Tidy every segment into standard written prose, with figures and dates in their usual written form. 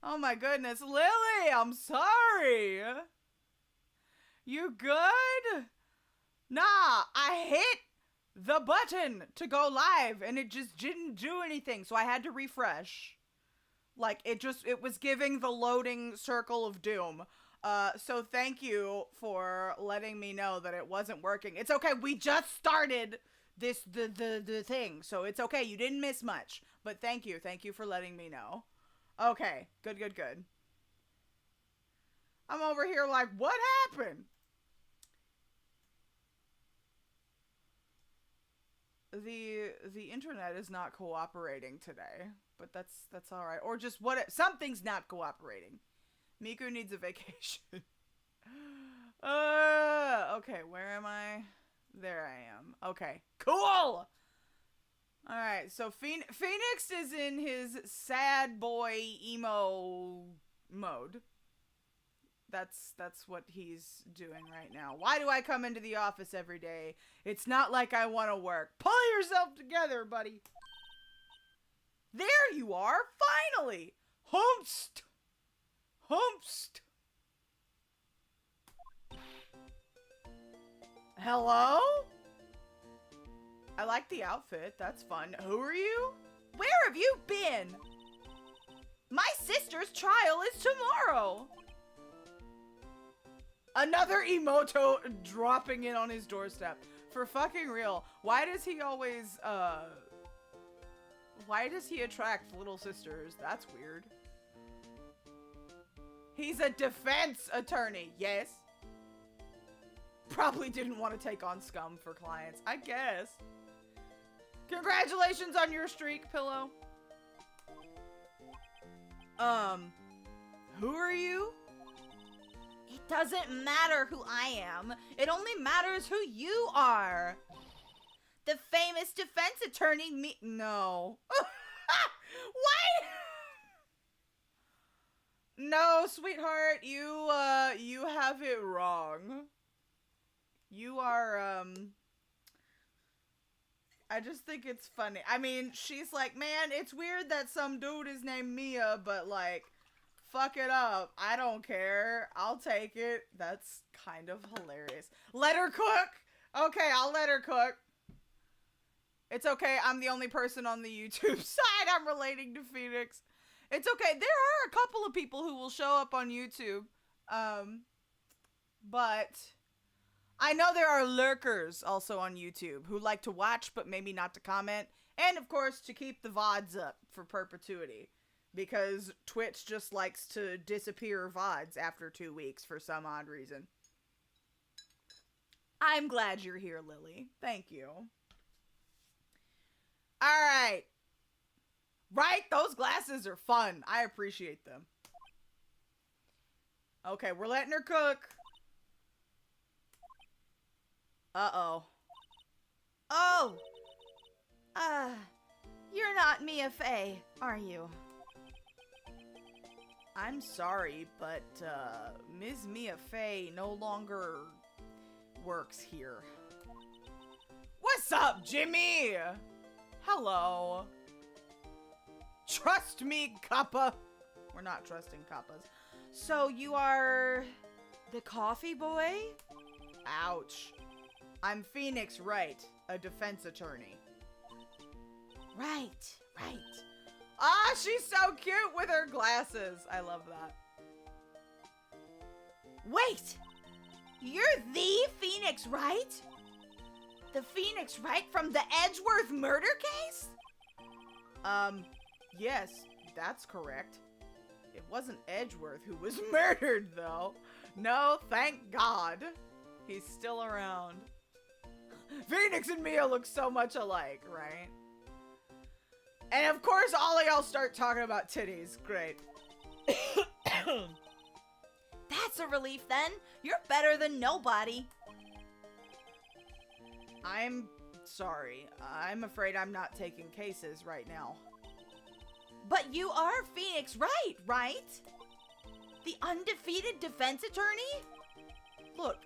Oh my goodness, Lily, I'm sorry. You good? Nah, I hit the button to go live and it just didn't do anything, so I had to refresh. Like, it was giving the loading circle of doom. So thank you for letting me know that it wasn't working. It's okay, we just started the thing, so it's okay, you didn't miss much. But thank you for letting me know. Okay, good. I'm over here like, what happened? The internet is not cooperating today, but that's all right. Or just something's not cooperating. Miku needs a vacation. Okay, where am I? There I am. Okay, cool. All right, so Phoenix is in his sad boy emo mode. That's what he's doing right now. Why do I come into the office every day? It's not like I want to work. Pull yourself together, buddy. There you are, finally. Humpst. Hello? I like the outfit. That's fun. Who are you? Where have you been? My sister's trial is tomorrow. Another emoto dropping in on his doorstep. For fucking real. Why does he always, why does he attract little sisters? That's weird. He's a defense attorney. Yes. Probably didn't want to take on scum for clients. I guess. Congratulations on your streak, Pillow. Who are you? It doesn't matter who I am. It only matters who you are. The famous defense attorney No. What? No, sweetheart, you have it wrong. You are, I just think it's funny. I mean, she's like, man, it's weird that some dude is named Mia, but like, fuck it up. I don't care. I'll take it. That's kind of hilarious. Let her cook. Okay, I'll let her cook. It's okay. I'm the only person on the YouTube side I'm relating to Phoenix. It's okay. There are a couple of people who will show up on YouTube. But I know there are lurkers also on YouTube who like to watch but maybe not to comment. And of course to keep the VODs up for perpetuity. Because Twitch just likes to disappear VODs after 2 weeks for some odd reason. I'm glad you're here, Lily. Thank you. Alright. Right? Those glasses are fun. I appreciate them. Okay, we're letting her cook. Uh-oh. Oh! You're not Mia Fey, are you? I'm sorry, but, Ms. Mia Fey no longer works here. What's up, Jimmy? Hello. Trust me, Kappa. We're not trusting Kappas. So you are the coffee boy? Ouch. I'm Phoenix Wright, a defense attorney. Right. Ah, she's so cute with her glasses. I love that. Wait! You're the Phoenix Wright? The Phoenix Wright from the Edgeworth murder case? Yes, that's correct. It wasn't Edgeworth who was murdered, though. No, thank God. He's still around. Phoenix and Mia look so much alike, right? And of course, all of y'all start talking about titties. Great. That's a relief, then. You're better than nobody. I'm sorry. I'm afraid I'm not taking cases right now. But you are Phoenix Wright, right? The undefeated defense attorney? Look,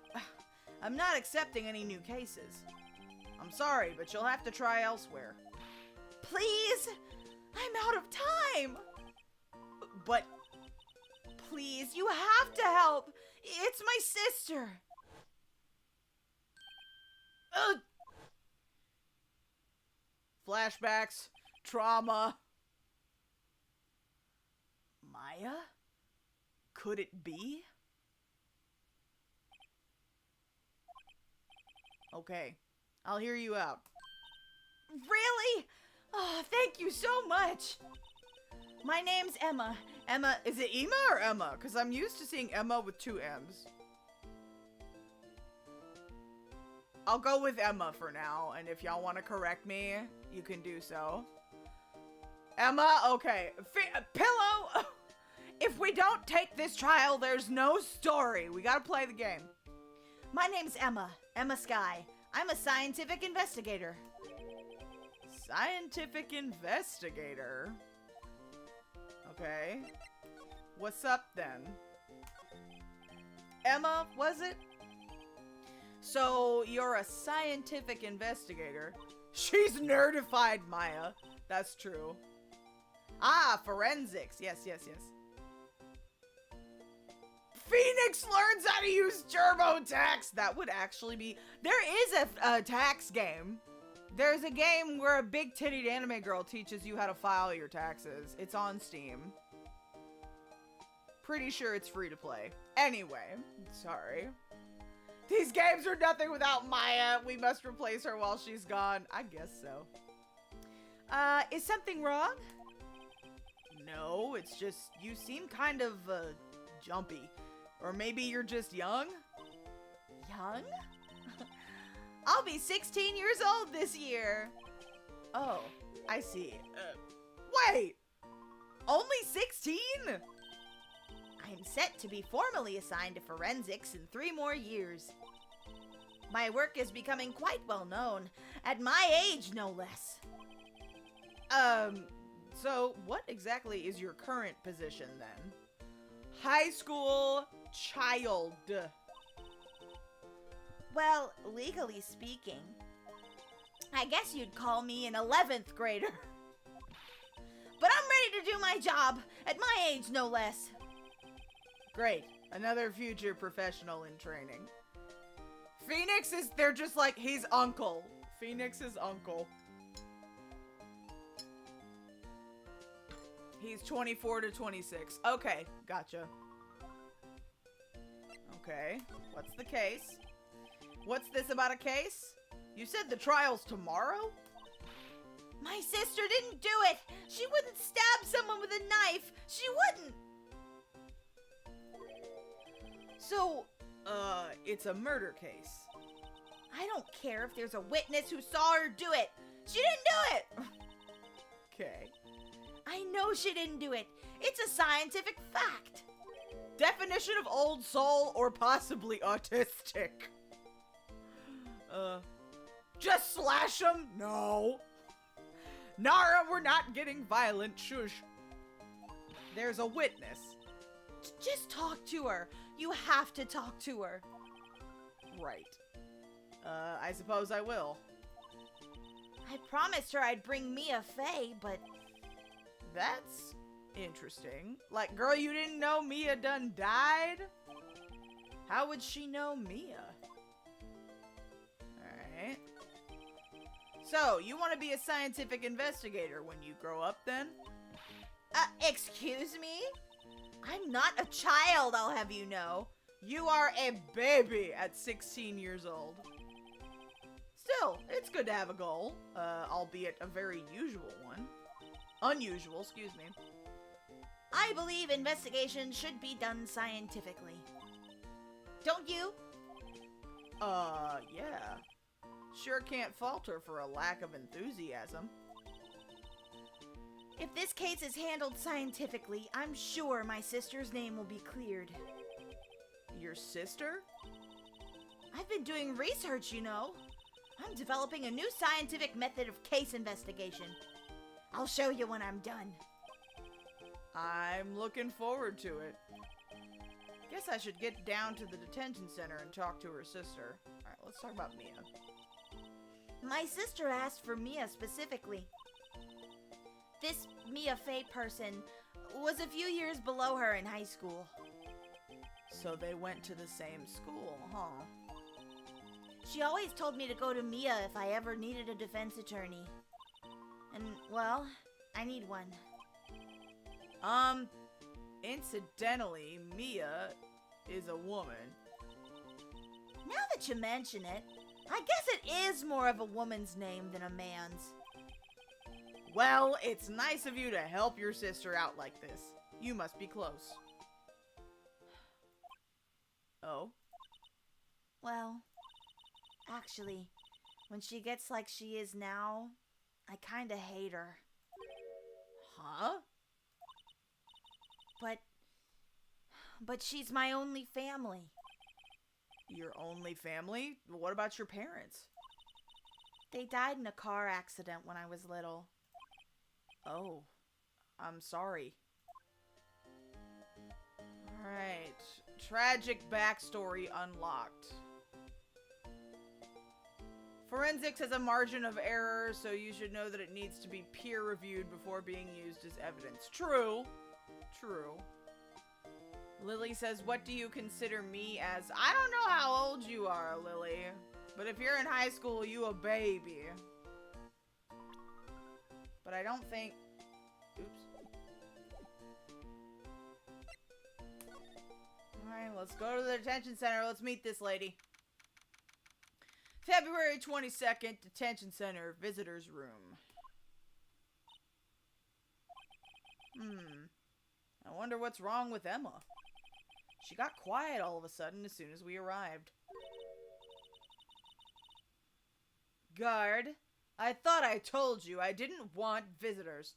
I'm not accepting any new cases. I'm sorry, but you'll have to try elsewhere. Please? I'm out of time! But please, you have to help. It's my sister. Flashbacks, trauma. Maya? Could it be? Okay, I'll hear you out. Really? Oh, thank you so much. My name's Emma. Emma, is it Emma or Emma? Because I'm used to seeing Emma with 2 M's. I'll go with Emma for now, and if y'all want to correct me, you can do so. Emma, okay. Pillow! If we don't take this trial, there's no story. We gotta play the game. My name's Emma. Emma Sky. I'm a scientific investigator. Scientific investigator? Okay. What's up then? Emma, was it? So, you're a scientific investigator. She's nerdified, Maya. That's true. Ah, forensics. Yes, yes, yes. Phoenix learns how to use TurboTax. That would actually be... There is a tax game. There's a game where a big-titted anime girl teaches you how to file your taxes. It's on Steam. Pretty sure it's free to play. Anyway, sorry. These games are nothing without Maya. We must replace her while she's gone. I guess so. Is something wrong? No, it's just you seem kind of, jumpy. Or maybe you're just young? Young? I'll be 16 years old this year. Oh, I see. Wait! Only 16? I'm set to be formally assigned to forensics in 3 more years. My work is becoming quite well known, at my age no less. So what exactly is your current position then? High school child. Well, legally speaking, I guess you'd call me an 11th grader. But I'm ready to do my job, at my age no less. Great. Another future professional in training. Phoenix is, they're just like, he's uncle. Phoenix is uncle. He's 24 to 26. Okay, gotcha. Okay, what's the case? What's this about a case? You said the trial's tomorrow? My sister didn't do it! She wouldn't stab someone with a knife! She wouldn't! So, it's a murder case. I don't care if there's a witness who saw her do it! She didn't do it! Okay. I know she didn't do it. It's a scientific fact. Definition of old soul or possibly autistic. Just slash him? No. Nara, we're not getting violent. Shush. There's a witness. Just talk to her. You have to talk to her. Right. I suppose I will. I promised her I'd bring Mia Fey, but... That's interesting. Like, girl, you didn't know Mia done died? How would she know Mia? Alright. So, you want to be a scientific investigator when you grow up then? Excuse me? I'm not a child, I'll have you know. You are a baby at 16 years old. Still, it's good to have a goal, albeit a very usual one. Unusual, excuse me. I believe investigation should be done scientifically. Don't you? Yeah. Sure can't fault her for a lack of enthusiasm. If this case is handled scientifically, I'm sure my sister's name will be cleared. Your sister? I've been doing research, you know. I'm developing a new scientific method of case investigation. I'll show you when I'm done. I'm looking forward to it. Guess I should get down to the detention center and talk to her sister. Alright, let's talk about Mia. My sister asked for Mia specifically. This Mia Fey person was a few years below her in high school. So they went to the same school, huh? She always told me to go to Mia if I ever needed a defense attorney. And, well, I need one. Incidentally, Mia is a woman. Now that you mention it, I guess it is more of a woman's name than a man's. Well, it's nice of you to help your sister out like this. You must be close. Oh? Well, actually, when she gets like she is now, I kinda hate her. Huh? But she's my only family. Your only family? What about your parents? They died in a car accident when I was little. Oh, I'm sorry. Alright. Tragic backstory unlocked. Forensics has a margin of error, so you should know that it needs to be peer-reviewed before being used as evidence. True. True. Lily says, what do you consider me as? I don't know how old you are, Lily. But if you're in high school, you a baby. But I don't think... Oops. Alright, let's go to the detention center. Let's meet this lady. February 22nd, detention center, visitor's room. I wonder what's wrong with Emma. She got quiet all of a sudden as soon as we arrived. Guard, I thought I told you I didn't want visitors.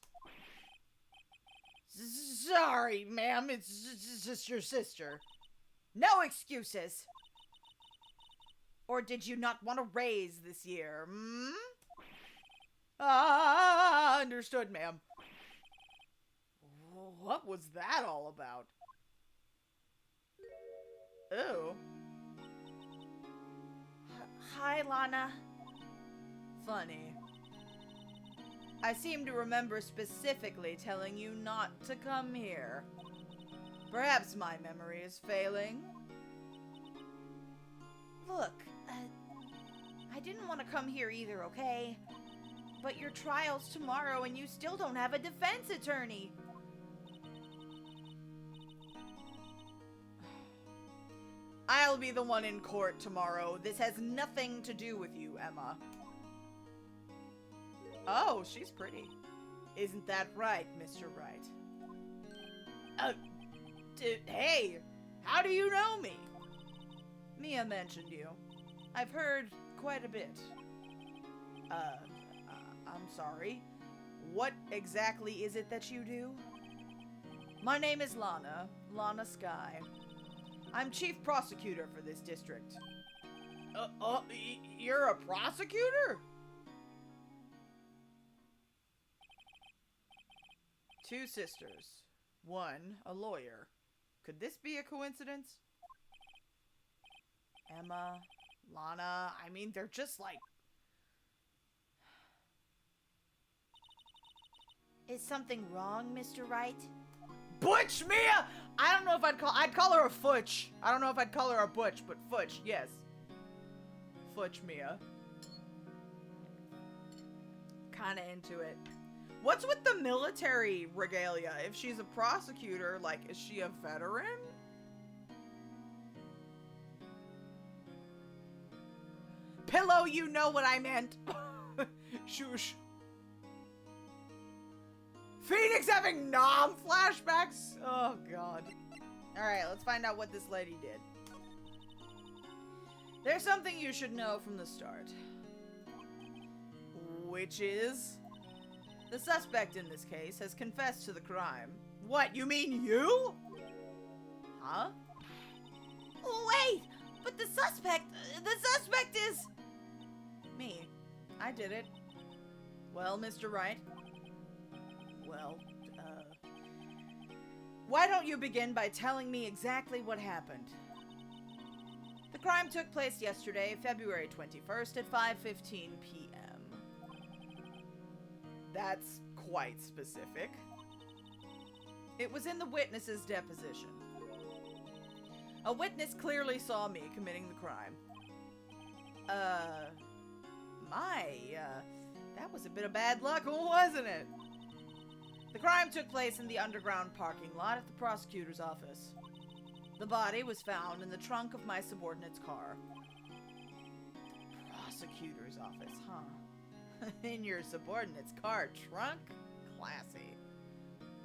Sorry, ma'am, it's just your sister. No excuses. Or did you not want a raise this year, understood, ma'am. What was that all about? Ew. Hi, Lana. Funny. I seem to remember specifically telling you not to come here. Perhaps my memory is failing. Look, I didn't want to come here either, okay? But your trial's tomorrow and you still don't have a defense attorney. I'll be the one in court tomorrow. This has nothing to do with you, Emma. Oh, she's pretty. Isn't that right, Mr. Wright? Hey, how do you know me? Mia mentioned you. I've heard quite a bit. I'm sorry. What exactly is it that you do? My name is Lana, Lana Sky. I'm chief prosecutor for this district. You're a prosecutor? Two sisters. One, a lawyer. Could this be a coincidence? Emma, Lana, I mean, they're just like... Is something wrong, Mr. Wright? Butch Mia! I don't know if I'd call her a Futch. I don't know if I'd call her a Butch, but Futch, yes. Futch Mia. Kinda into it. What's with the military regalia? If she's a prosecutor, like, is she a veteran? Pillow, you know what I meant. Shush. Phoenix having Nom flashbacks? Oh, God. Alright, let's find out what this lady did. There's something you should know from the start. Which is... the suspect in this case has confessed to the crime. What, you mean you? Huh? Wait! But the suspect is... Me. I did it. Well, Mr. Wright. Well, why don't you begin by telling me exactly what happened? The crime took place yesterday, February 21st at 5:15 p.m. That's quite specific. It was in the witness's deposition. A witness clearly saw me committing the crime. That was a bit of bad luck, wasn't it? The crime took place in the underground parking lot at the prosecutor's office. The body was found in the trunk of my subordinate's car. Prosecutor's office, huh? In your subordinate's car trunk? Classy.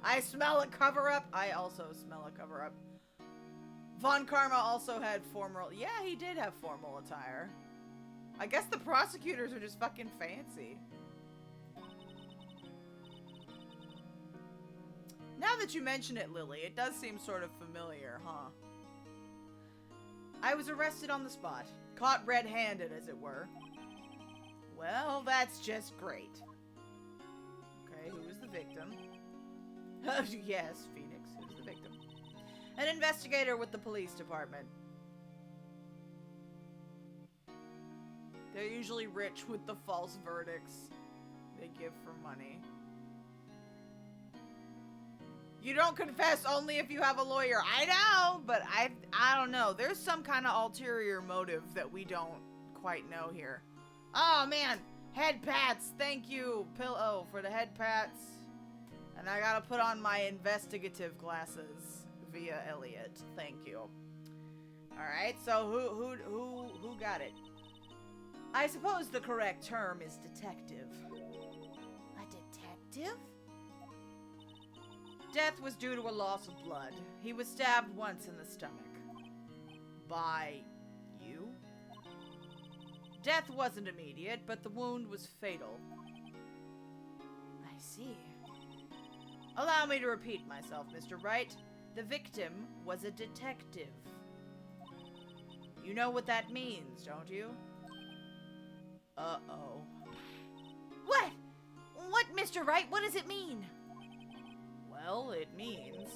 I smell a cover-up. I also smell a cover-up. Von Karma also had formal... Yeah, he did have formal attire. I guess the prosecutors are just fucking fancy. Now that you mention it, Lily, it does seem sort of familiar, huh? I was arrested on the spot. Caught red-handed, as it were. Well, that's just great. Okay, who is the victim? Yes, Phoenix, who's the victim? An investigator with the police department. They're usually rich with the false verdicts they give for money. You don't confess only if you have a lawyer. I know, but I don't know. There's some kind of ulterior motive that we don't quite know here. Oh, man. Head pats. Thank you, Pillow, for the head pats. And I gotta put on my investigative glasses via Elliot. Thank you. Alright, so who got it? I suppose the correct term is detective. A detective? Death was due to a loss of blood. He was stabbed once in the stomach. By you? Death wasn't immediate, but the wound was fatal. I see. Allow me to repeat myself, Mr. Wright. The victim was a detective. You know what that means, don't you? Uh-oh. What? What, Mr. Wright? What does it mean? Well, it means...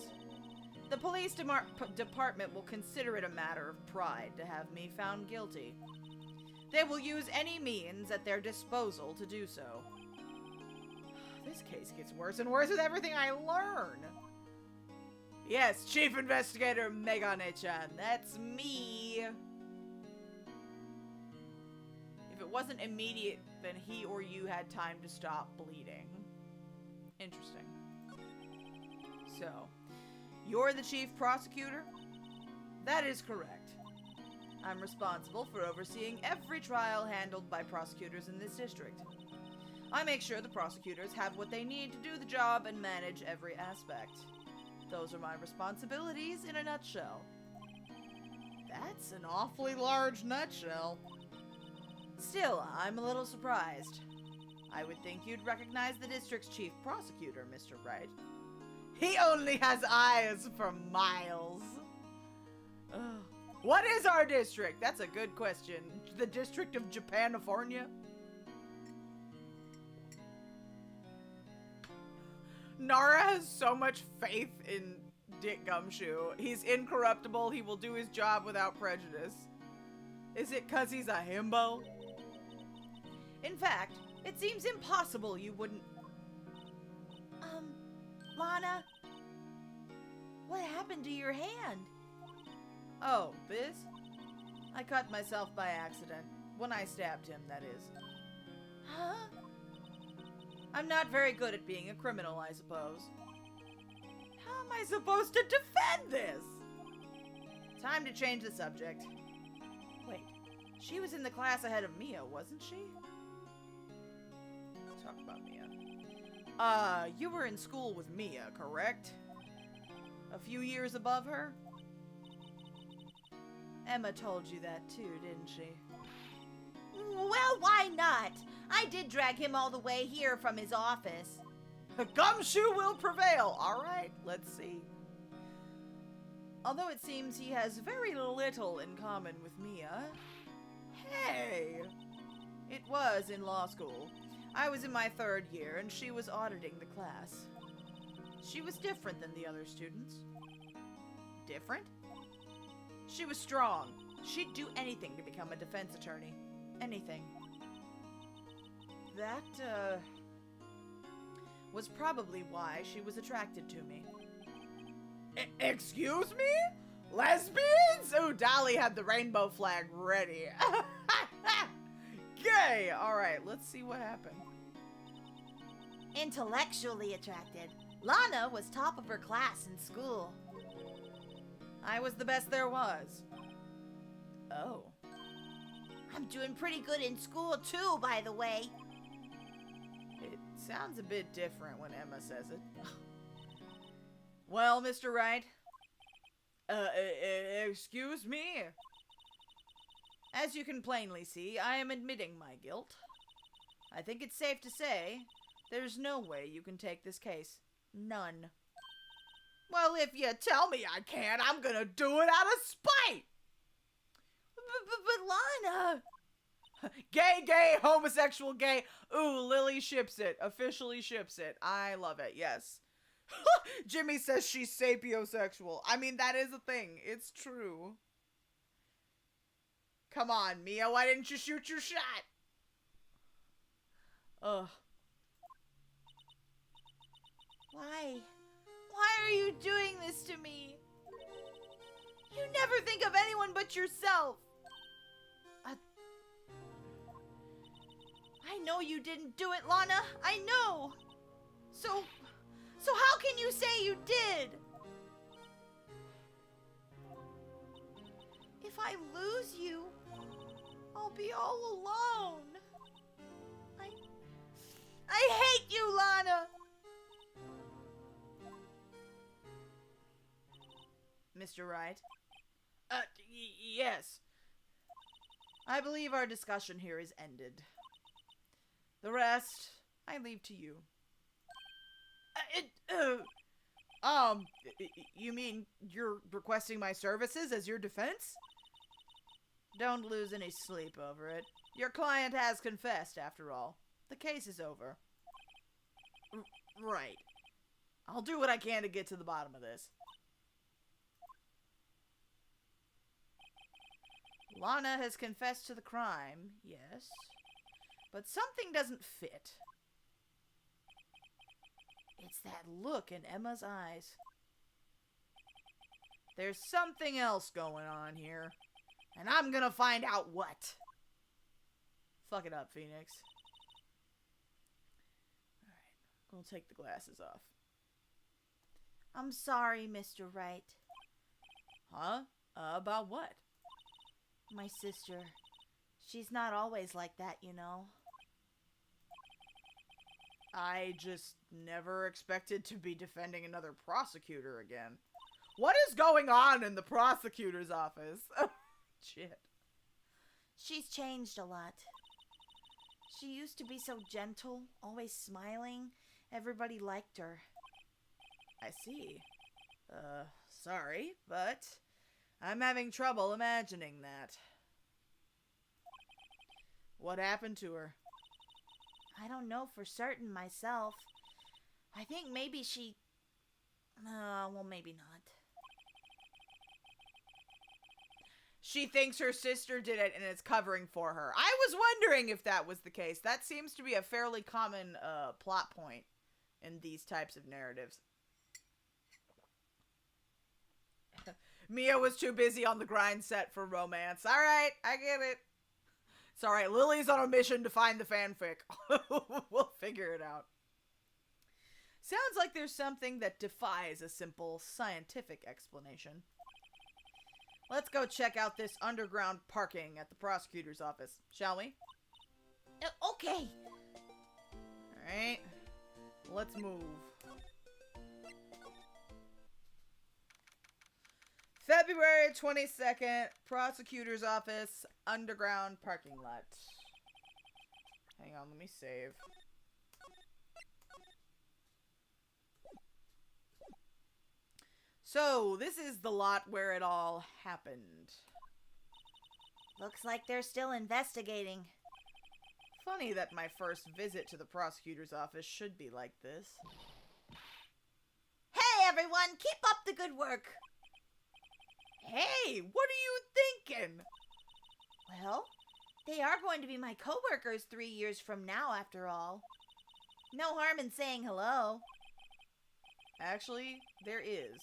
The police department will consider it a matter of pride to have me found guilty. They will use any means at their disposal to do so. This case gets worse and worse with everything I learn. Yes, Chief Investigator Megane-chan, that's me. If it wasn't immediate, then he or you had time to stop bleeding. Interesting. So, you're the chief prosecutor? That is correct. I'm responsible for overseeing every trial handled by prosecutors in this district. I make sure the prosecutors have what they need to do the job and manage every aspect. Those are my responsibilities in a nutshell. That's an awfully large nutshell. Still, I'm a little surprised. I would think you'd recognize the district's chief prosecutor, Mr. Wright. He only has eyes for miles. Ugh. What is our district? That's a good question. The District of Japanifornia? Nara has so much faith in Dick Gumshoe. He's incorruptible. He will do his job without prejudice. Is it 'cause he's a himbo? In fact, it seems impossible you wouldn't... Lana? What happened to your hand? Oh, this? I cut myself by accident. When I stabbed him, that is. Huh? I'm not very good at being a criminal, I suppose. How am I supposed to defend this? Time to change the subject. Wait, she was in the class ahead of Mia, wasn't she? Talk about Mia. You were in school with Mia, correct? A few years above her? Emma told you that too, didn't she? Well, why not? I did drag him all the way here from his office. Gumshoe will prevail! Alright, let's see. Although it seems he has very little in common with Mia. Hey! It was in law school. I was in my 3rd year, and she was auditing the class. She was different than the other students. Different? She was strong. She'd do anything to become a defense attorney. Anything. That, was probably why she was attracted to me. Excuse me? Lesbians? Oh, Dolly had the rainbow flag ready. Gay! Alright, let's see what happened. Intellectually attracted, Lana was top of her class in school. I was the best there was. Oh. I'm doing pretty good in school too, by the way. It sounds a bit different when Emma says it. Well, Mr. Wright. Excuse me? As you can plainly see, I am admitting my guilt. I think it's safe to say there's no way you can take this case. None. Well, if you tell me I can't, I'm gonna do it out of spite! But Lana! Gay, homosexual, gay. Ooh, Lily ships it. Officially ships it. I love it, yes. Jimmy says she's sapiosexual. I mean, that is a thing. It's true. Come on, Mia, why didn't you shoot your shot? Ugh. Why? Why are you doing this to me? You never think of anyone but yourself. I know you didn't do it, Lana. I know. So how can you say you did? If I lose you, I'll be all alone. I hate you, Lana. Mr. Wright? Yes. I believe our discussion here is ended. The rest, I leave to you. You mean you're requesting my services as your defense? Don't lose any sleep over it. Your client has confessed, after all. The case is over. Right. I'll do what I can to get to the bottom of this. Lana has confessed to the crime, yes. But something doesn't fit. It's that look in Emma's eyes. There's something else going on here. And I'm gonna find out what. Fuck it up, Phoenix. Alright, we'll take the glasses off. I'm sorry, Mr. Wright. Huh? About what? My sister. She's not always like that, you know. I just never expected to be defending another prosecutor again. What is going on in the prosecutor's office? Shit. She's changed a lot. She used to be so gentle, always smiling. Everybody liked her. I see. Sorry, but I'm having trouble imagining that. What happened to her? I don't know for certain myself. I think maybe she... well, maybe not. She thinks her sister did it and is covering for her. I was wondering if that was the case. That seems to be a fairly common plot point in these types of narratives. Mia was too busy on the grind set for romance. Alright, I get it. It's alright, Lily's on a mission to find the fanfic. We'll figure it out. Sounds like there's something that defies a simple scientific explanation. Let's go check out this underground parking at the prosecutor's office, shall we? Okay. Alright, let's move. February 22nd, prosecutor's office, underground parking lot. Hang on, let me save. So, this is the lot where it all happened. Looks like they're still investigating. Funny that my first visit to the prosecutor's office should be like this. Hey, everyone! Keep up the good work! Hey, what are you thinking? Well, they are going to be my co-workers 3 years from now, after all. No harm in saying hello. Actually, there is.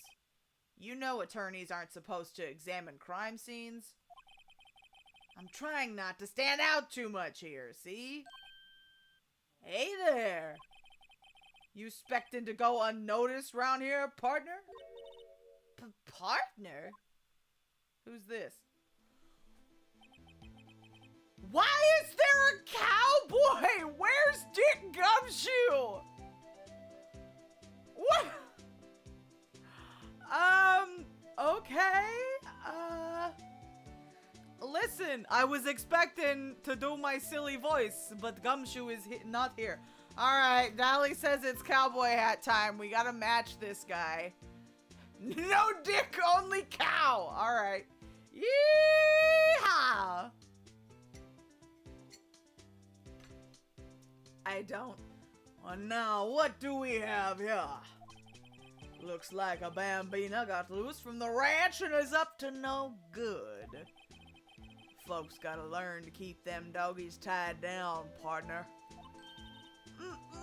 You know attorneys aren't supposed to examine crime scenes. I'm trying not to stand out too much here, see? Hey there! You expecting to go unnoticed round here, partner? Partner? Who's this? Why is there a cowboy? Where's Dick Gumshoe? What? Okay. Listen, I was expecting to do my silly voice, but Gumshoe is not here. Alright, Dolly says it's cowboy hat time. We gotta match this guy. No dick, only cow. Alright. Yeehaw! I don't. Well, now, what do we have here? Looks like a bambina got loose from the ranch and is up to no good. Folks gotta learn to keep them doggies tied down, partner.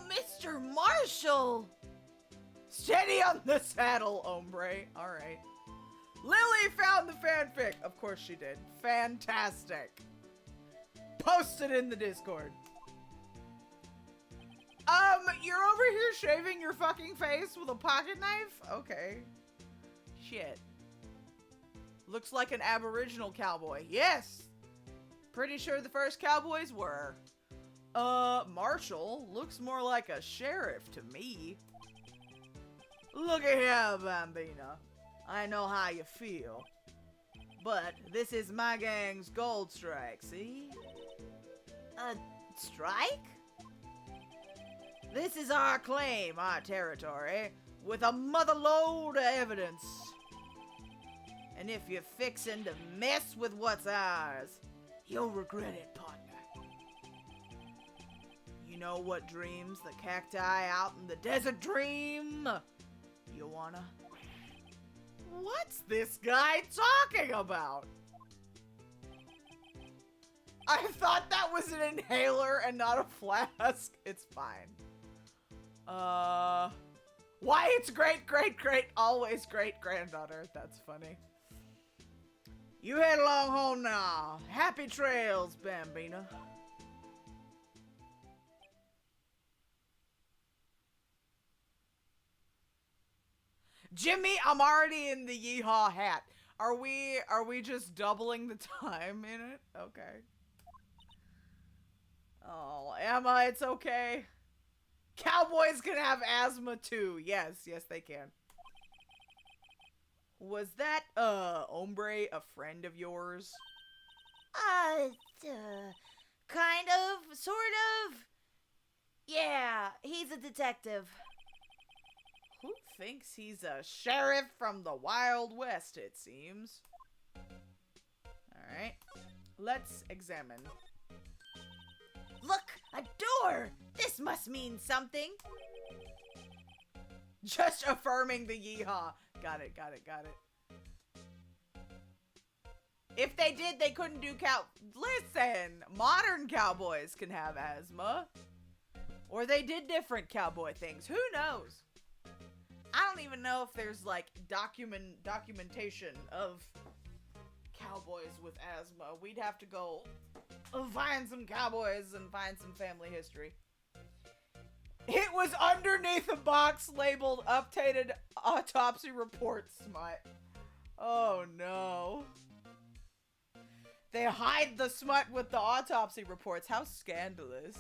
Mr. Marshall! Steady on the saddle, hombre. Alright. Lily found the fanfic. Of course she did. Fantastic. Post it in the Discord. You're over here shaving your fucking face with a pocket knife? Okay. Shit. Looks like an aboriginal cowboy. Yes! Pretty sure the first cowboys were. Marshall looks more like a sheriff to me. Look at here, Bambina. I know how you feel. But this is my gang's gold strike, see? Strike? This is our claim, our territory, with a motherload of evidence. And if you're fixin' to mess with what's ours, you'll regret it, partner. You know what dreams the cacti out in the desert dream? You wanna? What's this guy talking about? I thought that was an inhaler and not a flask. It's fine. Why it's always great granddaughter. That's funny. You head along home now. Happy trails, Bambina. Jimmy, I'm already in the yeehaw hat. Are we just doubling the time in it? Okay. Oh, Emma, it's okay. Cowboys can have asthma too. Yes, they can. Was that, hombre a friend of yours? Kind of, sort of. Yeah, he's a detective. Who thinks he's a sheriff from the Wild West, it seems. Alright, let's examine. Look, a door! This must mean something. Just affirming the yeehaw. Got it. If they did, they couldn't do Listen, modern cowboys can have asthma. Or they did different cowboy things. Who knows? I don't even know if there's, like, documentation of cowboys with asthma. We'd have to go find some cowboys and find some family history. It was underneath a box labeled updated autopsy report smut. Oh no. They hide the smut with the autopsy reports. How scandalous.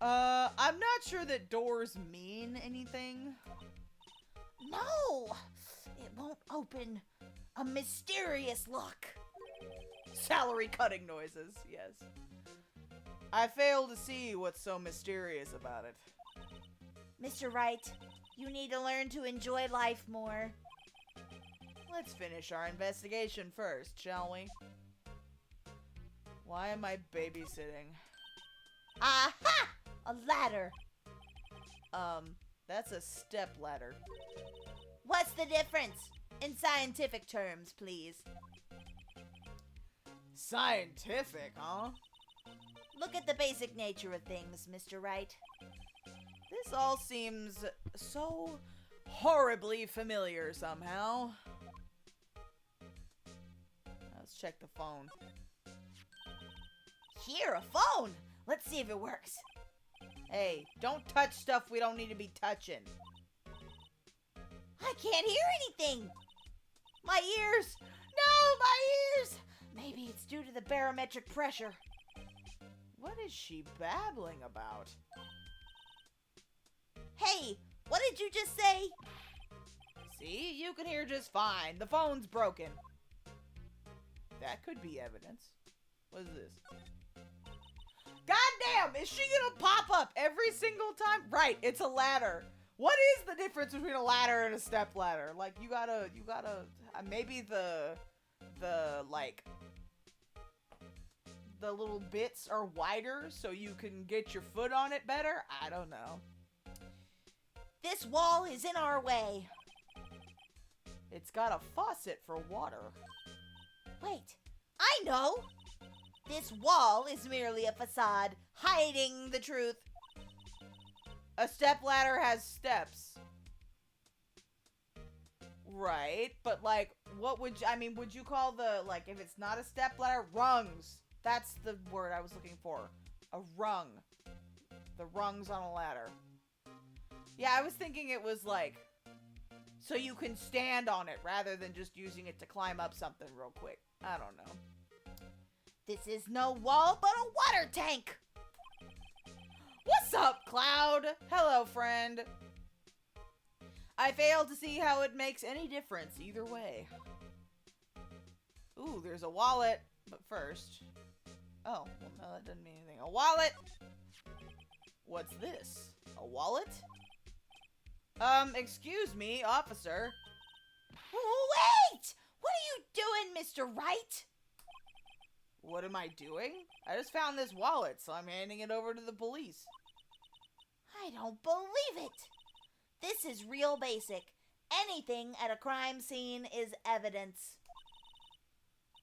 I'm not sure that doors mean anything. No! It won't open. A mysterious look. Salary cutting noises, yes. I fail to see what's so mysterious about it. Mr. Wright, you need to learn to enjoy life more. Let's finish our investigation first, shall we? Why am I babysitting? Aha! A ladder. That's a step ladder. What's the difference? In scientific terms, please. Scientific, huh? Look at the basic nature of things, Mr. Wright. This all seems so horribly familiar somehow. Let's check the phone. Here, a phone! Let's see if it works. Hey, don't touch stuff we don't need to be touching. I can't hear anything! My ears! No, my ears! Maybe it's due to the barometric pressure. What is she babbling about? Hey, what did you just say? See, you can hear just fine. The phone's broken. That could be evidence. What is this? Goddamn, is she gonna pop up every single time? Right, it's a ladder. What is the difference between a ladder and a step ladder? Like, you gotta, maybe the little bits are wider so you can get your foot on it better? I don't know. This wall is in our way. It's got a faucet for water. Wait, I know! This wall is merely a facade, hiding the truth. A stepladder has steps. Right, but like, what would would you call the, like, if it's not a stepladder, rungs? That's the word I was looking for. A rung. The rungs on a ladder. Yeah, I was thinking it was like, so you can stand on it rather than just using it to climb up something real quick. I don't know. This is no wall, but a water tank! What's up, Cloud? Hello, friend. I fail to see how it makes any difference either way. Ooh, there's a wallet. But first... Oh, well, no, that doesn't mean anything. A wallet! What's this? A wallet? Excuse me, officer. Wait! What are you doing, Mr. Wright? What am I doing? I just found this wallet, so I'm handing it over to the police. I don't believe it. This is real basic. Anything at a crime scene is evidence.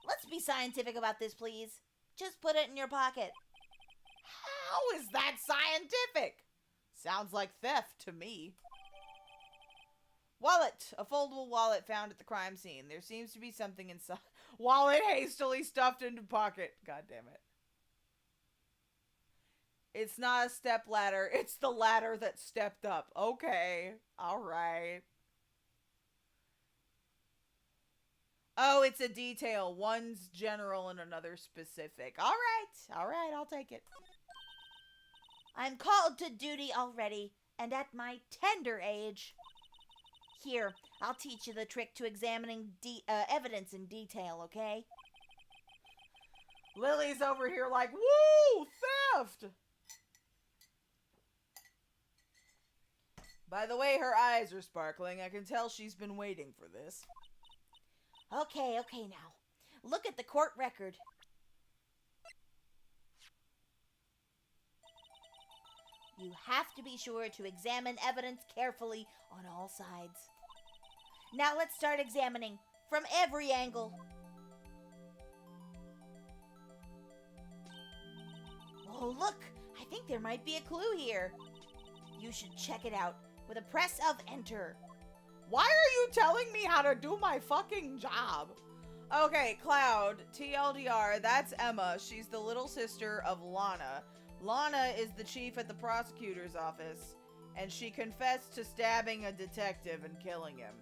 Let's be scientific about this, please. Just put it in your pocket. How is that scientific? Sounds like theft to me. Wallet! A foldable wallet found at the crime scene. There seems to be something inside. Wallet hastily stuffed into pocket. God damn it. It's not a step ladder. It's the ladder that stepped up. Okay. Alright. Oh, it's a detail. One's general and another specific. Alright. Alright, I'll take it. I'm called to duty already, and at my tender age. Here, I'll teach you the trick to examining evidence in detail, okay? Lily's over here like, woo! Theft! By the way, her eyes are sparkling. I can tell she's been waiting for this. Okay now. Look at the court record. You have to be sure to examine evidence carefully on all sides. Now let's start examining from every angle. Oh, look! I think there might be a clue here. You should check it out with a press of enter. Why are you telling me how to do my fucking job? Okay, Cloud, TLDR, that's Emma. She's the little sister of Lana. Lana is the chief at the prosecutor's office, and she confessed to stabbing a detective and killing him.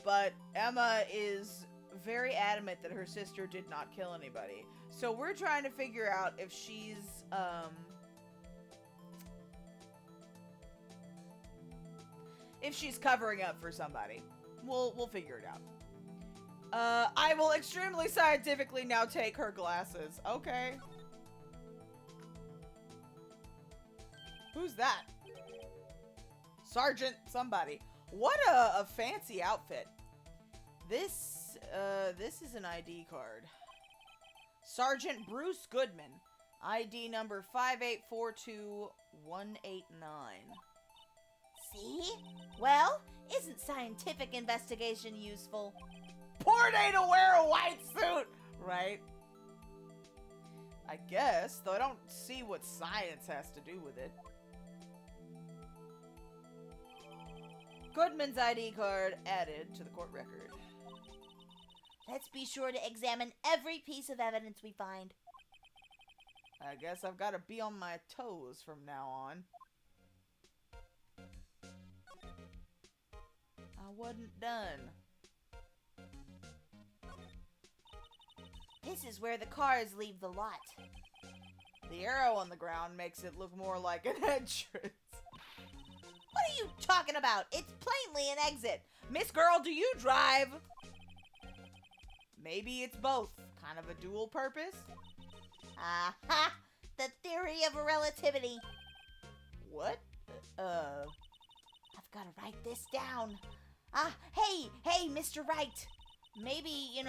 But Emma is very adamant that her sister did not kill anybody. So we're trying to figure out if she's, covering up for somebody. We'll figure it out. I will extremely scientifically now take her glasses. Okay. Who's that? Sergeant somebody. What a fancy outfit. This is an ID card. Sergeant Bruce Goodman. ID number 5842189. See? Well, isn't scientific investigation useful? Poor day to wear a white suit! Right? I guess, though I don't see what science has to do with it. Goodman's ID card added to the court record. Let's be sure to examine every piece of evidence we find. I guess I've got to be on my toes from now on. I wasn't done. This is where the cars leave the lot. The arrow on the ground makes it look more like an entrance. What are you talking about? It's plainly an exit. Miss Girl, do you drive? Maybe it's both. Kind of a dual purpose? Aha! The theory of relativity. What? I've got to write this down. Hey, Mr. Wright. Maybe,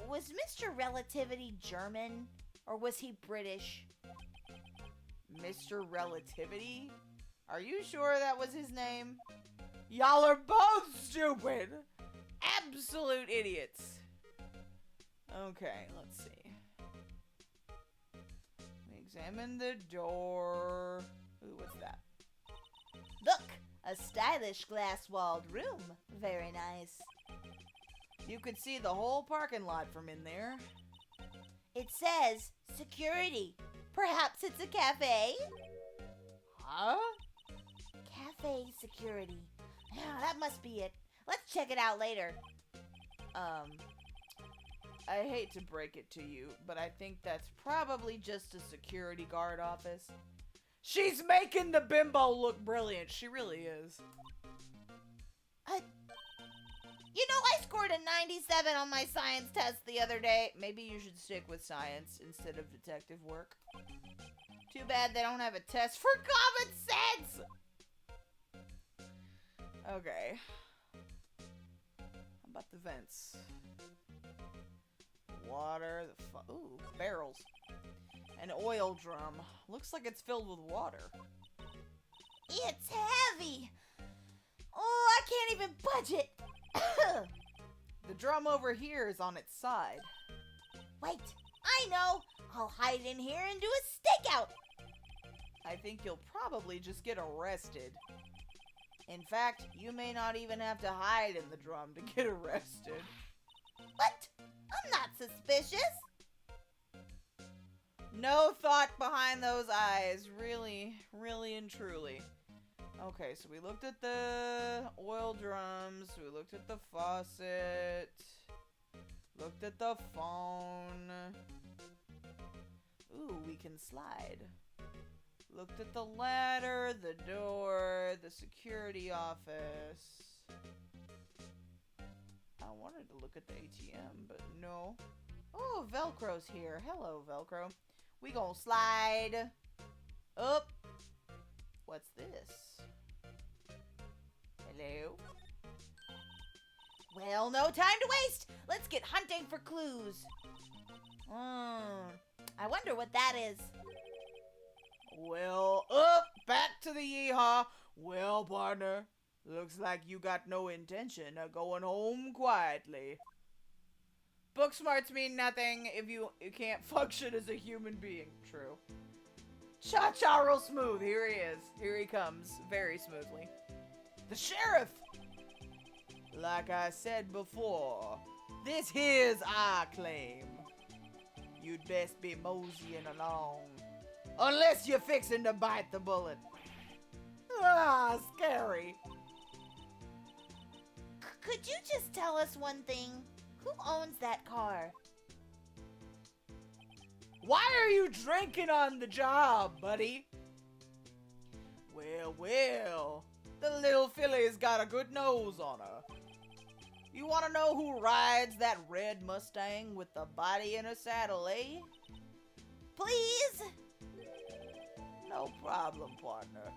was Mr. Relativity German? Or was he British? Mr. Relativity? Are you sure that was his name? Y'all are both stupid! Absolute idiots. Okay, let's see. Examine the door. Ooh, what's that? Look, a stylish glass-walled room. Very nice. You could see the whole parking lot from in there. It says security. Perhaps it's a cafe? Huh? Cafe security. Yeah, that must be it. Let's check it out later. I hate to break it to you, but I think that's probably just a security guard office. She's making the bimbo look brilliant. She really is. I scored a 97 on my science test the other day. Maybe you should stick with science instead of detective work. Too bad they don't have a test for common sense! Okay. How about the vents? Water, ooh, barrels. An oil drum. Looks like it's filled with water. It's heavy! Oh, I can't even budge it! The drum over here is on its side. Wait, I know! I'll hide in here and do a stakeout! I think you'll probably just get arrested. In fact, you may not even have to hide in the drum to get arrested. What? I'm not suspicious! No thought behind those eyes. Really, really and truly. Okay, so we looked at the oil drums, we looked at the faucet, looked at the phone. Ooh, we can slide. Looked at the ladder, the door, the security office. I wanted to look at the ATM, but no. Oh, Velcro's here. Hello, Velcro. We gonna slide up. What's this? Hello? Well, no time to waste! Let's get hunting for clues. I wonder what that is. Well, up, back to the yeehaw. Well, partner, looks like you got no intention of going home quietly. Book smarts mean nothing if you can't function as a human being. True. Cha-cha real smooth. Here he is. Here he comes. Very smoothly. The sheriff! Like I said before, this here's our claim. You'd best be moseying along. Unless you're fixing to bite the bullet. Ah, scary. Could you just tell us one thing? Who owns that car? Why are you drinking on the job, buddy? Well, well. The little filly's got a good nose on her. You want to know who rides that red Mustang with the body in a saddle, eh? Please? No problem, partner.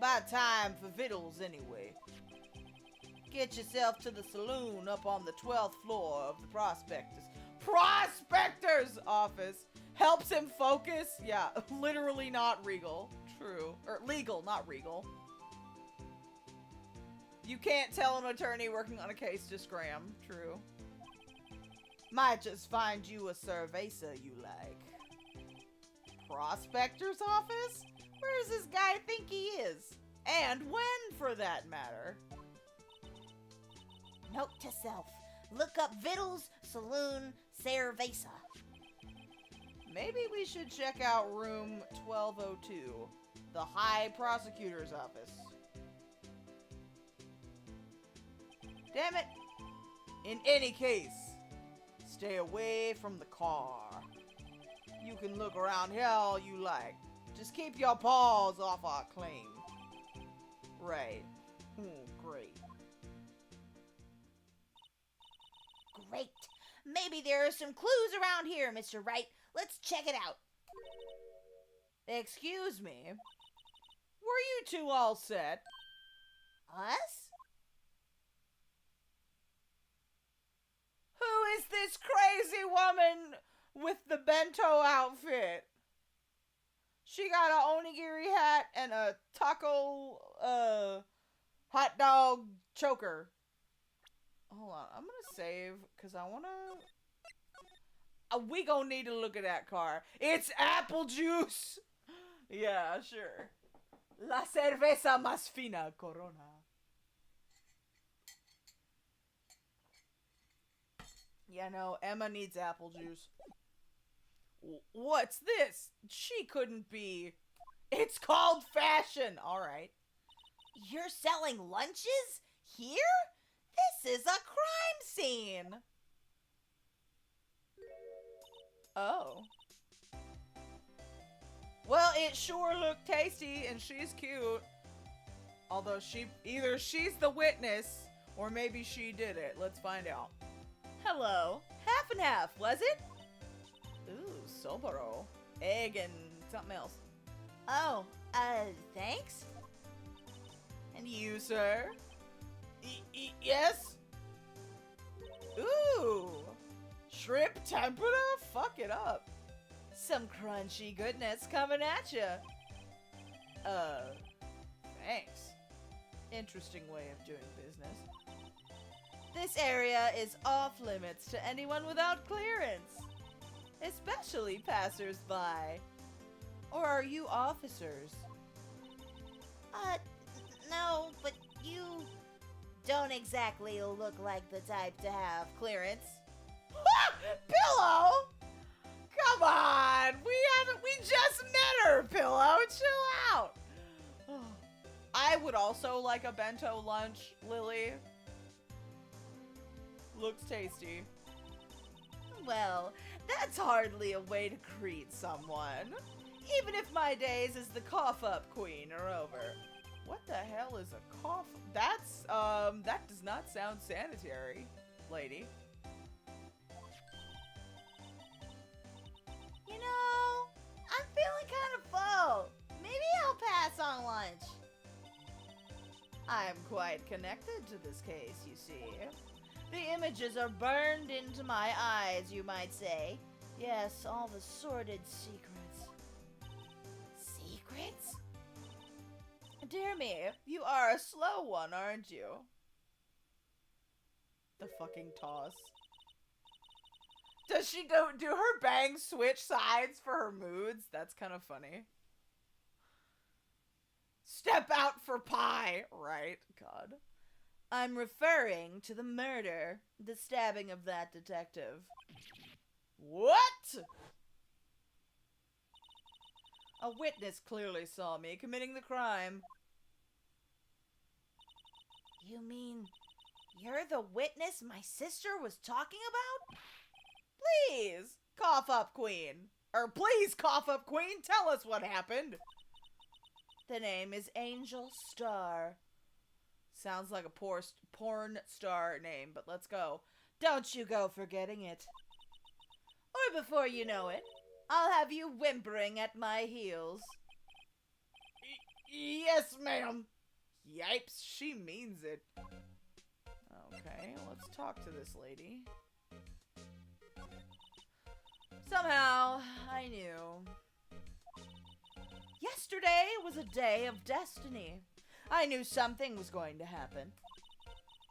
By time for victuals, anyway. Get yourself to the saloon up on the 12th floor of the Prospector's office. Helps him focus? Yeah, literally not regal. True. Or legal, not regal. You can't tell an attorney working on a case to scram. True. Might just find you a cerveza you like. Prospector's office? Where does this guy think he is? And when, for that matter? Note to self. Look up Vittles Saloon Cerveza. Maybe we should check out room 1202, the High Prosecutor's Office. Damn it! In any case, stay away from the car. You can look around here all you like. Just keep your paws off our claim. Right. Great. Great. Maybe there are some clues around here, Mr. Wright. Let's check it out. Excuse me. Were you two all set? Us? Who is this crazy woman with the bento outfit? She got a onigiri hat and a taco, hot dog choker. Hold on, I'm gonna save, because I wanna... we gonna need to look at that car. It's apple juice! Yeah, sure. La cerveza más fina, Corona. Yeah, no, Emma needs apple juice. What's this? She couldn't be... It's called fashion! Alright. You're selling lunches? Here? This is a crime scene! Oh. Well, it sure looked tasty, and she's cute. Although either she's the witness, or maybe she did it. Let's find out. Hello. Half and half, was it? Ooh, Soboro. Egg and something else. Oh, thanks? And you, sir? Yes? Ooh. Shrimp tempura? Fuck it up. Some crunchy goodness coming at ya. Thanks. Interesting way of doing business. This area is off limits to anyone without clearance. Especially passers-by. Or are you officers? No, but you don't exactly look like the type to have clearance. Pillow? Come on! We just met her, Pillow! Chill out! I would also like a bento lunch, Lily. Looks tasty. Well, that's hardly a way to greet someone. Even if my days as the cough-up queen are over. What the hell is a cough? That's, that does not sound sanitary, lady. You know, I'm feeling kind of full. Maybe I'll pass on lunch. I'm quite connected to this case, you see. The images are burned into my eyes, you might say. Yes, all the sordid secrets. Secrets? Dear me, you are a slow one, aren't you? The fucking toss. Does she do her bangs switch sides for her moods? That's kind of funny. Step out for pie! Right, God. I'm referring to the murder, the stabbing of that detective. What? A witness clearly saw me committing the crime. You mean you're the witness my sister was talking about? Please, cough up, Queen. Or please, cough up, Queen, tell us what happened. The name is Angel Star. Sounds like a porn star name, but let's go. Don't you go forgetting it. Or before you know it, I'll have you whimpering at my heels. Yes, ma'am. Yipes, she means it. Okay, let's talk to this lady. Somehow, I knew. Yesterday was a day of destiny. I knew something was going to happen.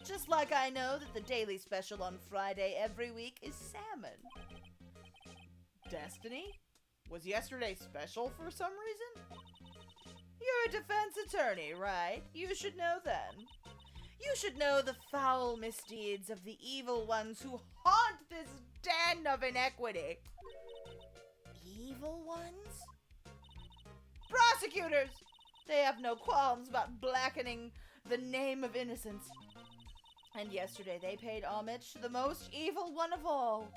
Just like I know that the daily special on Friday every week is salmon. Destiny? Was yesterday special for some reason? You're a defense attorney, right? You should know then. You should know the foul misdeeds of the evil ones who haunt this den of inequity. Evil ones? Prosecutors! They have no qualms about blackening the name of innocence. And yesterday they paid homage to the most evil one of all.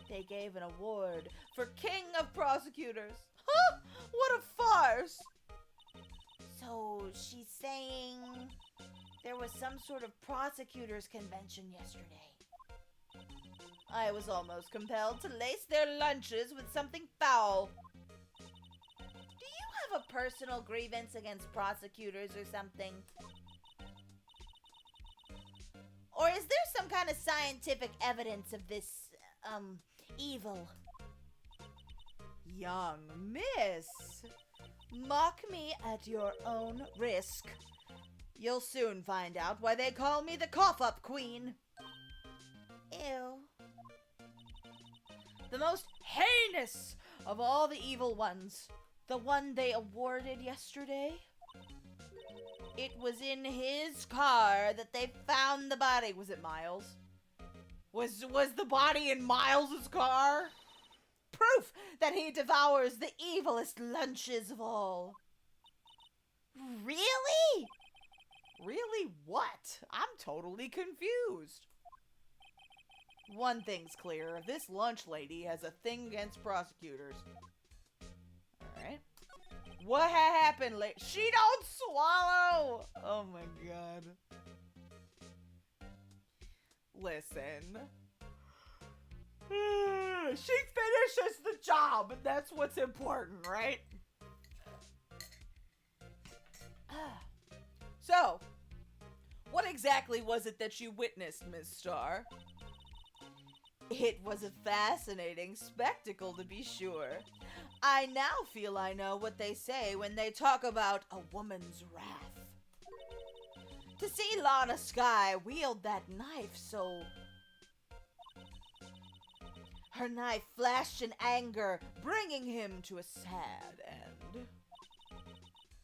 They gave an award for King of Prosecutors. Huh! What a farce! So she's saying there was some sort of prosecutors convention yesterday. I was almost compelled to lace their lunches with something foul. Do you have a personal grievance against prosecutors or something? Or is there some kind of scientific evidence of this, evil? Young miss, mock me at your own risk. You'll soon find out why they call me the cough-up queen. Ew. The most heinous of all the evil ones. The one they awarded yesterday. It was in his car that they found the body. Was it Miles? Was the body in Miles's car? Proof that he devours the evilest lunches of all. Really? Really what? I'm totally confused. One thing's clear. This lunch lady has a thing against prosecutors. Alright. What happened She don't swallow! Oh my god. Listen. She finishes the job, and that's what's important, right? So, what exactly was it that you witnessed, Miss Starr? It was a fascinating spectacle, to be sure. I now feel I know what they say when they talk about a woman's wrath. To see Lana Skye wield that knife so... Her knife flashed in anger, bringing him to a sad end.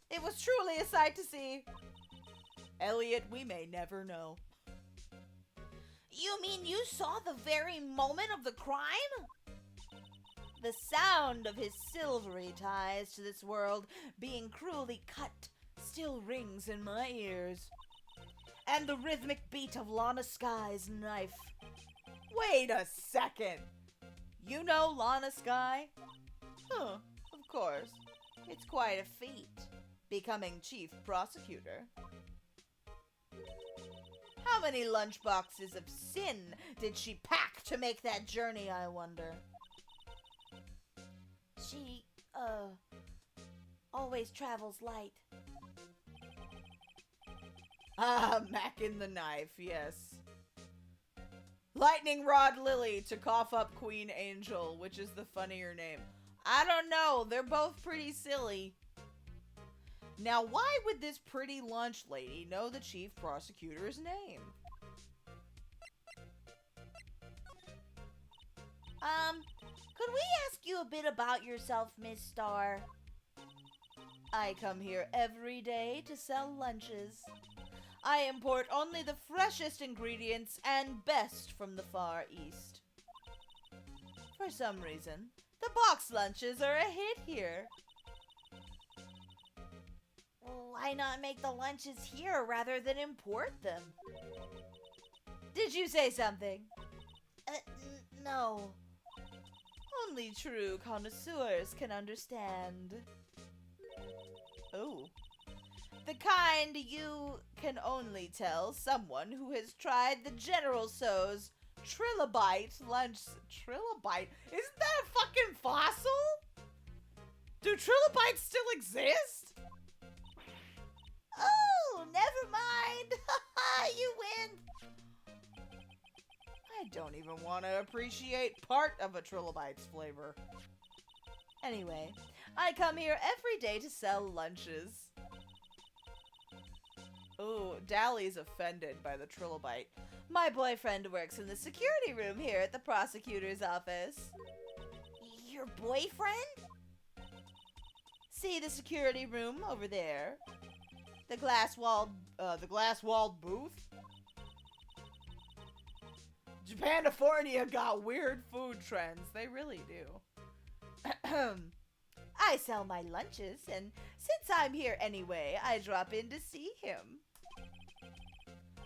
It was truly a sight to see. Elliot, we may never know. You mean you saw the very moment of the crime? The sound of his silvery ties to this world being cruelly cut still rings in my ears. And the rhythmic beat of Lana Skye's knife. Wait a second! You know Lana Skye? Huh, of course. It's quite a feat, becoming chief prosecutor. How many lunchboxes of sin did she pack to make that journey, I wonder? She, always travels light. Ah, macking the knife, yes. Lightning Rod Lily to cough up Queen Angel, which is the funnier name. I don't know, they're both pretty silly. Now, why would this pretty lunch lady know the chief prosecutor's name? Could we ask you a bit about yourself, Miss Starr? I come here every day to sell lunches. I import only the freshest ingredients and best from the Far East. For some reason, the box lunches are a hit here. Why not make the lunches here rather than import them? Did you say something? No. Only true connoisseurs can understand. Oh. The kind you can only tell someone who has tried the General Tso's Trilobite lunch. Trilobite? Isn't that a fucking fossil? Do trilobites still exist? Oh, never mind. You win. I don't even want to appreciate part of a trilobite's flavor. Anyway, I come here every day to sell lunches. Ooh, Dally's offended by the trilobite. My boyfriend works in the security room here at the prosecutor's office. Your boyfriend? See the security room over there? The glass-walled booth? Japanifornia got weird food trends. They really do. I sell my lunches, and since I'm here anyway, I drop in to see him.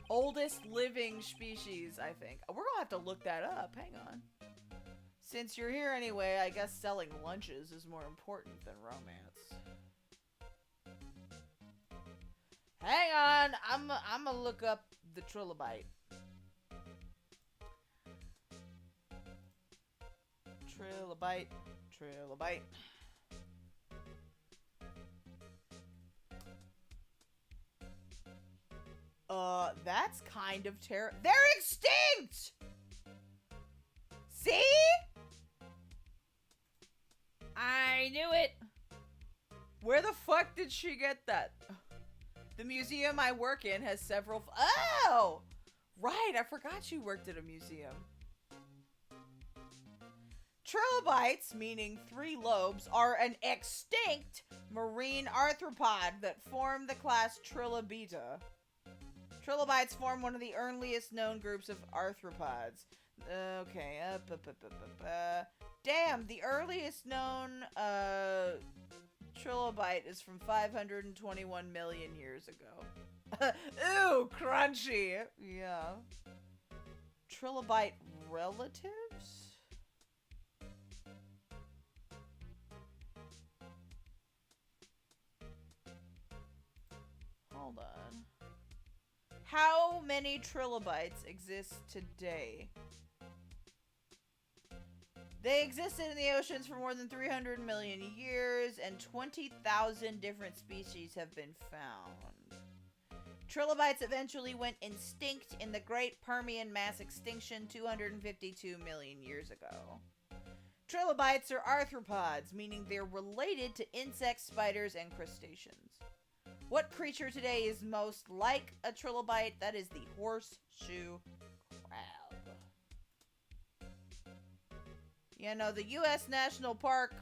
Oldest living species, I think. We're gonna have to look that up. Hang on. Since you're here anyway, I guess selling lunches is more important than romance. Hang on, I'm gonna look up the trilobite. Trilobite. That's kind of terrible. They're extinct! See? I knew it. Where the fuck did she get that? The museum I work in has several... Oh! Right, I forgot you worked at a museum. Trilobites, meaning three lobes, are an extinct marine arthropod that form the class Trilobita. Trilobites form one of the earliest known groups of arthropods. Okay, damn, the earliest known trilobite is from 521 million years ago. Ooh, crunchy. Yeah. Trilobite relatives? Hold on. How many trilobites exist today? They existed in the oceans for more than 300 million years, and 20,000 different species have been found. Trilobites eventually went extinct in the Great Permian mass extinction 252 million years ago. Trilobites are arthropods, meaning they're related to insects, spiders, and crustaceans. What creature today is most like a trilobite? That is the horseshoe crab. You know, the U.S. National Park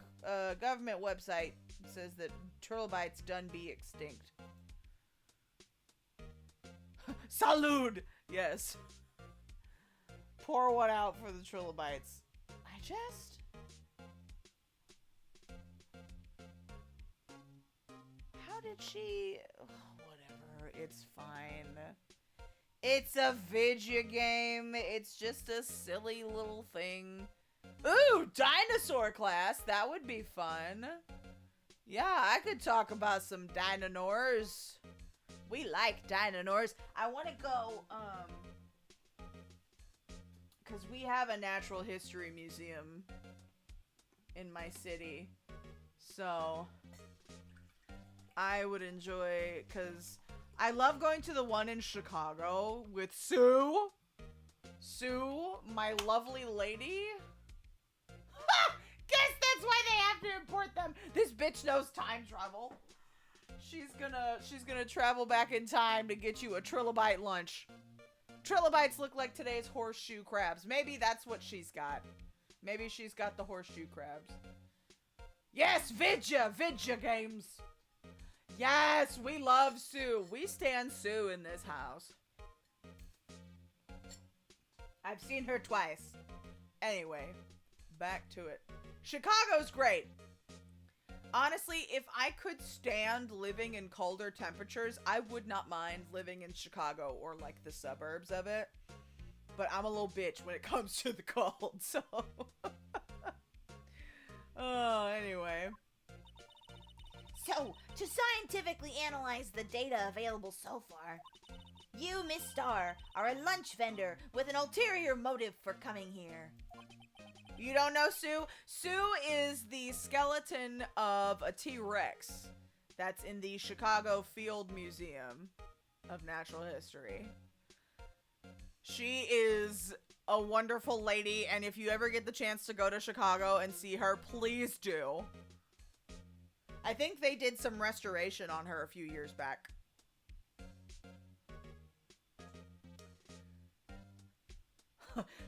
government website says that trilobites done be extinct. Salud! Yes. Pour one out for the trilobites. How did she... whatever, it's fine. It's a video game. It's just a silly little thing. Ooh, dinosaur class. That would be fun. Yeah, I could talk about some dinosaurs. We like dinosaurs. I want to go, because we have a natural history museum in my city. So I would enjoy, because I love going to the one in Chicago with Sue. Sue, my lovely lady. Ha! Guess that's why they have to import them. This bitch knows time travel. She's gonna travel back in time to get you a trilobite lunch. Trilobites look like today's horseshoe crabs. Maybe that's what she's got. Maybe she's got the horseshoe crabs. Yes, Vidya games. Yes, we love Sue. We stand Sue in this house. I've seen her twice. Anyway, back to it. Chicago's great. Honestly, if I could stand living in colder temperatures, I would not mind living in Chicago or like the suburbs of it. But I'm a little bitch when it comes to the cold, so. Oh, anyway. So, to scientifically analyze the data available so far, you, Miss Star, are a lunch vendor with an ulterior motive for coming here. You don't know Sue? Sue is the skeleton of a T-Rex that's in the Chicago Field Museum of Natural History. She is a wonderful lady, and if you ever get the chance to go to Chicago and see her, please do. I think they did some restoration on her a few years back.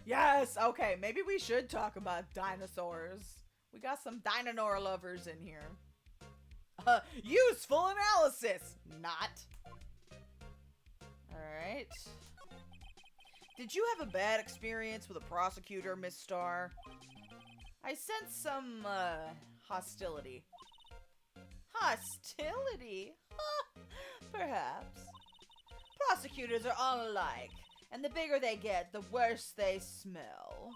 Yes, okay, maybe we should talk about dinosaurs. We got some dinosaur lovers in here. Useful analysis! Not. Did you have a bad experience with a prosecutor, Miss Starr? I sense some, hostility. Hostility? Perhaps. Prosecutors are all alike, and the bigger they get, the worse they smell.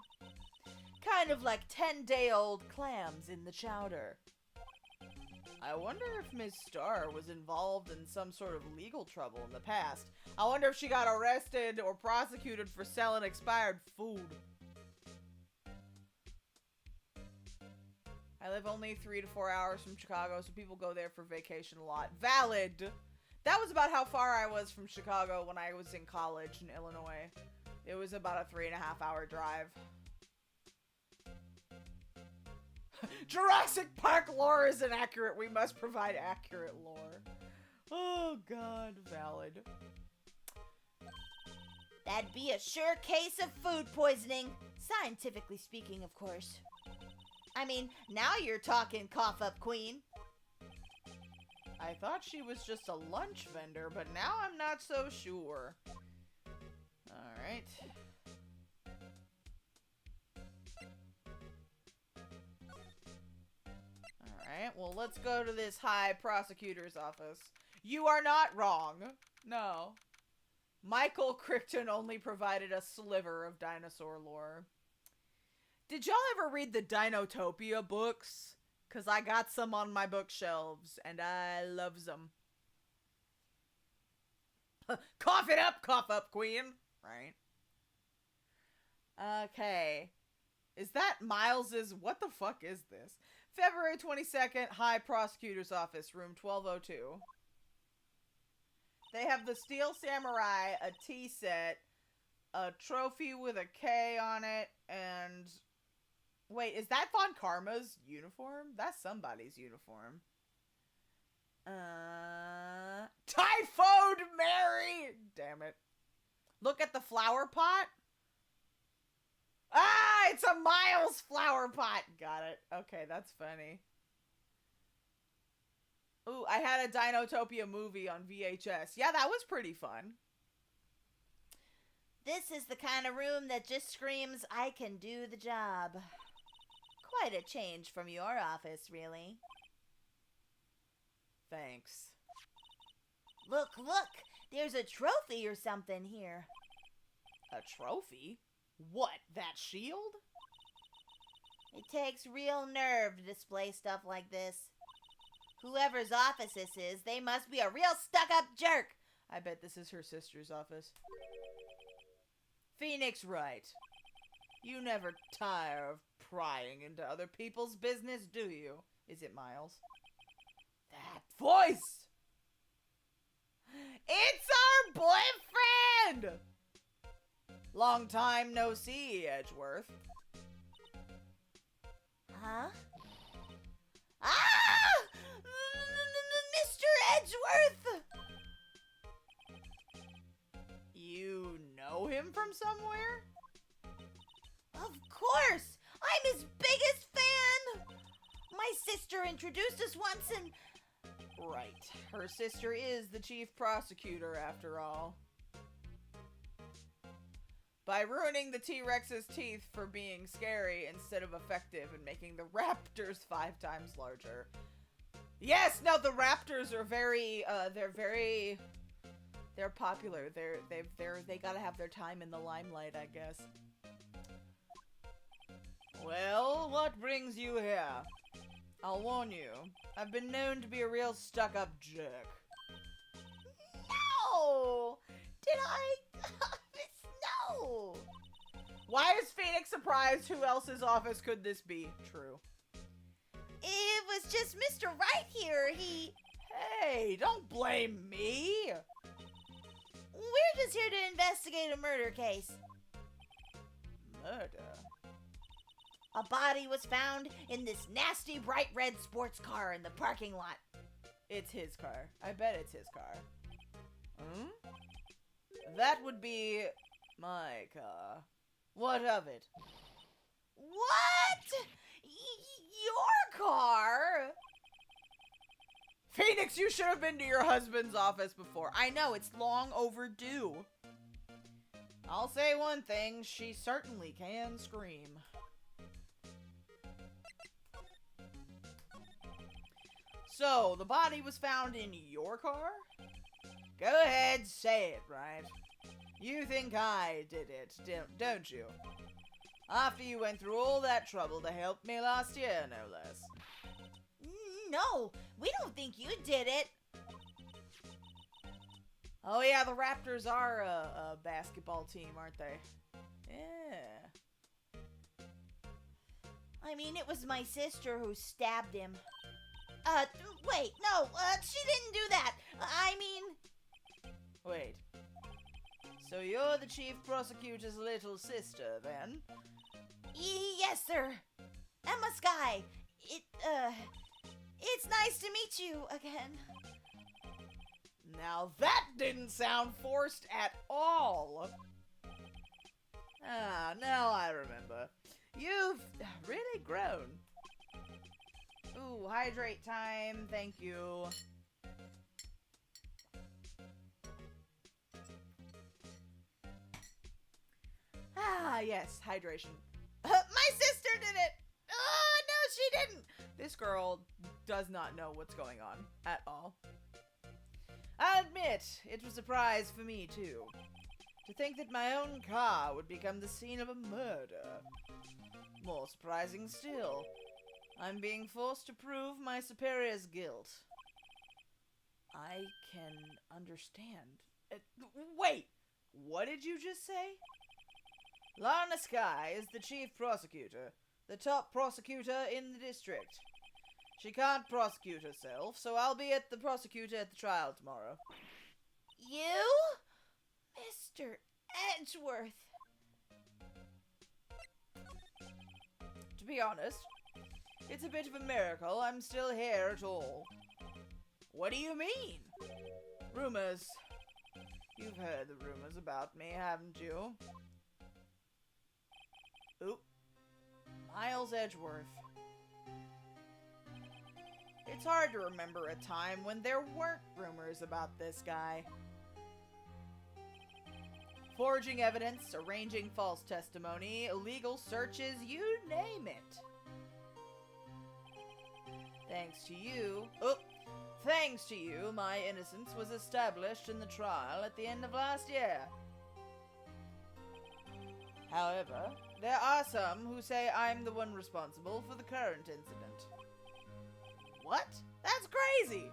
Kind of like 10-day-old clams in the chowder. I wonder if Miss Starr was involved in some sort of legal trouble in the past. I wonder if she got arrested or prosecuted for selling expired food. I live only 3 to 4 hours from Chicago, so people go there for vacation a lot. Valid! That was about how far I was from Chicago when I was in college in Illinois. It was about a 3.5 hour drive. Jurassic Park lore is inaccurate. We must provide accurate lore. Oh god, valid. That'd be a sure case of food poisoning. Scientifically speaking, of course. I mean, now you're talking, cough up queen. I thought she was just a lunch vendor, but now I'm not so sure. Alright. Alright, well, let's go to this high prosecutor's office. You are not wrong. No. Michael Crichton only provided a sliver of dinosaur lore. Did y'all ever read the Dinotopia books? Because I got some on my bookshelves, and I loves them. Cough up, queen. Right? Okay. Is that Miles's... What the fuck is this? February 22nd, High Prosecutor's Office, room 1202. They have the Steel Samurai, a tea set, a trophy with a K on it, and... Wait, is that Von Karma's uniform? That's somebody's uniform. Typhoid Mary! Damn it. Look at the flower pot. Ah, it's a Miles flower pot. Got it. Okay, that's funny. Ooh, I had a Dinotopia movie on VHS. Yeah, that was pretty fun. This is the kind of room that just screams, I can do the job. Quite a change from your office, really. Thanks. Look! There's a trophy or something here. A trophy? What, that shield? It takes real nerve to display stuff like this. Whoever's office this is, they must be a real stuck-up jerk. I bet this is her sister's office. Phoenix Wright. You never tire of prying into other people's business, do you? Is it Miles? That voice! It's our boyfriend! Long time no see, Edgeworth. Huh? Ah! Mr. Edgeworth! You know him from somewhere? Of course! I'm his biggest fan! My sister introduced us once and... Right. Her sister is the chief prosecutor, after all. By ruining the T-Rex's teeth for being scary instead of effective and making the raptors 5 times larger. Yes, no, the raptors are very, they're popular. They gotta have their time in the limelight, I guess. Well, what brings you here? I'll warn you, I've been known to be a real stuck-up jerk. No! Did I? No! Why is Phoenix surprised? Who else's office could this be? True. It was just Mr. Wright here. Hey, don't blame me! We're just here to investigate a murder case. Murder? A body was found in this nasty bright red sports car in the parking lot. It's his car. I bet it's his car. Hmm? That would be my car. What of it? What? Your car? Phoenix, you should have been to your husband's office before. I know, it's long overdue. I'll say one thing, she certainly can scream. So, the body was found in your car? Go ahead, say it, Wright. You think I did it, don't you? After you went through all that trouble to help me last year, no less. No, we don't think you did it. Oh yeah, the Raptors are a basketball team, aren't they? Yeah. I mean, it was my sister who stabbed him. Wait, no, she didn't do that. I mean... Wait. So you're the chief prosecutor's little sister, then? Yes, sir. Emma Sky. It's nice to meet you again. Now that didn't sound forced at all. Ah, now I remember. You've really grown. Ooh, hydrate time, thank you. Ah, yes, hydration. My sister did it! Oh, no, she didn't! This girl does not know what's going on at all. I'll admit, it was a surprise for me, too. To think that my own car would become the scene of a murder. More surprising still, I'm being forced to prove my superior's guilt. I can understand. Wait! What did you just say? Lana Sky is the chief prosecutor, the top prosecutor in the district. She can't prosecute herself, so I'll be the prosecutor at the trial tomorrow. You? Mr. Edgeworth. To be honest, it's a bit of a miracle I'm still here at all. What do you mean? Rumors. You've heard the rumors about me, haven't you? Oop. Miles Edgeworth. It's hard to remember a time when there weren't rumors about this guy. Forging evidence, arranging false testimony, illegal searches, you name it. Thanks to you, my innocence was established in the trial at the end of last year. However, there are some who say I'm the one responsible for the current incident. What? That's crazy!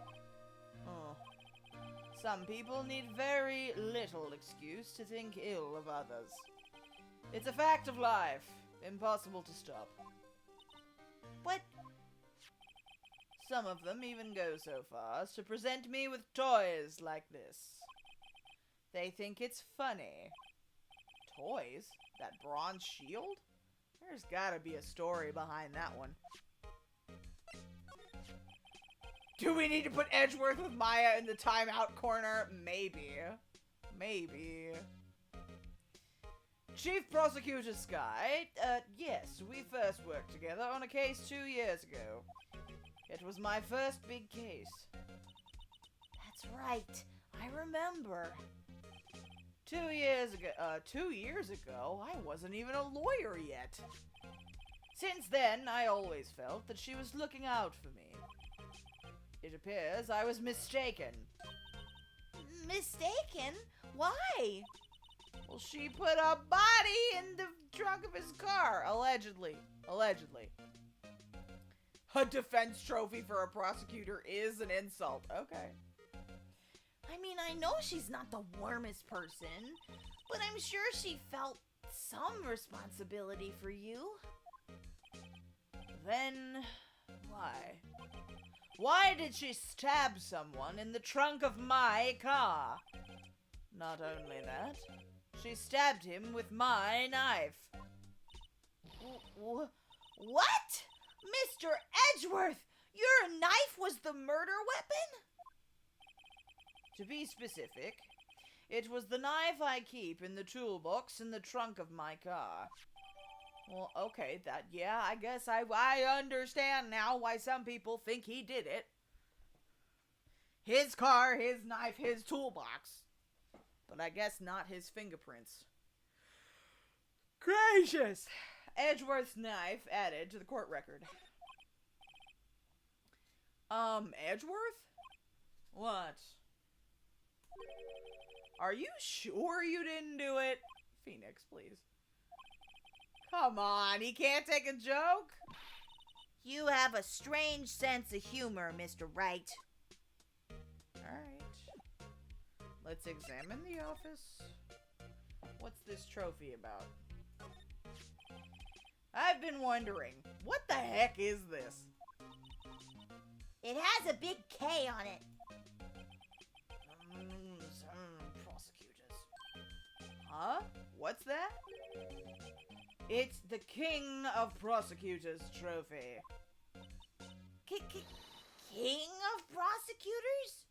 Oh. Some people need very little excuse to think ill of others. It's a fact of life. Impossible to stop. But... Some of them even go so far as to present me with toys like this. They think it's funny. Toys? That bronze shield? There's gotta be a story behind that one. Do we need to put Edgeworth with Maya in the timeout corner? Maybe. Maybe. Chief Prosecutor Sky, yes, we first worked together on a case 2 years ago. It was my first big case. That's right. I remember. 2 years ago, 2 years ago, I wasn't even a lawyer yet. Since then, I always felt that she was looking out for me. It appears I was mistaken. Mistaken? Why? Well, she put a body in the trunk of his car, allegedly. Allegedly. A defense trophy for a prosecutor is an insult. Okay. I mean, I know she's not the warmest person, but I'm sure she felt some responsibility for you. Then, why? Why did she stab someone in the trunk of my car? Not only that, she stabbed him with my knife. What? Mr. Edgeworth, your knife was the murder weapon? To be specific, it was the knife I keep in the toolbox in the trunk of my car. Well, okay, I guess I understand now why some people think he did it. His car, his knife, his toolbox. But I guess not his fingerprints. Gracious! Edgeworth's knife added to the court record. Edgeworth? What? Are you sure you didn't do it? Phoenix, please. Come on, he can't take a joke? You have a strange sense of humor, Mr. Wright. Alright. Let's examine the office. What's this trophy about? I've been wondering, what the heck is this? It has a big K on it. Prosecutors. Huh? What's that? It's the King of Prosecutors trophy. King of Prosecutors?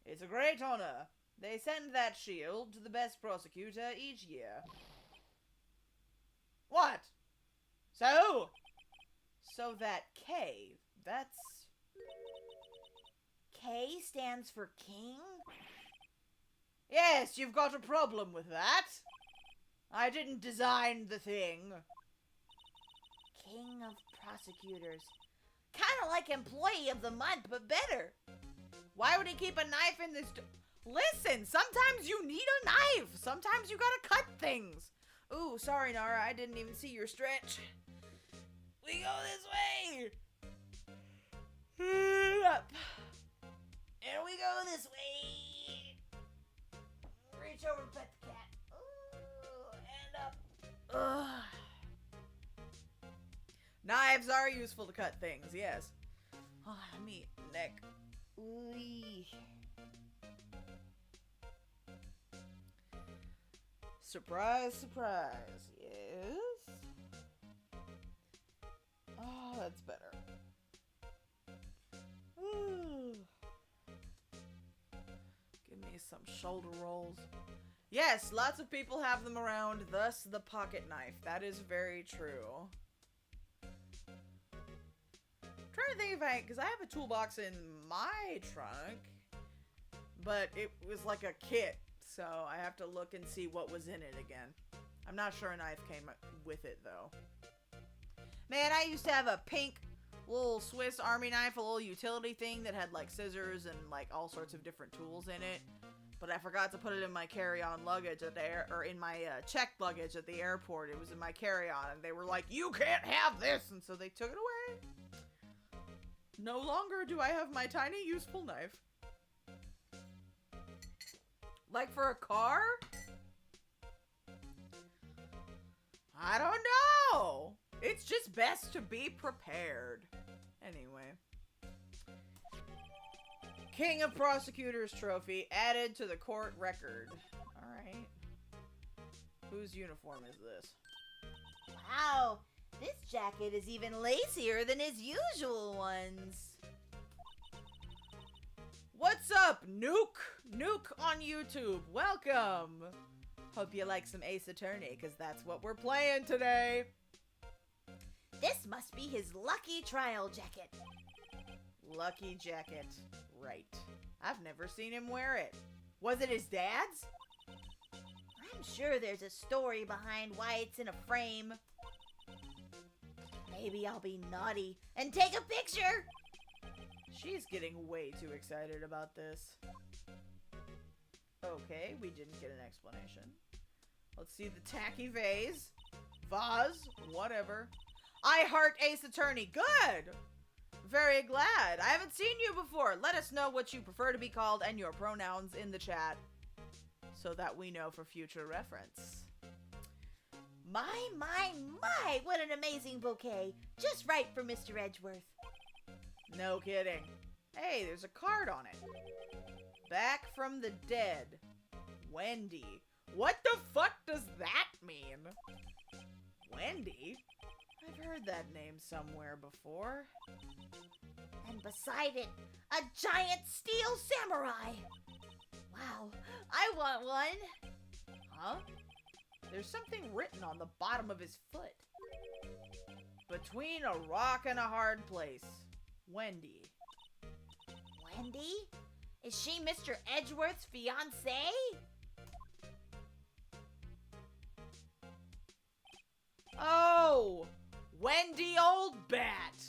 It's a great honor. They send that shield to the best prosecutor each year. What? So that K, that's... K stands for king? Yes, you've got a problem with that. I didn't design the thing. King of Prosecutors. Kind of like Employee of the Month, but better. Why would he keep a knife in this... Listen, sometimes you need a knife. Sometimes you gotta cut things. Ooh, sorry, Nara. I didn't even see your stretch. We go this way. Up. And we go this way. Reach over and pet the cat. Ooh, and up. Ugh. Knives are useful to cut things, yes. Oh, meat, neck. Ooh. Surprise, surprise. Yes. Oh, that's better. Ooh. Give me some shoulder rolls. Yes, lots of people have them around, thus the pocket knife. That is very true. I'm trying to think if because I have a toolbox in my trunk, but it was like a kit, so I have to look and see what was in it again. I'm not sure a knife came with it, though. Man, I used to have a pink little Swiss Army knife, a little utility thing that had like scissors and like all sorts of different tools in it. But I forgot to put it in my carry-on luggage at the or in my checked luggage at the airport. It was in my carry-on, and they were like, "You can't have this," and so they took it away. No longer do I have my tiny useful knife. Like for a car? I don't know. It's just best to be prepared. Anyway. King of Prosecutors trophy added to the court record. Alright. Whose uniform is this? Wow, this jacket is even lacier than his usual ones. What's up, Nuke? Nuke on YouTube. Welcome. Hope you like some Ace Attorney, because that's what we're playing today. This must be his lucky trial jacket. Lucky jacket. Right. I've never seen him wear it. Was it his dad's? I'm sure there's a story behind why it's in a frame. Maybe I'll be naughty and take a picture. She's getting way too excited about this. Okay, we didn't get an explanation. Let's see the tacky vase. Vase, whatever. I heart Ace Attorney. Good! Very glad. I haven't seen you before. Let us know what you prefer to be called and your pronouns in the chat so that we know for future reference. My, what an amazing bouquet. Just right for Mr. Edgeworth. No kidding. Hey, there's a card on it. Back from the dead. Wendy. What the fuck does that mean? Wendy? I've heard that name somewhere before. And beside it, a giant steel samurai. Wow, I want one. Huh? There's something written on the bottom of his foot. Between a rock and a hard place. Wendy. Wendy? Is she Mr. Edgeworth's fiancée? Oh, Wendy Old Bat.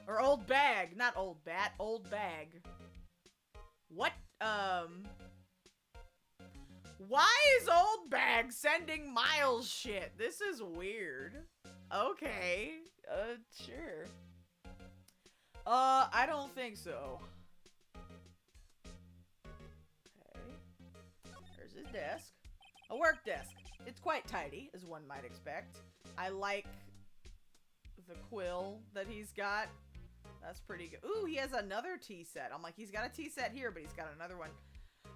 Or Old Bag, not Old Bat, Old Bag. What, why is Old Bag sending Miles shit? This is weird. Okay, sure. I don't think so. Okay. There's his desk. A work desk. It's quite tidy, as one might expect. I like the quill that he's got. That's pretty good. Ooh, he has another tea set. I'm like, he's got a tea set here, but he's got another one.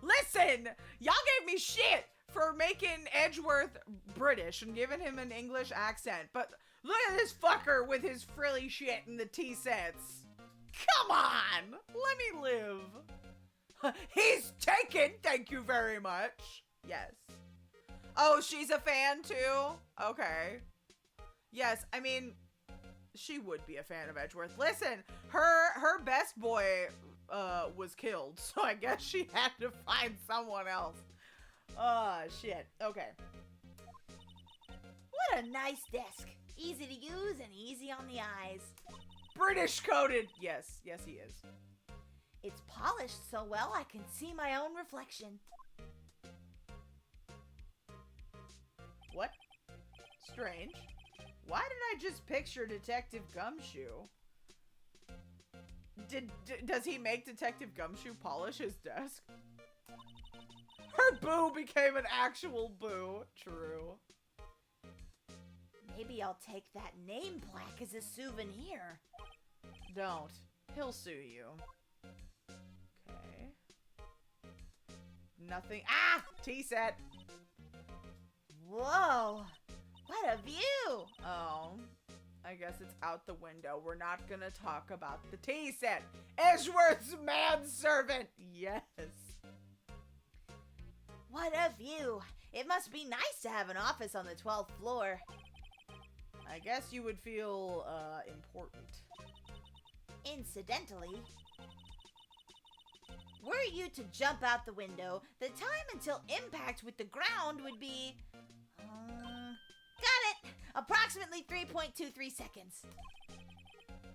Listen! Y'all gave me shit for making Edgeworth British and giving him an English accent. But look at this fucker with his frilly shit and the tea sets. Come on! Let me live. He's taken, thank you very much. Yes. Oh, she's a fan too? Okay. Yes, I mean, she would be a fan of Edgeworth. Listen, her best boy was killed, so I guess she had to find someone else. Oh, shit. Okay. What a nice desk. Easy to use and easy on the eyes. British coded. Yes, yes he is. It's polished so well I can see my own reflection. What? Strange. Why did I just picture Detective Gumshoe? Does he make Detective Gumshoe polish his desk? Her boo became an actual boo. True. Maybe I'll take that name plaque as a souvenir. Don't. He'll sue you. Okay. Nothing. Ah! Tea set. Whoa! What a view! Oh. I guess it's out the window. We're not gonna talk about the tea set. Edgeworth's manservant! Yes. What a view! It must be nice to have an office on the 12th floor. I guess you would feel, important. Incidentally, were you to jump out the window, the time until impact with the ground would be... got it! Approximately 3.23 seconds.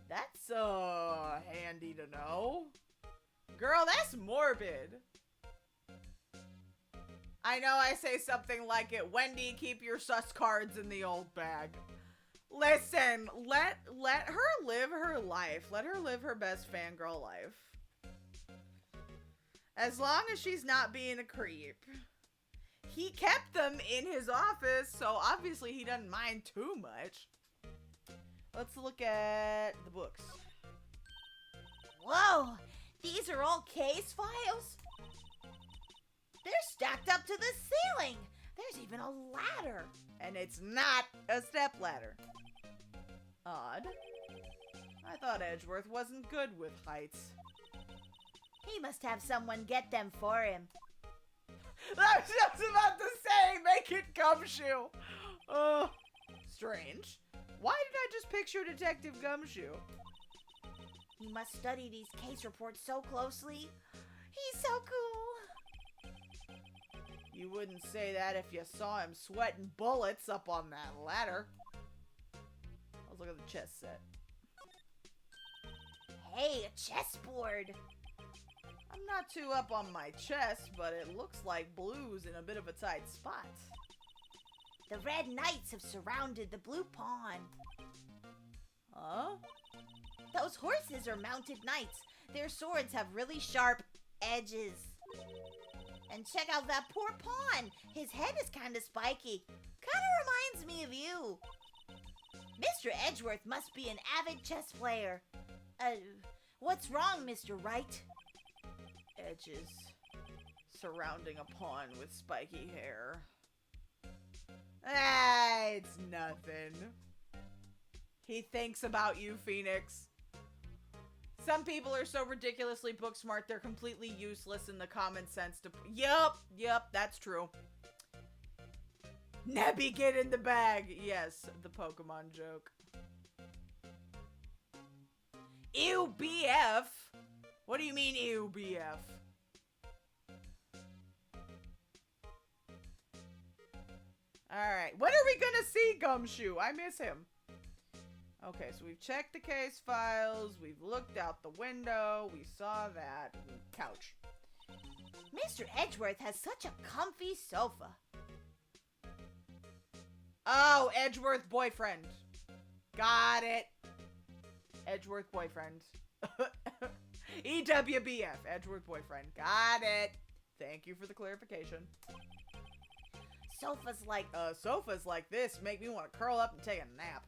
That's, handy to know. Girl, that's morbid. I know I say something like it. Wendy, keep your sus cards in the old bag. Listen, let her live her life. Let her live her best fangirl life. As long as she's not being a creep. He kept them in his office, so obviously he doesn't mind too much. Let's look at the books. Whoa! These are all case files? They're stacked up to the ceiling! There's even a ladder! And it's not a step ladder. Odd. I thought Edgeworth wasn't good with heights. He must have someone get them for him. I was just about to say, make it Gumshoe. Strange. Why did I just picture Detective Gumshoe? He must study these case reports so closely. He's so cool. You wouldn't say that if you saw him sweating bullets up on that ladder. Let's look at the chess set. Hey, a chessboard. I'm not too up on my chess, but it looks like blue's in a bit of a tight spot. The red knights have surrounded the blue pawn. Huh? Those horses are mounted knights. Their swords have really sharp edges. And check out that poor pawn. His head is kind of spiky. Kind of reminds me of you. Mr. Edgeworth must be an avid chess player. What's wrong, Mr. Wright? Edges surrounding a pawn with spiky hair. Ah, it's nothing. He thinks about you, Phoenix. Some people are so ridiculously book smart, they're completely useless in the common sense to... Yup, that's true. Nebby, get in the bag. Yes, the Pokemon joke. Ew, BF. What do you mean, ew, BF? Alright, when are we gonna see Gumshoe? I miss him. Okay, so we've checked the case files, we've looked out the window, we saw that. Couch. Mr. Edgeworth has such a comfy sofa. Oh, Edgeworth boyfriend. Got it. Edgeworth boyfriend. EWBF, Edgeworth boyfriend. Got it. Thank you for the clarification. Sofas like this make me want to curl up and take a nap.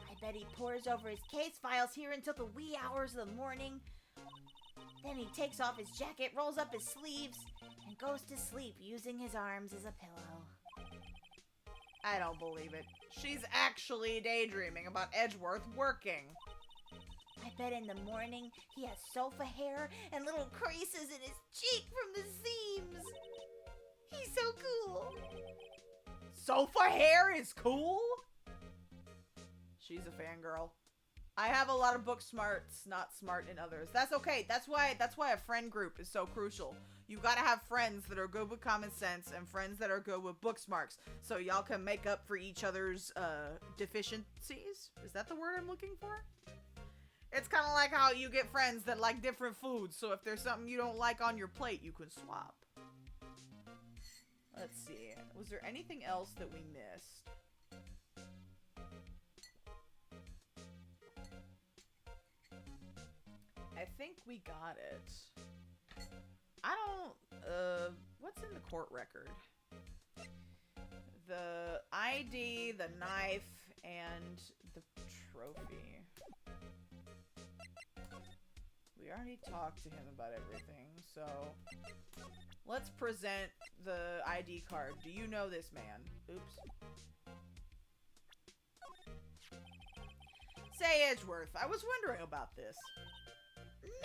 I bet he pores over his case files here until the wee hours of the morning. Then he takes off his jacket, rolls up his sleeves, and goes to sleep using his arms as a pillow. I don't believe it. She's actually daydreaming about Edgeworth working. I bet in the morning he has sofa hair and little creases in his cheek from the seams. He's so cool. Sofa hair is cool? She's a fangirl. I have a lot of book smarts, not smart in others. That's okay. That's why a friend group is so crucial. You gotta have friends that are good with common sense and friends that are good with book smarts, so y'all can make up for each other's deficiencies. Is that the word I'm looking for? It's kind of like how you get friends that like different foods, so if there's something you don't like on your plate, you can swap. Let's see. Was there anything else that we missed? I think we got it. I don't, what's in the court record? The ID, the knife, and the trophy. We already talked to him about everything, so let's present the ID card. Do you know this man? Oops. Say, Edgeworth, I was wondering about this.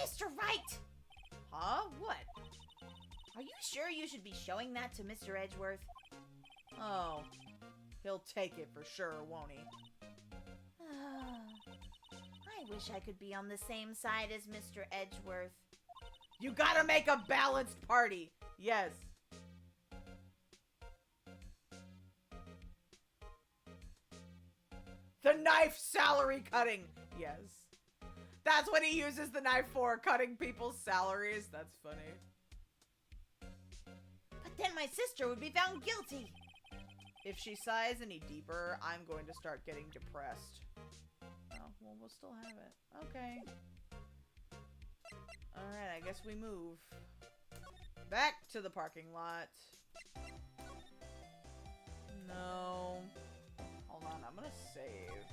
Mr. Wright! Huh? What? Are you sure you should be showing that to Mr. Edgeworth? Oh, he'll take it for sure, won't he? I wish I could be on the same side as Mr. Edgeworth. You gotta make a balanced party. Yes. The knife salary cutting. Yes. That's what he uses the knife for, cutting people's salaries. That's funny. But then my sister would be found guilty. If she sighs any deeper, I'm going to start getting depressed. Oh, well, we'll still have it. Okay. Alright, I guess we move. Back to the parking lot. No. Hold on, I'm gonna save.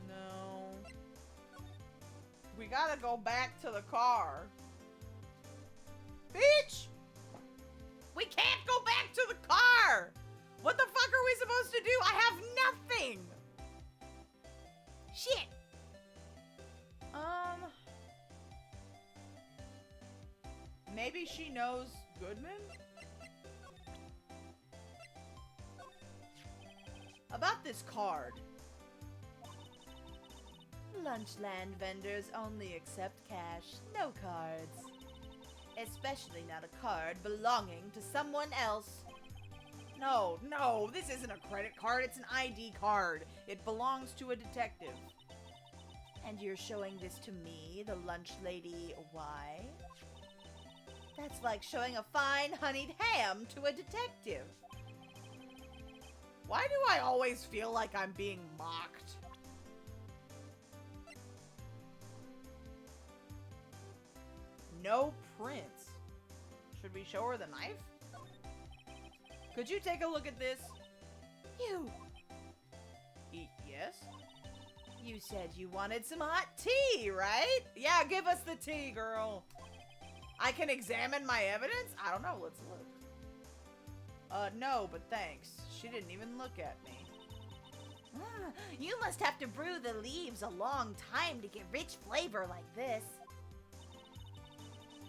No. We gotta go back to the car. Bitch! We can't go back to the car! What the fuck are we supposed to do? I have nothing! Shit! Maybe she knows Goodman? About this card. Lunchland vendors only accept cash, no cards. Especially not a card belonging to someone else. No, no, this isn't a credit card, it's an ID card. It belongs to a detective. And you're showing this to me, the lunch lady, why? That's like showing a fine honeyed ham to a detective. Why do I always feel like I'm being mocked? No prints. Should we show her the knife? Could you take a look at this? You! Yes? You said you wanted some hot tea, right? Yeah, give us the tea, girl. I can examine my evidence? I don't know, let's look. No, but thanks. She didn't even look at me. You must have to brew the leaves a long time to get rich flavor like this.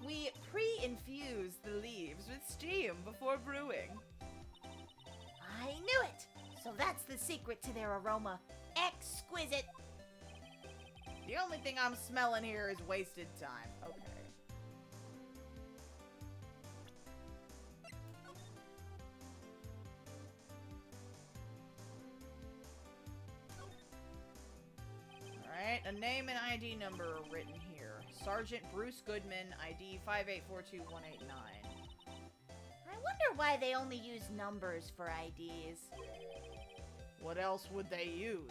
We pre-infuse the leaves with steam before brewing. I knew it! So that's the secret to their aroma. Exquisite! The only thing I'm smelling here is wasted time. Okay. Alright, a name and ID number are written here. Sergeant Bruce Goodman, ID 5842189. I wonder why they only use numbers for IDs. What else would they use?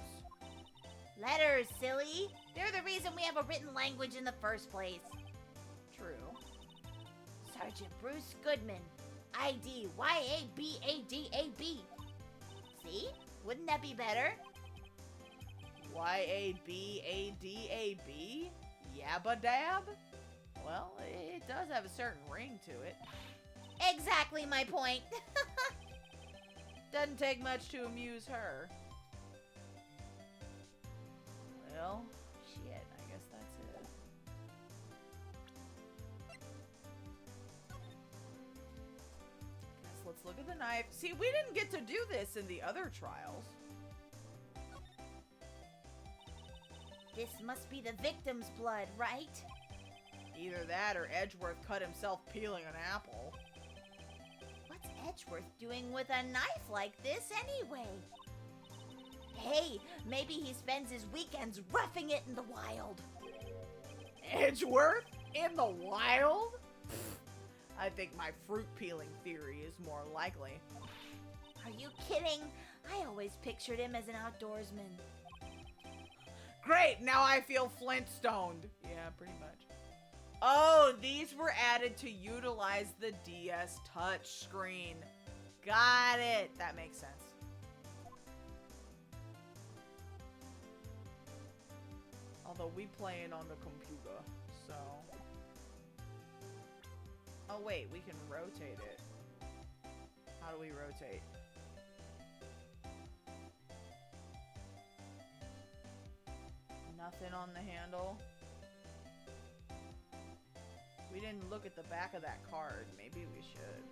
Letters, silly. They're the reason we have a written language in the first place. True. Sergeant Bruce Goodman, ID YABADAB. See? Wouldn't that be better? YABADAB? Yabba dab? Well, it does have a certain ring to it. Exactly my point. Doesn't take much to amuse her. Well, shit, I guess that's it. Guess let's look at the knife. See, we didn't get to do this in the other trials. This must be the victim's blood, right? Either that or Edgeworth cut himself peeling an apple. What's Edgeworth doing with a knife like this anyway? Hey, maybe he spends his weekends roughing it in the wild. Edgeworth? In the wild? I think my fruit peeling theory is more likely. Are you kidding? I always pictured him as an outdoorsman. Great, now I feel Flintstone. Yeah, pretty much. Oh, these were added to utilize the DS touchscreen. Got it. That makes sense. Although we playing on the computer, so. Oh wait, we can rotate it. How do we rotate? Nothing on the handle. We didn't look at the back of that card. Maybe we should.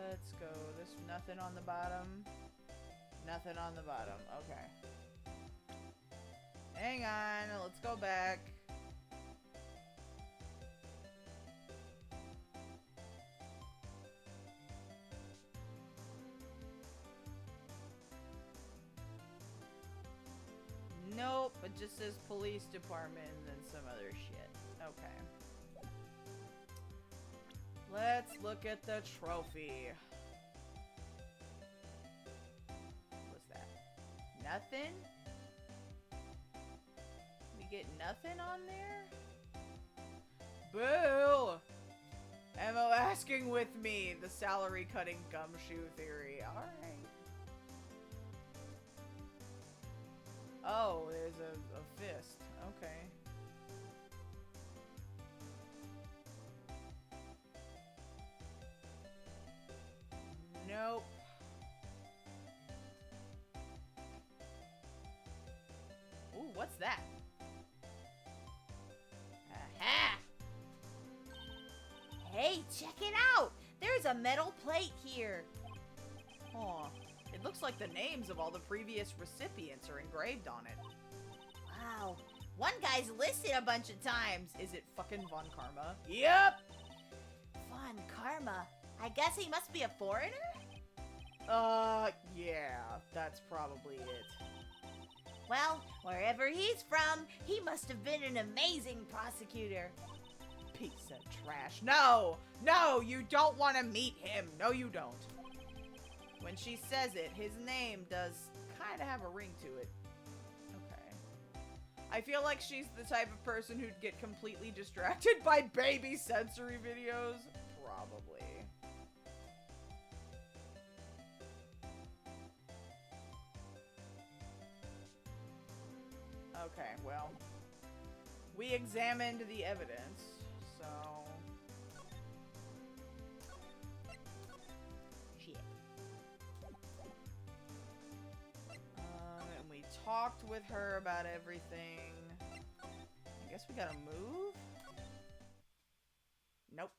Let's go. There's nothing on the bottom. Nothing on the bottom. Okay. Hang on. Let's go back. Nope, it just says police department and then some other shit. Okay. Let's look at the trophy. What's that? Nothing? We get nothing on there? Boo! Ammo asking with me, the salary cutting gumshoe theory. Alright. Oh, there's a fist. Okay. Nope. Ooh, what's that? Aha! Hey, check it out! There's a metal plate here. Huh. It looks like the names of all the previous recipients are engraved on it. Wow. One guy's listed a bunch of times. Is it fucking Von Karma? Yep! Von Karma. I guess he must be a foreigner? Yeah, that's probably it. Well, wherever he's from, he must have been an amazing prosecutor. Piece of trash. No! No, you don't want to meet him. No, you don't. When she says it, his name does kind of have a ring to it. Okay. I feel like she's the type of person who'd get completely distracted by baby sensory videos. Probably. Okay, well. We examined the evidence, so... Shit. And we talked with her about everything. I guess we gotta move? Nope.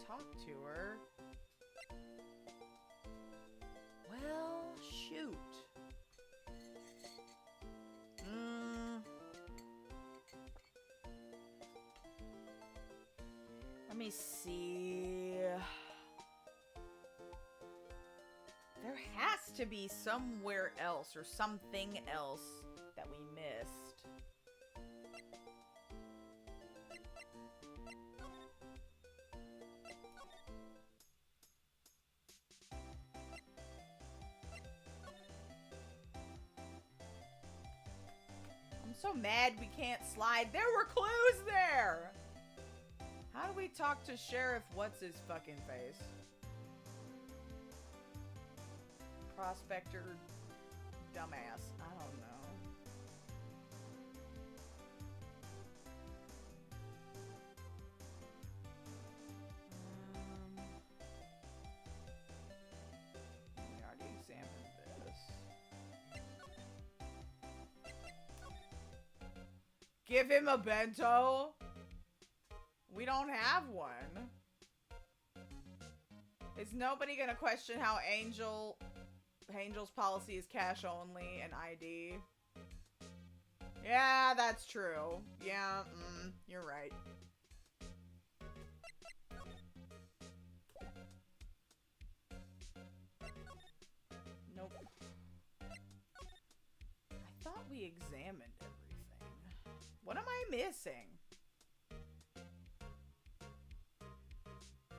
talk to her? Well, shoot. Let me see. There has to be somewhere else or something else that we missed. I'm so mad we can't slide. There were clues there! How do we talk to Sheriff What's-His-Fucking-Face? Prospector dumbass. I don't know. We already examined this. Give him a bento? We don't have one. Is nobody gonna question how Angel's policy is cash only and ID? Yeah, that's true. Yeah, you're right. Nope. I thought we examined everything. What am I missing?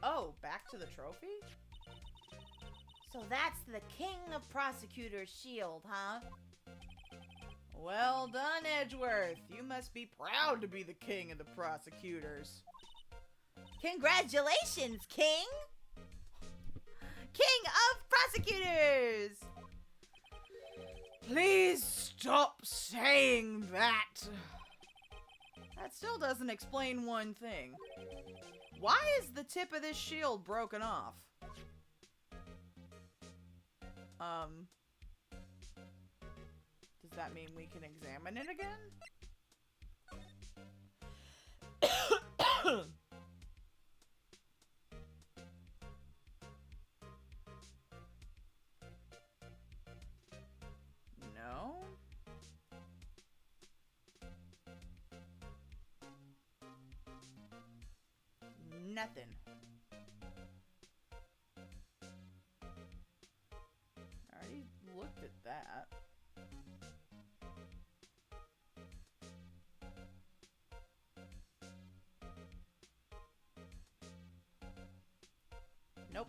Oh, back to the trophy? So that's the King of Prosecutors shield, huh? Well done, Edgeworth. You must be proud to be the King of the Prosecutors. Congratulations, King! King of Prosecutors! Please stop saying that. That still doesn't explain one thing. Why is the tip of this shield broken off? Does that mean we can examine it again? No? Nothing. I already looked at that. Nope.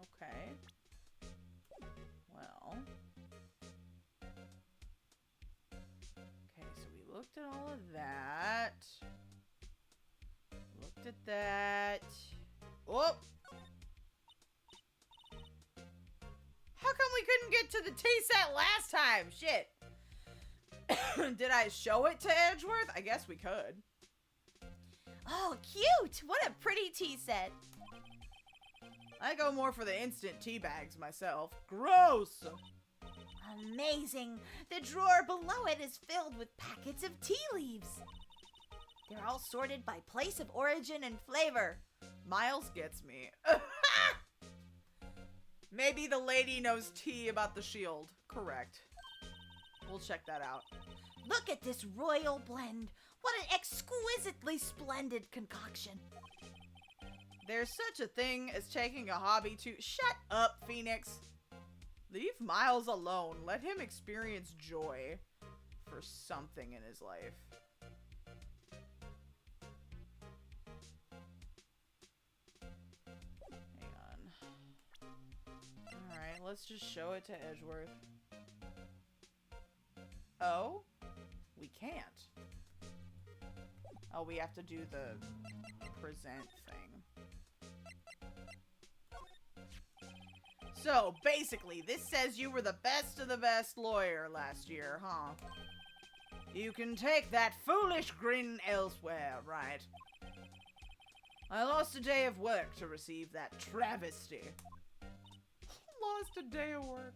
Okay. Well. Okay, so we looked at all of that. Looked at that. Oh! How come we couldn't get to the tea set last time? Shit. Did I show it to Edgeworth? I guess we could. Oh, cute! What a pretty tea set. I go more for the instant tea bags myself. Gross! Amazing! The drawer below it is filled with packets of tea leaves. They're all sorted by place of origin and flavor. Miles gets me. Maybe the lady knows tea about the shield. Correct. We'll check that out. Look at this royal blend. What an exquisitely splendid concoction. There's such a thing as taking a hobby to— Shut up, Phoenix. Leave Miles alone. Let him experience joy for something in his life. Hang on. Alright, let's just show it to Edgeworth. Oh? We can't. Oh, we have to do the present thing. So, basically, this says you were the best of the best lawyer last year, huh? You can take that foolish grin elsewhere, right? I lost a day of work to receive that travesty. Lost a day of work.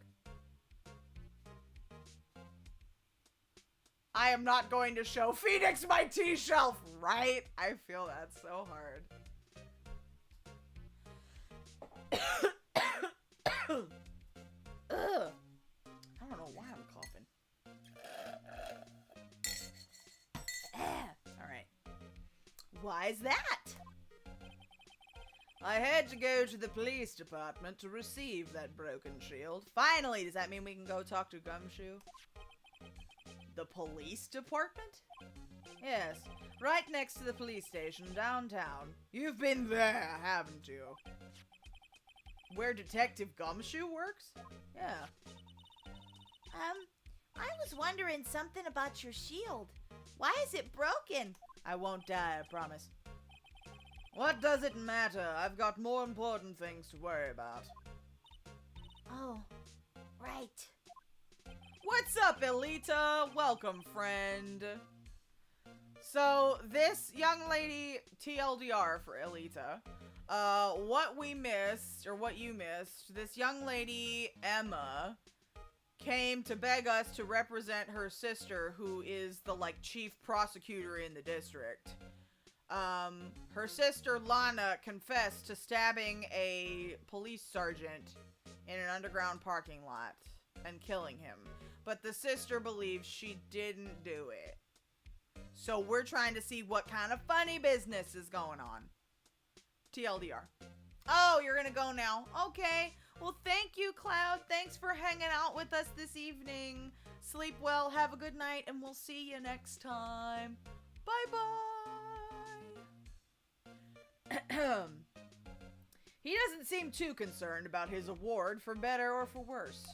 I am not going to show Phoenix my tea shelf, right? I feel that so hard. Why is that? I had to go to the police department to receive that broken shield. Finally, does that mean we can go talk to Gumshoe? The police department? Yes, right next to the police station downtown. You've been there, haven't you? Where Detective Gumshoe works? Yeah. I was wondering something about your shield. Why is it broken? I won't die, I promise. What does it matter? I've got more important things to worry about. Oh, right. What's up, Elita? Welcome, friend. So, this young lady, TLDR for Elita, what we missed, or what you missed, this young lady, Emma, came to beg us to represent her sister, who is the, chief prosecutor in the district. Her sister, Lana, confessed to stabbing a police sergeant in an underground parking lot and killing him. But the sister believes she didn't do it. So we're trying to see what kind of funny business is going on. TLDR. Oh, you're gonna go now. Okay. Well, thank you, Cloud. Thanks for hanging out with us this evening. Sleep well, have a good night, and we'll see you next time. Bye-bye. He doesn't seem too concerned about his award, for better or for worse.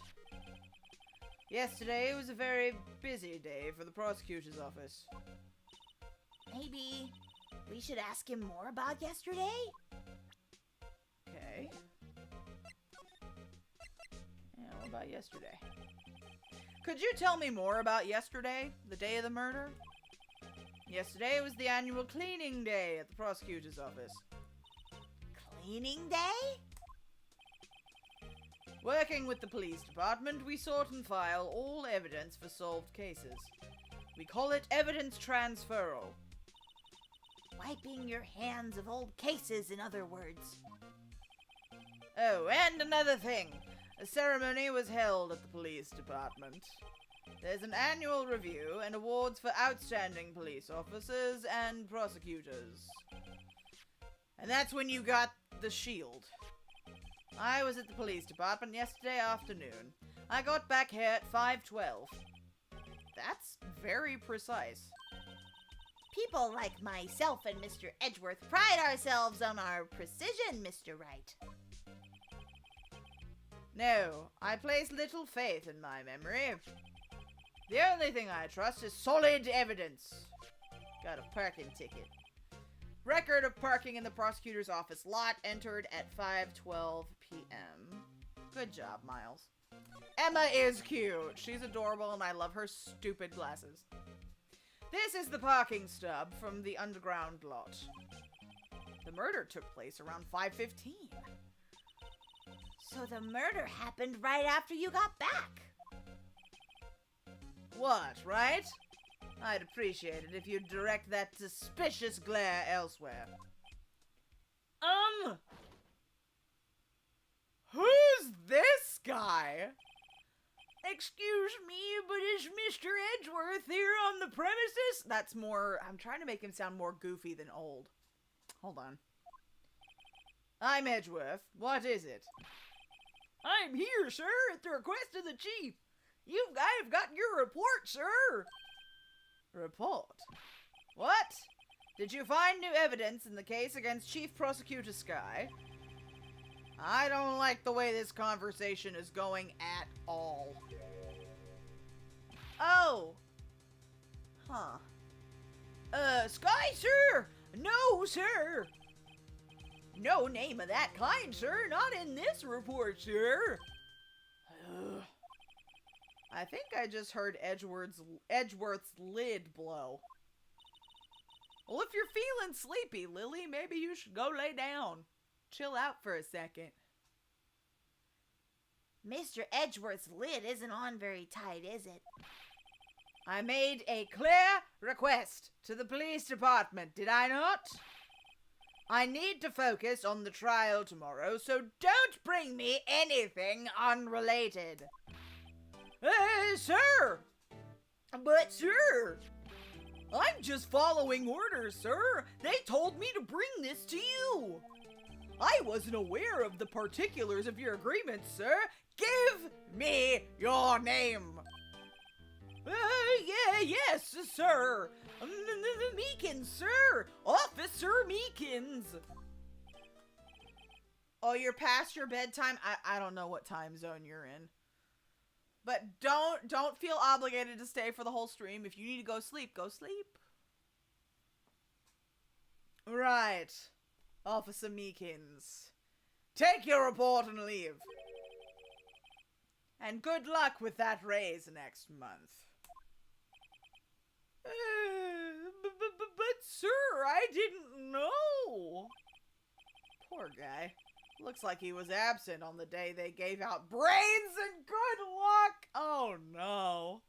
Yesterday was a very busy day for the prosecutor's office. Maybe we should ask him more about yesterday? Okay. Yeah, what about yesterday? Could you tell me more about yesterday, the day of the murder? Yesterday was the annual cleaning day at the prosecutor's office. Cleaning day? Working with the police department, we sort and file all evidence for solved cases. We call it evidence transferal. Wiping your hands of old cases, in other words. Oh, and another thing. A ceremony was held at the police department. There's an annual review and awards for outstanding police officers and prosecutors. And that's when you got the shield. I was at the police department yesterday afternoon. I got back here at 5:12. That's very precise. People like myself and Mr. Edgeworth pride ourselves on our precision, Mr. Wright. No, I place little faith in my memory. The only thing I trust is solid evidence. Got a parking ticket. Record of parking in the prosecutor's office lot entered at 5:12 p.m. Good job, Miles. Emma is cute. She's adorable and I love her stupid glasses. This is the parking stub from the underground lot. The murder took place around 5:15. So the murder happened right after you got back. What, right? I'd appreciate it if you'd direct that suspicious glare elsewhere. Who's this guy? Excuse me, but is Mr. Edgeworth here on the premises? That's more, I'm trying to make him sound more goofy than old. Hold on. I'm Edgeworth. What is it? I'm here, sir, at the request of the chief. I've got your report, sir. Report? What? Did you find new evidence in the case against Chief Prosecutor Sky? I don't like the way this conversation is going at all. Oh. Huh. Sky, sir? No, sir. No name of that kind, sir. Not in this report, sir. I think I just heard Edgeworth's lid blow. Well, if you're feeling sleepy, Lily, maybe you should go lay down. Chill out for a second. Mr. Edgeworth's lid isn't on very tight, is it? I made a clear request to the police department, did I not? I need to focus on the trial tomorrow, so don't bring me anything unrelated. Sir! But, sir! I'm just following orders, sir. They told me to bring this to you. I wasn't aware of the particulars of your agreement, sir. Give me your name. Yes, sir. Meekins, sir. Officer Meekins. Oh, you're past your bedtime? I don't know what time zone you're in. But don't feel obligated to stay for the whole stream. If you need to go sleep, go sleep. Right. Officer Meekins. Take your report and leave. And good luck with that raise next month. But sir, I didn't know. Poor guy. Looks like he was absent on the day they gave out brains and good luck. Oh no.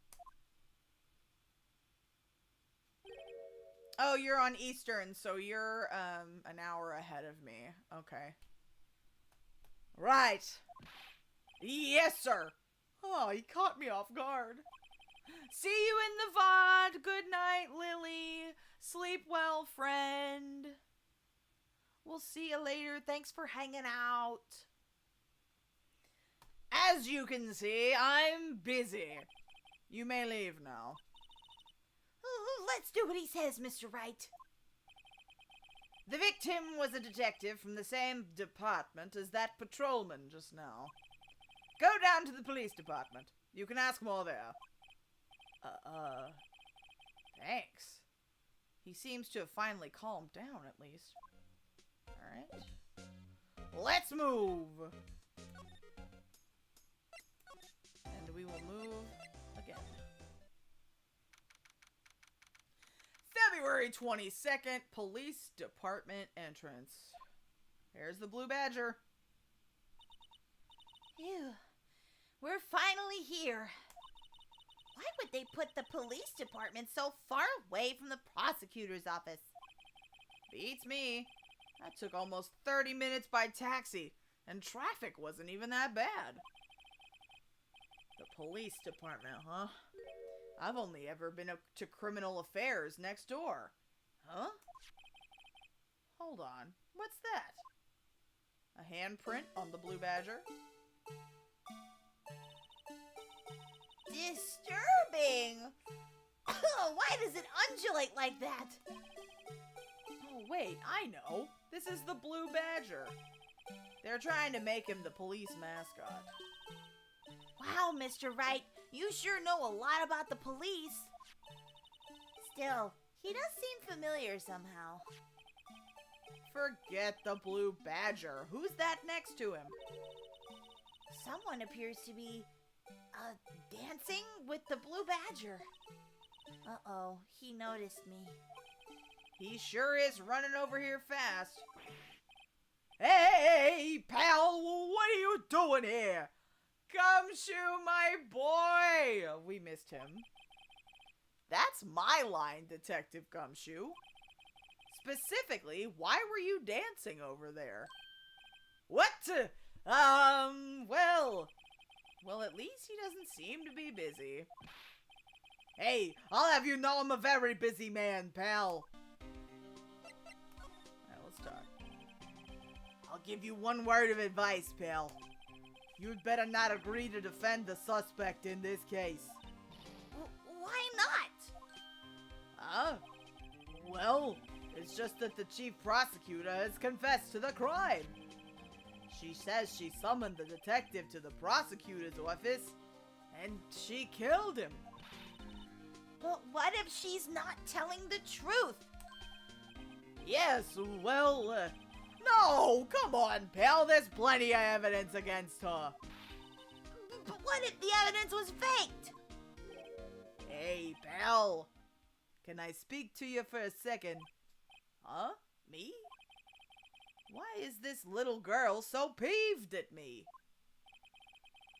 Oh, you're on Eastern, so you're an hour ahead of me. Okay. Right. Yes, sir. Oh, he caught me off guard. See you in the VOD. Good night, Lily. Sleep well, friend. We'll see you later. Thanks for hanging out. As you can see, I'm busy. You may leave now. Let's do what he says, Mr. Wright. The victim was a detective from the same department as that patrolman just now. Go down to the police department. You can ask more there. Thanks. He seems to have finally calmed down, at least. Alright. Let's move! And we will move again. February 22nd, Police Department entrance. Here's the Blue Badger. Phew. We're finally here. Why would they put the police department so far away from the prosecutor's office? Beats me. That took almost 30 minutes by taxi, and traffic wasn't even that bad. The police department, huh? I've only ever been to criminal affairs next door. Huh? Hold on. What's that? A handprint on the Blue Badger? Disturbing! Why does it undulate like that? Oh, wait, I know. This is the Blue Badger. They're trying to make him the police mascot. Wow, Mr. Wright, you sure know a lot about the police. Still, he does seem familiar somehow. Forget the Blue Badger. Who's that next to him? Someone appears to be, dancing with the Blue Badger. Uh-oh, he noticed me. He sure is running over here fast. Hey, pal, what are you doing here? Gumshoe, my boy! We missed him. That's my line, Detective Gumshoe. Specifically, why were you dancing over there? What? Well, at least he doesn't seem to be busy. Hey, I'll have you know I'm a very busy man, pal. Alright, let's talk. I'll give you one word of advice, pal. You'd better not agree to defend the suspect in this case. Why not? Well, it's just that the chief prosecutor has confessed to the crime. She says she summoned the detective to the prosecutor's office, and she killed him. But what if she's not telling the truth? Yes, well, no, come on, pal, there's plenty of evidence against her. But what if the evidence was faked? Hey, pal, can I speak to you for a second? Huh? Me? Why is this little girl so peeved at me?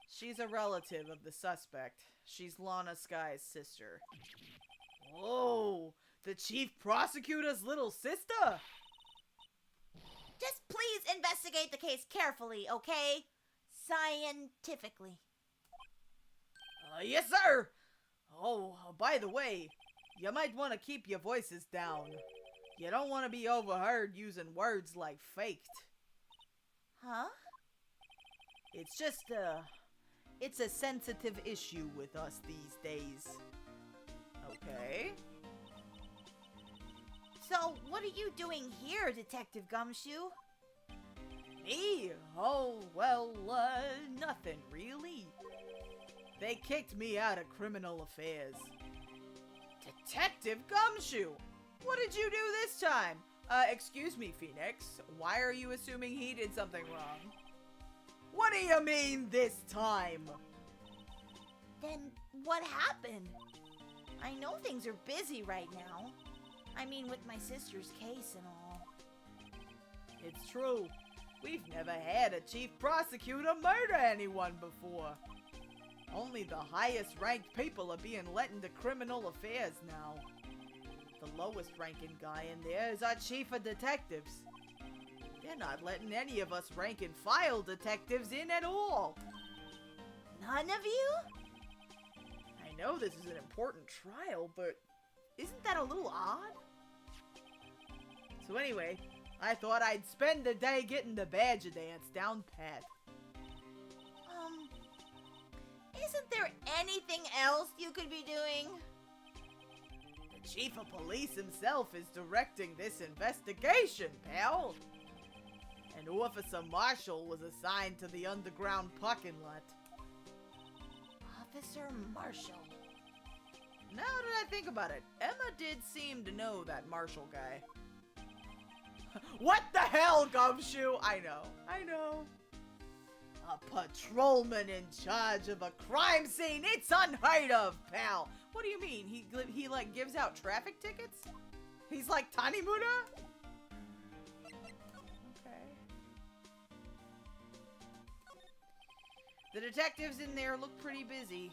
She's a relative of the suspect. She's Lana Sky's sister. Whoa, the chief prosecutor's little sister? Just please investigate the case carefully, okay? Scientifically. Yes, sir! Oh, by the way, You might want to keep your voices down. You don't want to be overheard using words like faked. Huh? It's just it's a sensitive issue with us these days. Okay. So, what are you doing here, Detective Gumshoe? Me? Oh, well, nothing really. They kicked me out of criminal affairs. Detective Gumshoe! What did you do this time? Excuse me, Phoenix. Why are you assuming he did something wrong? What do you mean, this time? Then, what happened? I know things are busy right now. I mean, with my sister's case and all. It's true. We've never had a chief prosecutor murder anyone before. Only the highest ranked people are being let into criminal affairs now. The lowest ranking guy in there is our chief of detectives. They're not letting any of us rank and file detectives in at all. None of you? I know this is an important trial, but isn't that a little odd? So anyway, I thought I'd spend the day getting the badger dance down pat. Isn't there anything else you could be doing? The chief of police himself is directing this investigation, pal. And Officer Marshall was assigned to the underground parking lot. Officer Marshall. Now that I think about it, Emma did seem to know that Marshall guy. What the hell, Gumshoe? I know. A patrolman in charge of a crime scene. It's unheard of, pal. What do you mean? He like gives out traffic tickets? He's like Tanimura? Okay. The detectives in there look pretty busy.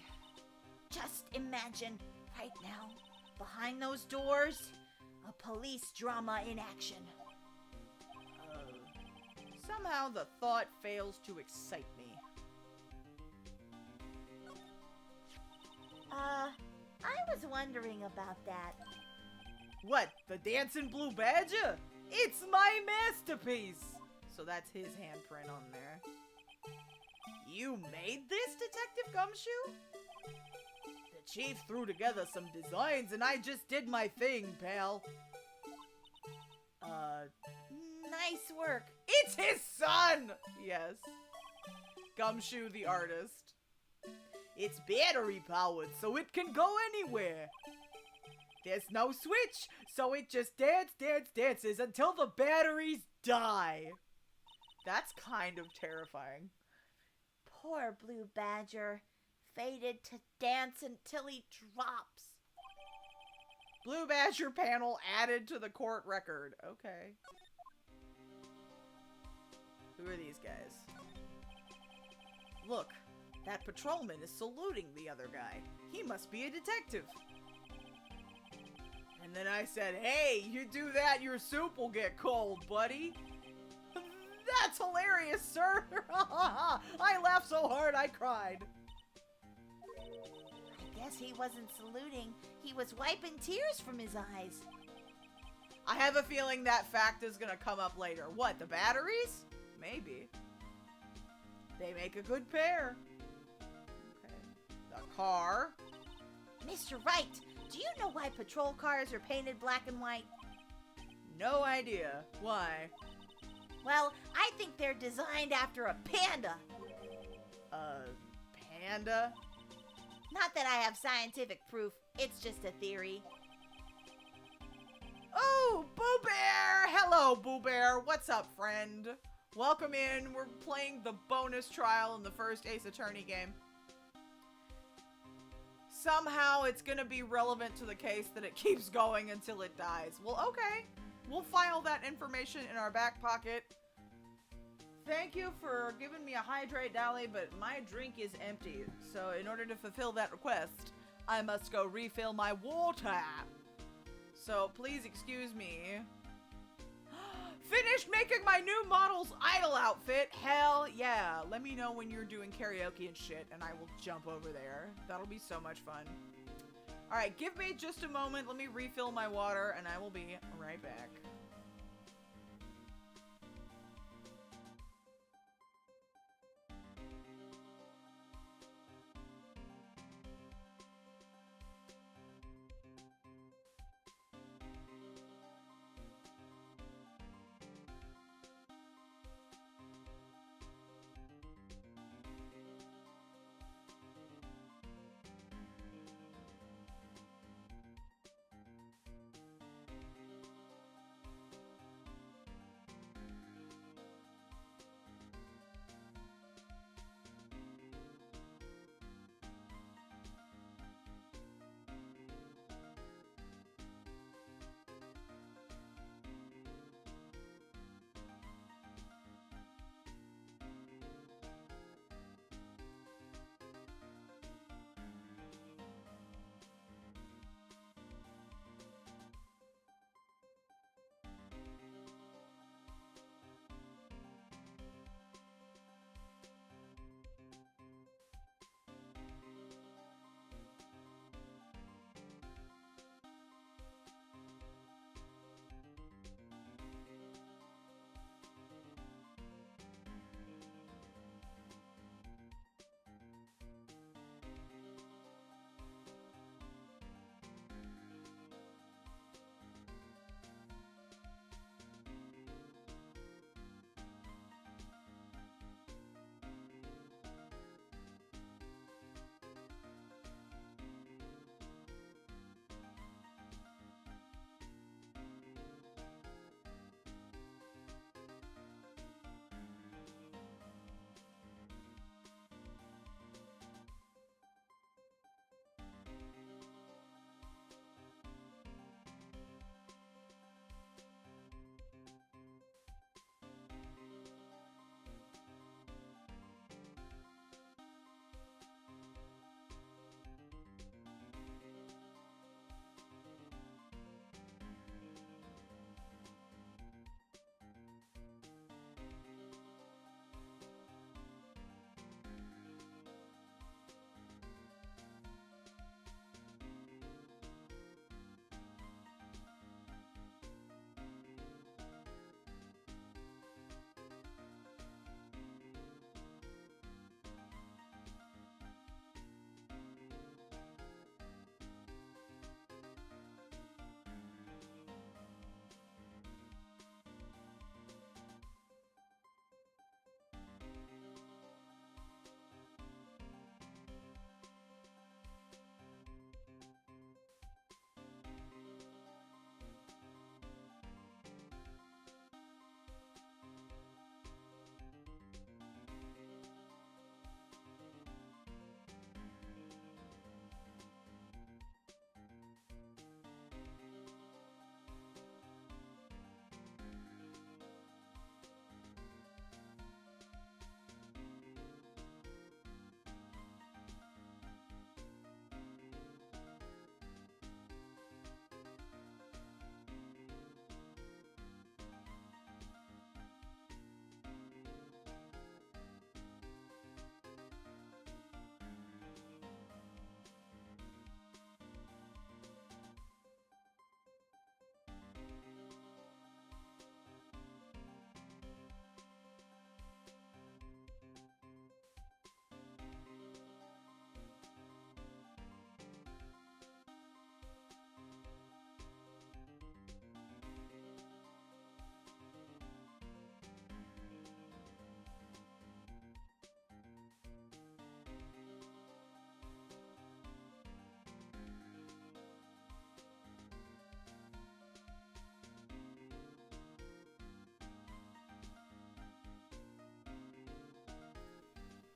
Just imagine, right now, behind those doors, a police drama in action. Somehow the thought fails to excite me. I was wondering about that. What, the dancing blue badger? It's my masterpiece! So that's his handprint on there. You made this, Detective Gumshoe? The chief threw together some designs and I just did my thing, pal. Nice work. It's his son! Yes. Gumshoe the artist. It's battery powered, so it can go anywhere. There's no switch, so it just dances until the batteries die. That's kind of terrifying. Poor Blue Badger. Fated to dance until he drops. Blue Badger panel added to the court record. Okay. Who are these guys? Look, that patrolman is saluting the other guy. He must be a detective. And then I said, hey, you do that, your soup will get cold, buddy. That's hilarious, sir. I laughed so hard I cried. I guess he wasn't saluting. He was wiping tears from his eyes. I have a feeling that fact is gonna come up later. What, the batteries? Maybe. They make a good pair. Okay. The car. Mr. Wright, do you know why patrol cars are painted black and white? No idea. Why? Well, I think they're designed after a panda. Panda? Not that I have scientific proof. It's just a theory. Oh, Boo Bear! Hello, Boo Bear. What's up, friend? Welcome in. We're playing the bonus trial in the first Ace Attorney game. Somehow it's gonna be relevant to the case that it keeps going until it dies. Well, okay. We'll file that information in our back pocket. Thank you for giving me a hydrate, Dolly, but my drink is empty. So in order to fulfill that request, I must go refill my water. So please excuse me. Finished making my new model's idol outfit. Hell yeah. Let me know when you're doing karaoke and shit, and I will jump over there. That'll be so much fun. Alright, give me just a moment. Let me refill my water, and I will be right back.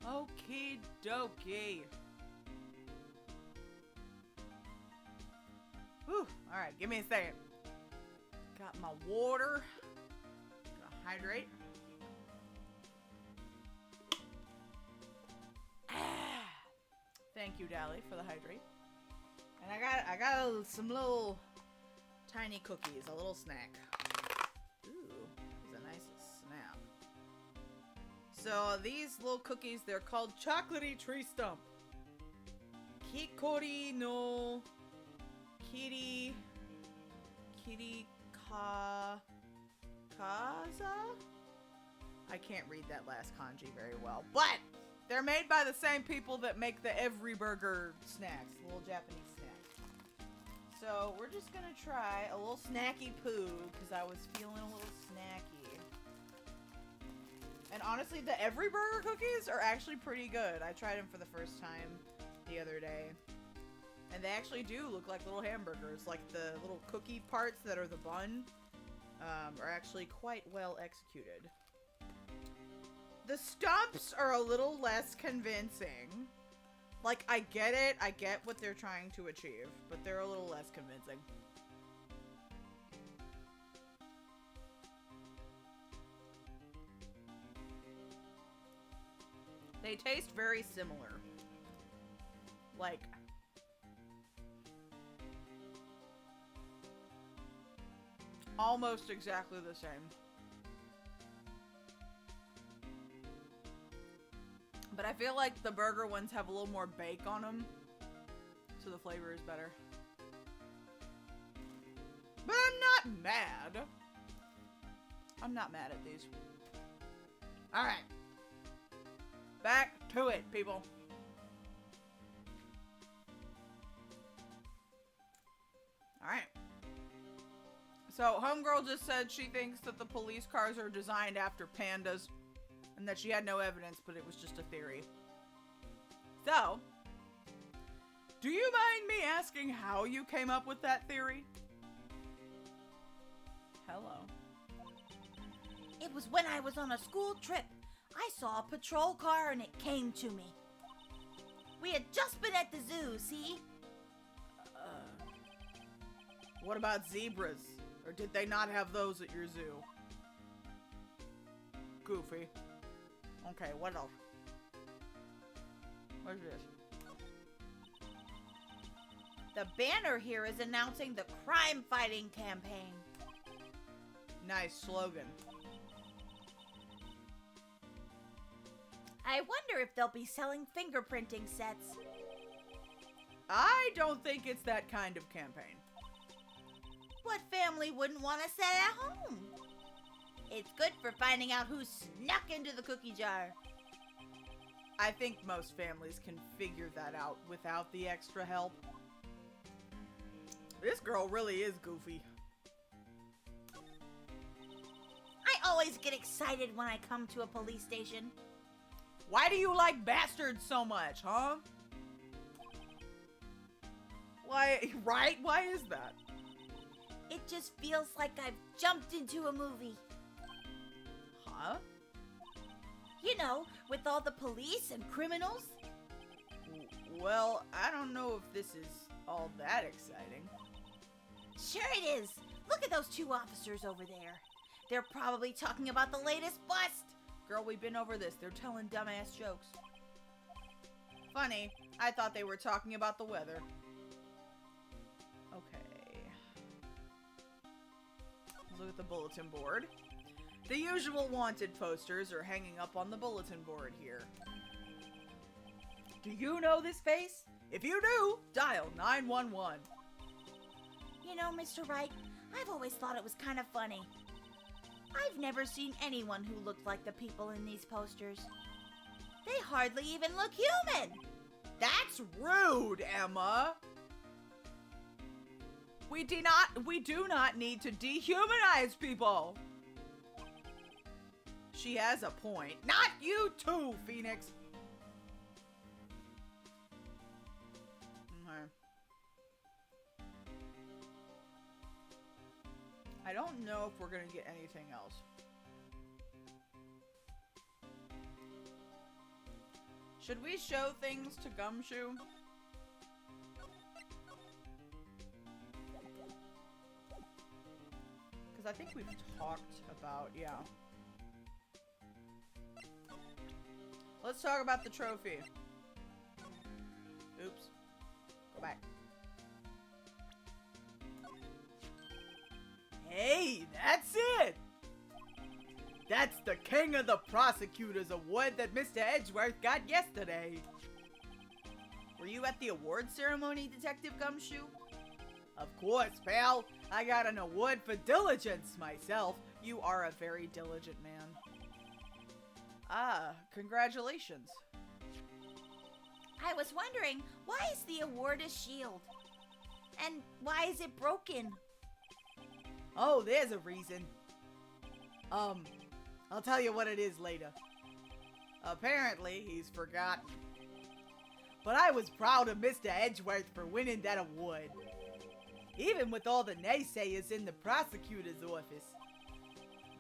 Okie dokie. Whew. Alright, give me a second. Got my water. Gotta hydrate. Thank you, Dally, for the hydrate. And I got some little tiny cookies, a little snack. Ooh, that was a nice snap. So these little cookies, they're called Chocolatey Tree Stump. Kikori no Kitty Kaza? I can't read that last kanji very well, but they're made by the same people that make the Every Burger snacks, the little Japanese snacks. So we're just gonna try a little snacky poo because I was feeling a little snacky. And honestly, the Every Burger cookies are actually pretty good. I tried them for the first time the other day. And they actually do look like little hamburgers. Like the little cookie parts that are the bun are actually quite well executed. The stumps are a little less convincing. Like, I get it. I get what they're trying to achieve. But they're a little less convincing. They taste very similar. Like... almost exactly the same. But I feel like the burger ones have a little more bake on them, so the flavor is better. But I'm not mad. I'm not mad at these. Alright. Back to it, people. Alright. So, Homegirl just said she thinks that the police cars are designed after pandas, and that she had no evidence, but it was just a theory. So, do you mind me asking how you came up with that theory? Hello. It was when I was on a school trip. I saw a patrol car and it came to me. We had just been at the zoo, see? What about zebras? Or did they not have those at your zoo? Goofy. Okay, what else? What's this? The banner here is announcing the crime-fighting campaign. Nice slogan. I wonder if they'll be selling fingerprinting sets. I don't think it's that kind of campaign. What family wouldn't want a set at home? It's good for finding out who snuck into the cookie jar. I think most families can figure that out without the extra help. This girl really is goofy. I always get excited when I come to a police station. Why do you like bastards so much, huh? Why, right? Why is that? It just feels like I've jumped into a movie. Huh? You know, with all the police and criminals. Well, I don't know if this is all that exciting. Sure it is. Look at those two officers over there. They're probably talking about the latest bust. Girl, we've been over this. They're telling dumbass jokes. Funny, I thought they were talking about the weather. Okay. Let's look at the bulletin board. The usual wanted posters are hanging up on the bulletin board here. Do you know this face? If you do, dial 911. You know, Mr. Wright, I've always thought it was kind of funny. I've never seen anyone who looked like the people in these posters. They hardly even look human. That's rude, Emma. We do not need to dehumanize people. She has a point. Not you too, Phoenix. Okay. I don't know if we're gonna get anything else. Should we show things to Gumshoe? Because I think we've talked about, yeah. Let's talk about the trophy. Oops. Go back. Hey, that's it! That's the King of the Prosecutors award that Mr. Edgeworth got yesterday. Were you at the award ceremony, Detective Gumshoe? Of course, pal. I got an award for diligence myself. You are a very diligent man. Ah, congratulations. I was wondering, why is the award a shield? And why is it broken? Oh, there's a reason. I'll tell you what it is later. Apparently, he's forgotten. But I was proud of Mr. Edgeworth for winning that award. Even with all the naysayers in the prosecutor's office.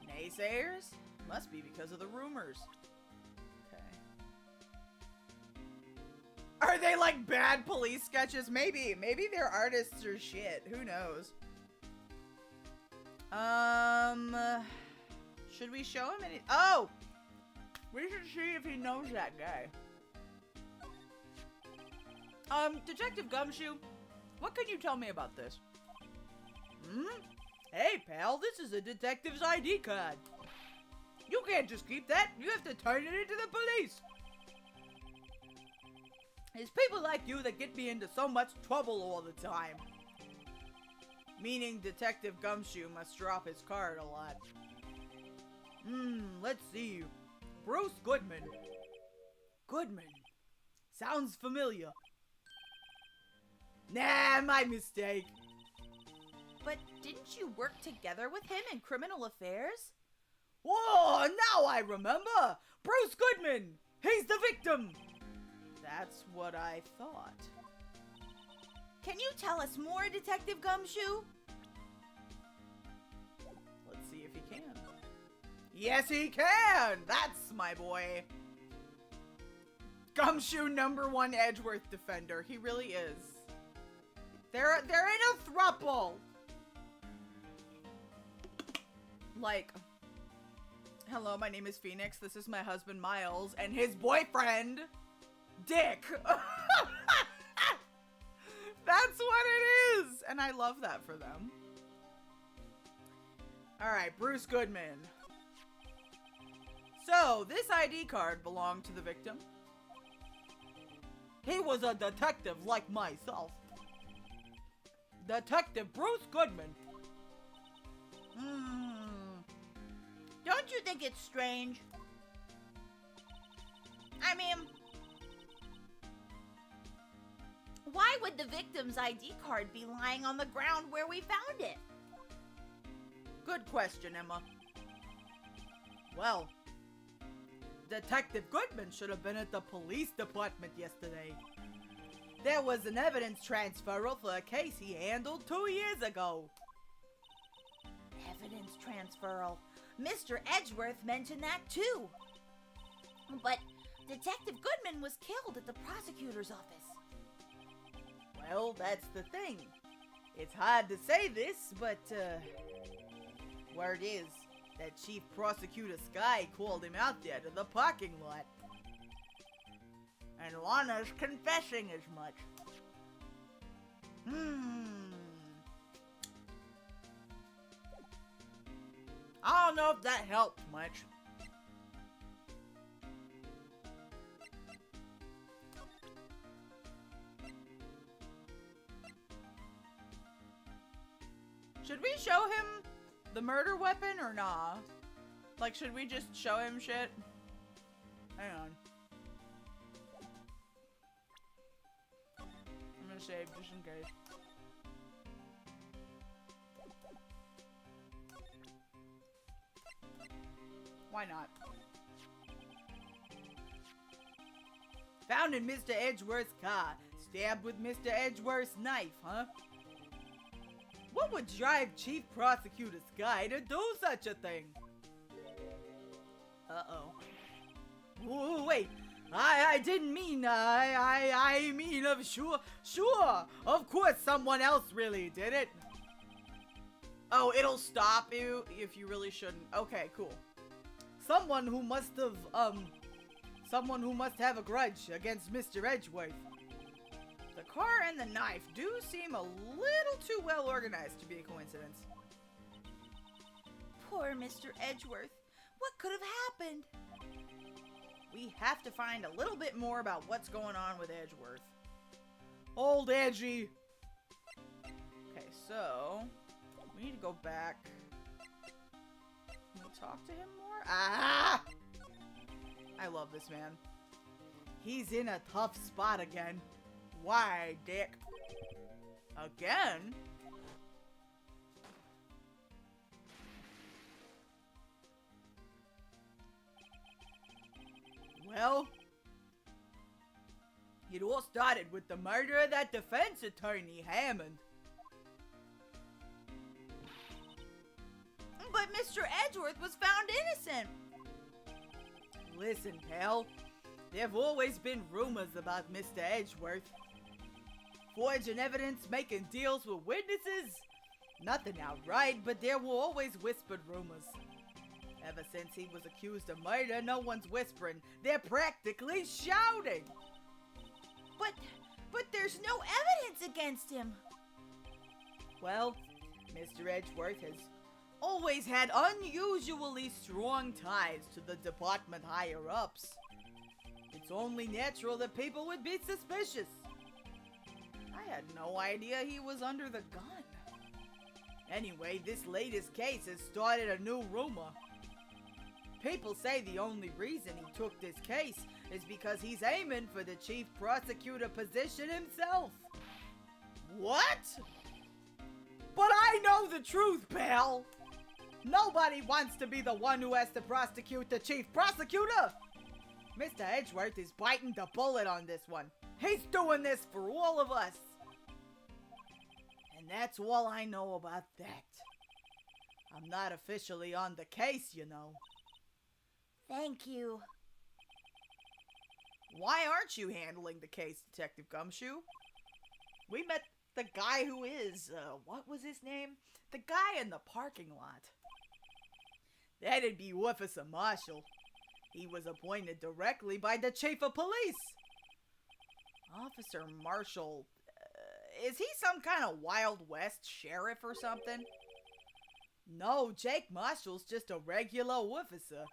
Naysayers? Must be because of the rumors. Okay. Are they like bad police sketches? Maybe. Maybe they're artists or shit. Who knows? Should we show him any? Oh! We should see if he knows that guy. Detective Gumshoe, what can you tell me about this? Hey, pal, this is a detective's ID card. You can't just keep that. You have to turn it into the police. It's people like you that get me into so much trouble all the time. Meaning Detective Gumshoe must drop his card a lot. Let's see. Bruce Goodman. Goodman. Sounds familiar. Nah, my mistake. But didn't you work together with him in criminal affairs? Whoa, now I remember! Bruce Goodman! He's the victim! That's what I thought. Can you tell us more, Detective Gumshoe? Let's see if he can. Yes, he can! That's my boy. Gumshoe #1 Edgeworth defender. He really is. They're in a throuple. Like, hello, my name is Phoenix. This is my husband, Miles, and his boyfriend, Dick. That's what it is. And I love that for them. All right, Bruce Goodman. So, this ID card belonged to the victim. He was a detective like myself. Detective Bruce Goodman. Don't you think it's strange? I mean, why would the victim's ID card be lying on the ground where we found it? Good question, Emma. Well, Detective Goodman should have been at the police department yesterday. There was an evidence transferal for a case he handled 2 years ago. Evidence transferal. Mr. Edgeworth mentioned that too. But Detective Goodman was killed at the prosecutor's office. Well, that's the thing. It's hard to say this, but, word is that Chief Prosecutor Sky called him out there to the parking lot. And Lana's confessing as much. I don't know if that helped much. Should we show him the murder weapon or nah? Like, should we just show him shit? Hang on. I'm gonna save just in case. Why not? Found in Mr. Edgeworth's car. Stabbed with Mr. Edgeworth's knife, huh? What would drive Chief Prosecutor Sky to do such a thing? Uh-oh. Whoa, wait. I didn't mean, I mean, sure. Of course someone else really did it. Oh, it'll stop you if you really shouldn't. Okay, cool. Someone who must have a grudge against Mr. Edgeworth. The car and the knife do seem a little too well organized to be a coincidence. Poor Mr. Edgeworth. What could have happened? We have to find a little bit more about what's going on with Edgeworth. Old Edgy. Okay, so we need to go back. Can we talk to him more? Ah! I love this man. He's in a tough spot again. Why, Dick? Again? Well, it all started with the murder of that defense attorney, Hammond. But Mr. Edgeworth was found innocent. Listen, pal. There've always been rumors about Mr. Edgeworth. Forging evidence, making deals with witnesses. Nothing outright, but there were always whispered rumors. Ever since he was accused of murder, no one's whispering. They're practically shouting. But there's no evidence against him. Well, Mr. Edgeworth has always had unusually strong ties to the department higher-ups. It's only natural that people would be suspicious. I had no idea he was under the gun. Anyway, this latest case has started a new rumor. People say the only reason he took this case is because he's aiming for the chief prosecutor position himself. What? But I know the truth, pal! Nobody wants to be the one who has to prosecute the chief prosecutor! Mr. Edgeworth is biting the bullet on this one. He's doing this for all of us. And that's all I know about that. I'm not officially on the case, you know. Thank you. Why aren't you handling the case, Detective Gumshoe? We met the guy who is, what was his name? The guy in the parking lot. That'd be Officer Marshall. He was appointed directly by the chief of police. Officer Marshall, is he some kind of Wild West sheriff or something? No, Jake Marshall's just a regular officer.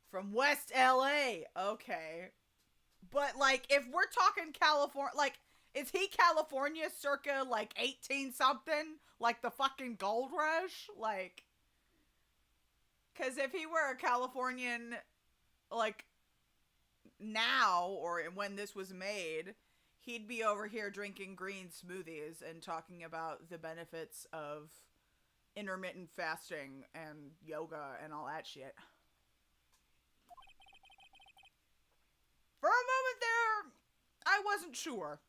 From West LA. Okay. But, like, if we're talking California, like, is he California circa, like, 18-something? Like the fucking gold rush? Like, because if he were a Californian, like, now, or when this was made, he'd be over here drinking green smoothies and talking about the benefits of intermittent fasting and yoga and all that shit. For a moment there, I wasn't sure.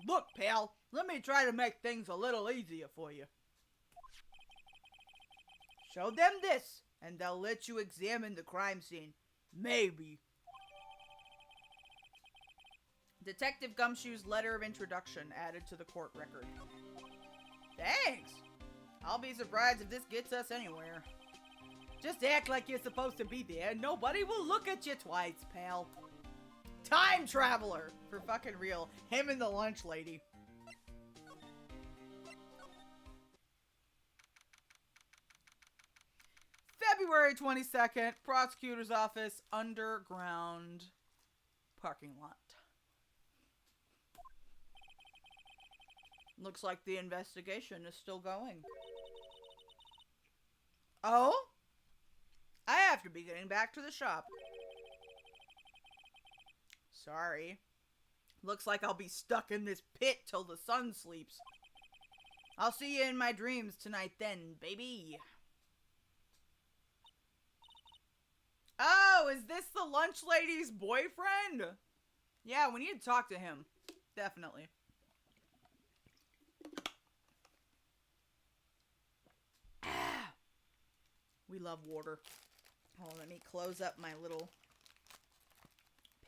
Look, pal, let me try to make things a little easier for you. Show them this, and they'll let you examine the crime scene. Maybe. Detective Gumshoe's letter of introduction added to the court record. Thanks! I'll be surprised if this gets us anywhere. Just act like you're supposed to be there. Nobody will look at you twice, pal. Time traveler! For fucking real. Him and the lunch lady. February 22nd, prosecutor's office, underground parking lot. Looks like the investigation is still going. Oh? I have to be getting back to the shop. Sorry. Looks like I'll be stuck in this pit till the sun sleeps. I'll see you in my dreams tonight then, baby. Oh, is this the lunch lady's boyfriend? Yeah, we need to talk to him. Definitely. Ah, we love water. Hold on, let me close up my little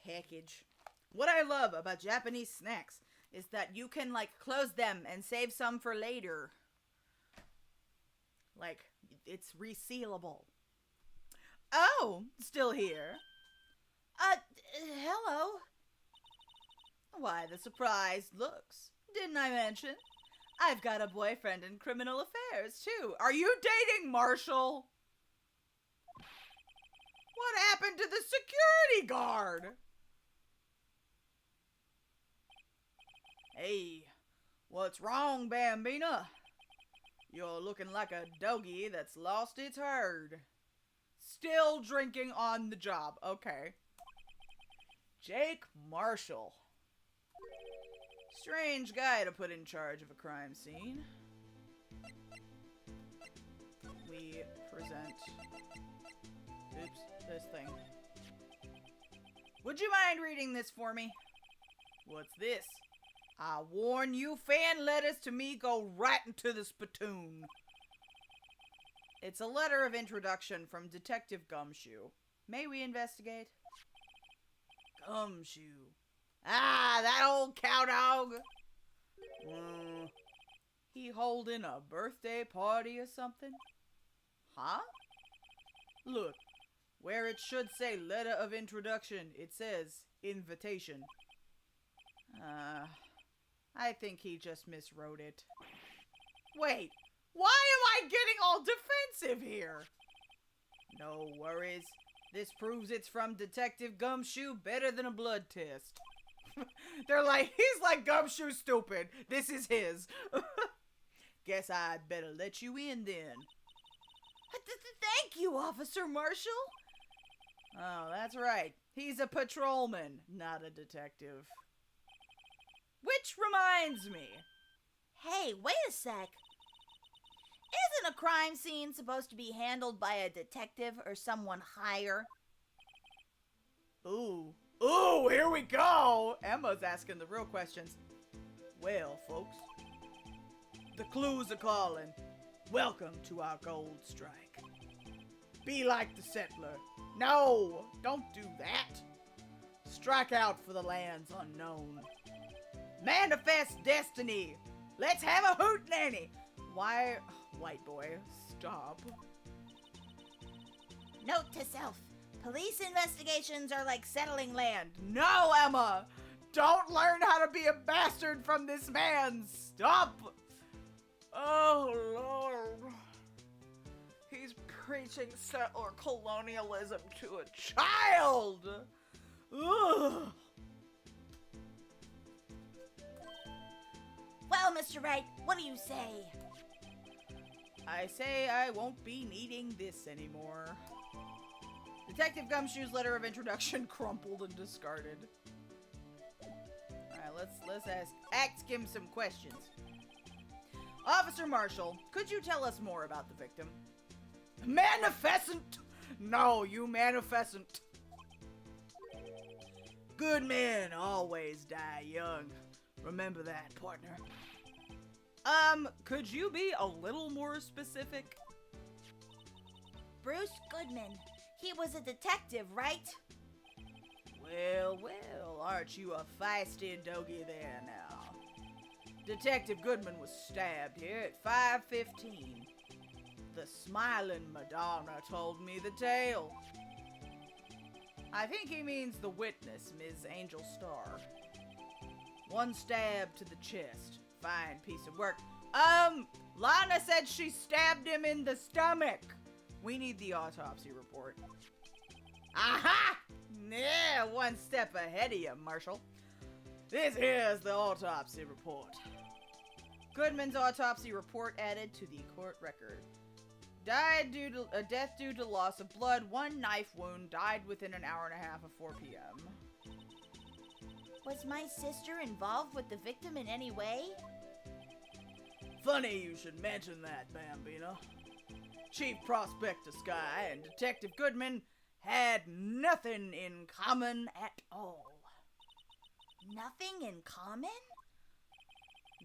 package. What I love about Japanese snacks is that you can, like, close them and save some for later. Like, it's resealable. Oh, still here. Hello? Why the surprised looks? Didn't I mention? I've got a boyfriend in criminal affairs, too. Are you dating Marshall? What happened to the security guard? Hey, What's wrong, Bambina? You're looking like a doggy that's lost its herd. Still drinking on the job. Okay. Jake Marshall. Strange guy to put in charge of a crime scene. We present... Oops, this thing. Would you mind reading this for me? What's this? I warn you, fan letters to me go right into the spittoon. It's a letter of introduction from Detective Gumshoe. May we investigate? Gumshoe. Ah, that old cowdog. He holding a birthday party or something? Huh? Look, where it should say letter of introduction, it says invitation. I think he just miswrote it. Wait, why am I getting all defensive here? No worries. This proves it's from Detective Gumshoe better than a blood test. They're like, he's like Gumshoe stupid. This is his. Guess I'd better let you in then. Thank you, Officer Marshall. Oh, that's right. He's a patrolman, not a detective. Which reminds me. Hey, wait a sec. Isn't a crime scene supposed to be handled by a detective or someone higher? Ooh, here we go! Emma's asking the real questions. Well, folks, the clues are calling. Welcome to our gold strike. Be like the settler. No, don't do that. Strike out for the lands unknown. Manifest destiny. Let's have a hootenanny. Why, white boy, stop. Note to self. Police investigations are like settling land. No, Emma! Don't learn how to be a bastard from this man! Stop! Oh, Lord. He's preaching settler colonialism to a child! Ugh. Well, Mr. Wright, what do you say? I say I won't be needing this anymore. Detective Gumshoe's letter of introduction crumpled and discarded. Alright, let's ask him some questions. Officer Marshall, could you tell us more about the victim? Manifestant! No, you manifestant. Good men always die young. Remember that, partner. Could you be a little more specific? Bruce Goodman. He was a detective, right? Well, aren't you a feisty doggy there now? Detective Goodman was stabbed here at 5:15. The smiling Madonna told me the tale. I think he means the witness, Ms. Angel Starr. One stab to the chest. Fine piece of work. Lana said she stabbed him in the stomach. We need the autopsy report. Aha! Yeah, one step ahead of you, Marshall. This here's the autopsy report. Goodman's autopsy report added to the court record. Died due to a death due to loss of blood, one knife wound, died within an hour and a half of 4 p.m. Was my sister involved with the victim in any way? Funny you should mention that, Bambina. Chief Prospector Sky and Detective Goodman had nothing in common at all. Nothing in common?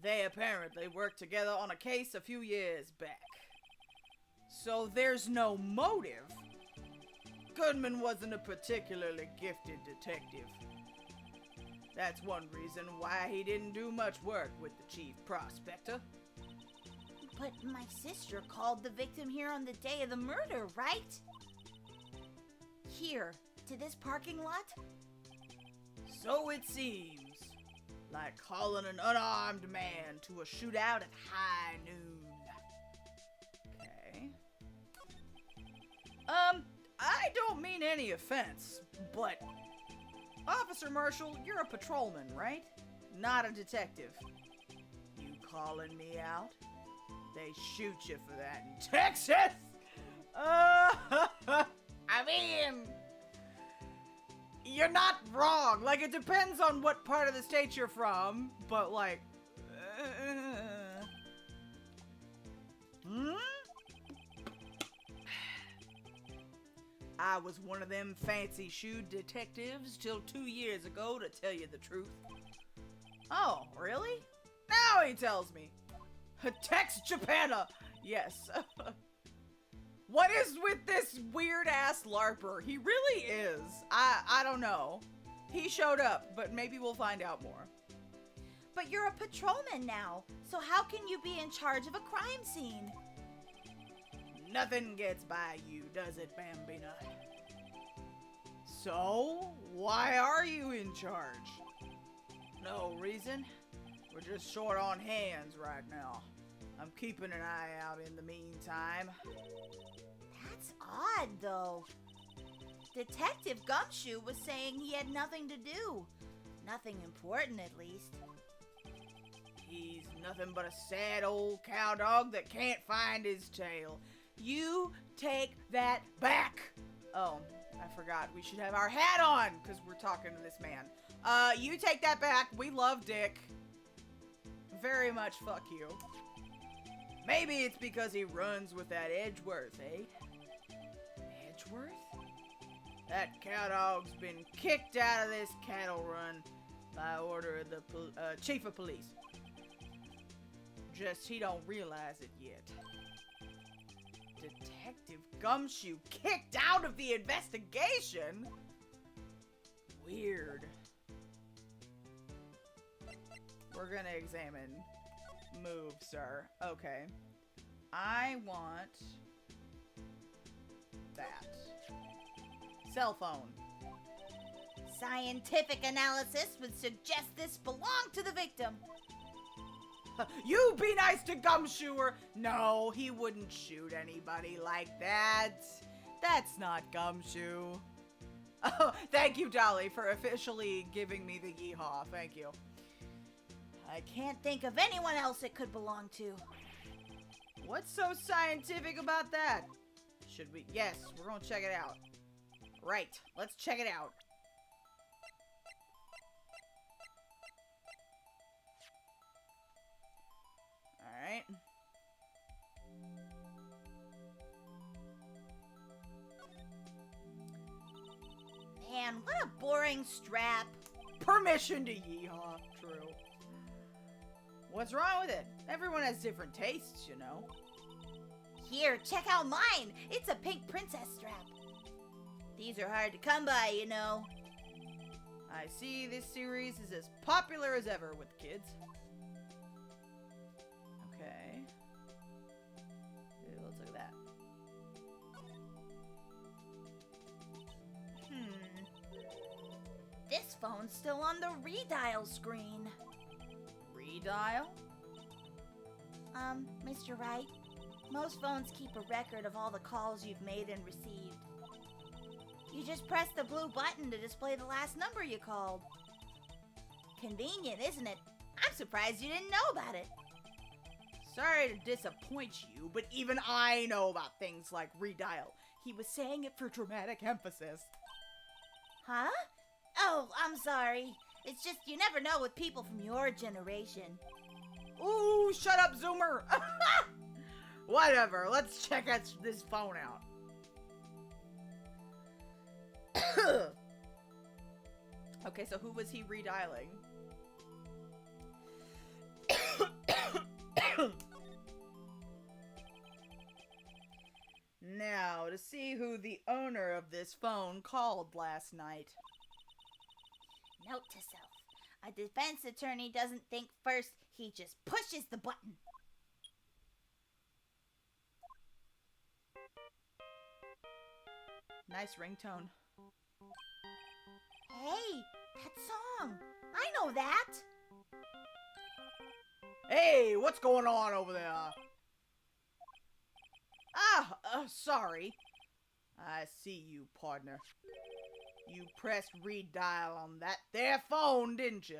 They apparently worked together on a case a few years back. So there's no motive. Goodman wasn't a particularly gifted detective. That's one reason why he didn't do much work with the Chief Prospector. But my sister called the victim here on the day of the murder, right? Here, to this parking lot? So it seems. Like calling an unarmed man to a shootout at high noon. Okay. I don't mean any offense, but... Officer Marshall, you're a patrolman, right? Not a detective. You calling me out. They shoot you for that in Texas. I mean, you're not wrong. Like, it depends on what part of the state you're from, but like, I was one of them fancy-shoed detectives till 2 years ago, to tell you the truth. Oh, really? Now he tells me. Tex Japana. Yes. What is with this weird-ass LARPer? He really is. I don't know. He showed up, but maybe we'll find out more. But you're a patrolman now, so how can you be in charge of a crime scene? Nothing gets by you, does it, Bambina? So, why are you in charge? No reason. We're just short on hands right now. I'm keeping an eye out in the meantime. That's odd, though. Detective Gumshoe was saying he had nothing to do. Nothing important, at least. He's nothing but a sad old cowdog that can't find his tail. You take that back! Oh, I forgot. We should have our hat on, because we're talking to this man. You take that back. We love Dick. Very much fuck you. Maybe it's because he runs with that Edgeworth, eh? Edgeworth? That cowdog's been kicked out of this cattle run by order of the chief of police. Just he don't realize it yet. Detective Gumshoe kicked out of the investigation? Weird. We're gonna examine. Move, sir. Okay. I want that. Cell phone. Scientific analysis would suggest this belonged to the victim. You be nice to Gumshoer. No, he wouldn't shoot anybody like that. That's not Gumshoe. Oh, thank you, Dolly, for officially giving me the yeehaw. Thank you. I can't think of anyone else it could belong to. What's so scientific about that? Should we? Yes, we're gonna check it out. Right, let's check it out. Alright. Man, what a boring strap. Permission to yeehaw. True. What's wrong with it? Everyone has different tastes, you know. Here, check out mine. It's a pink princess strap. These are hard to come by, you know. I see this series is as popular as ever with kids. Okay. Let's look at that. This phone's still on the redial screen. Redial? Mr. Wright, most phones keep a record of all the calls you've made and received. You just press the blue button to display the last number you called. Convenient, isn't it? I'm surprised you didn't know about it. Sorry to disappoint you, but even I know about things like redial. He was saying it for dramatic emphasis. Huh? Oh, I'm sorry. It's just you never know with people from your generation. Ooh, shut up, Zoomer! Whatever, let's check this phone out. Okay, so who was he redialing? Now, to see who the owner of this phone called last night. Note to self. A defense attorney doesn't think first, he just pushes the button. Nice ringtone. Hey, that song. I know that. Hey, what's going on over there? Sorry. I see you, partner. You pressed redial on that there phone, didn't you?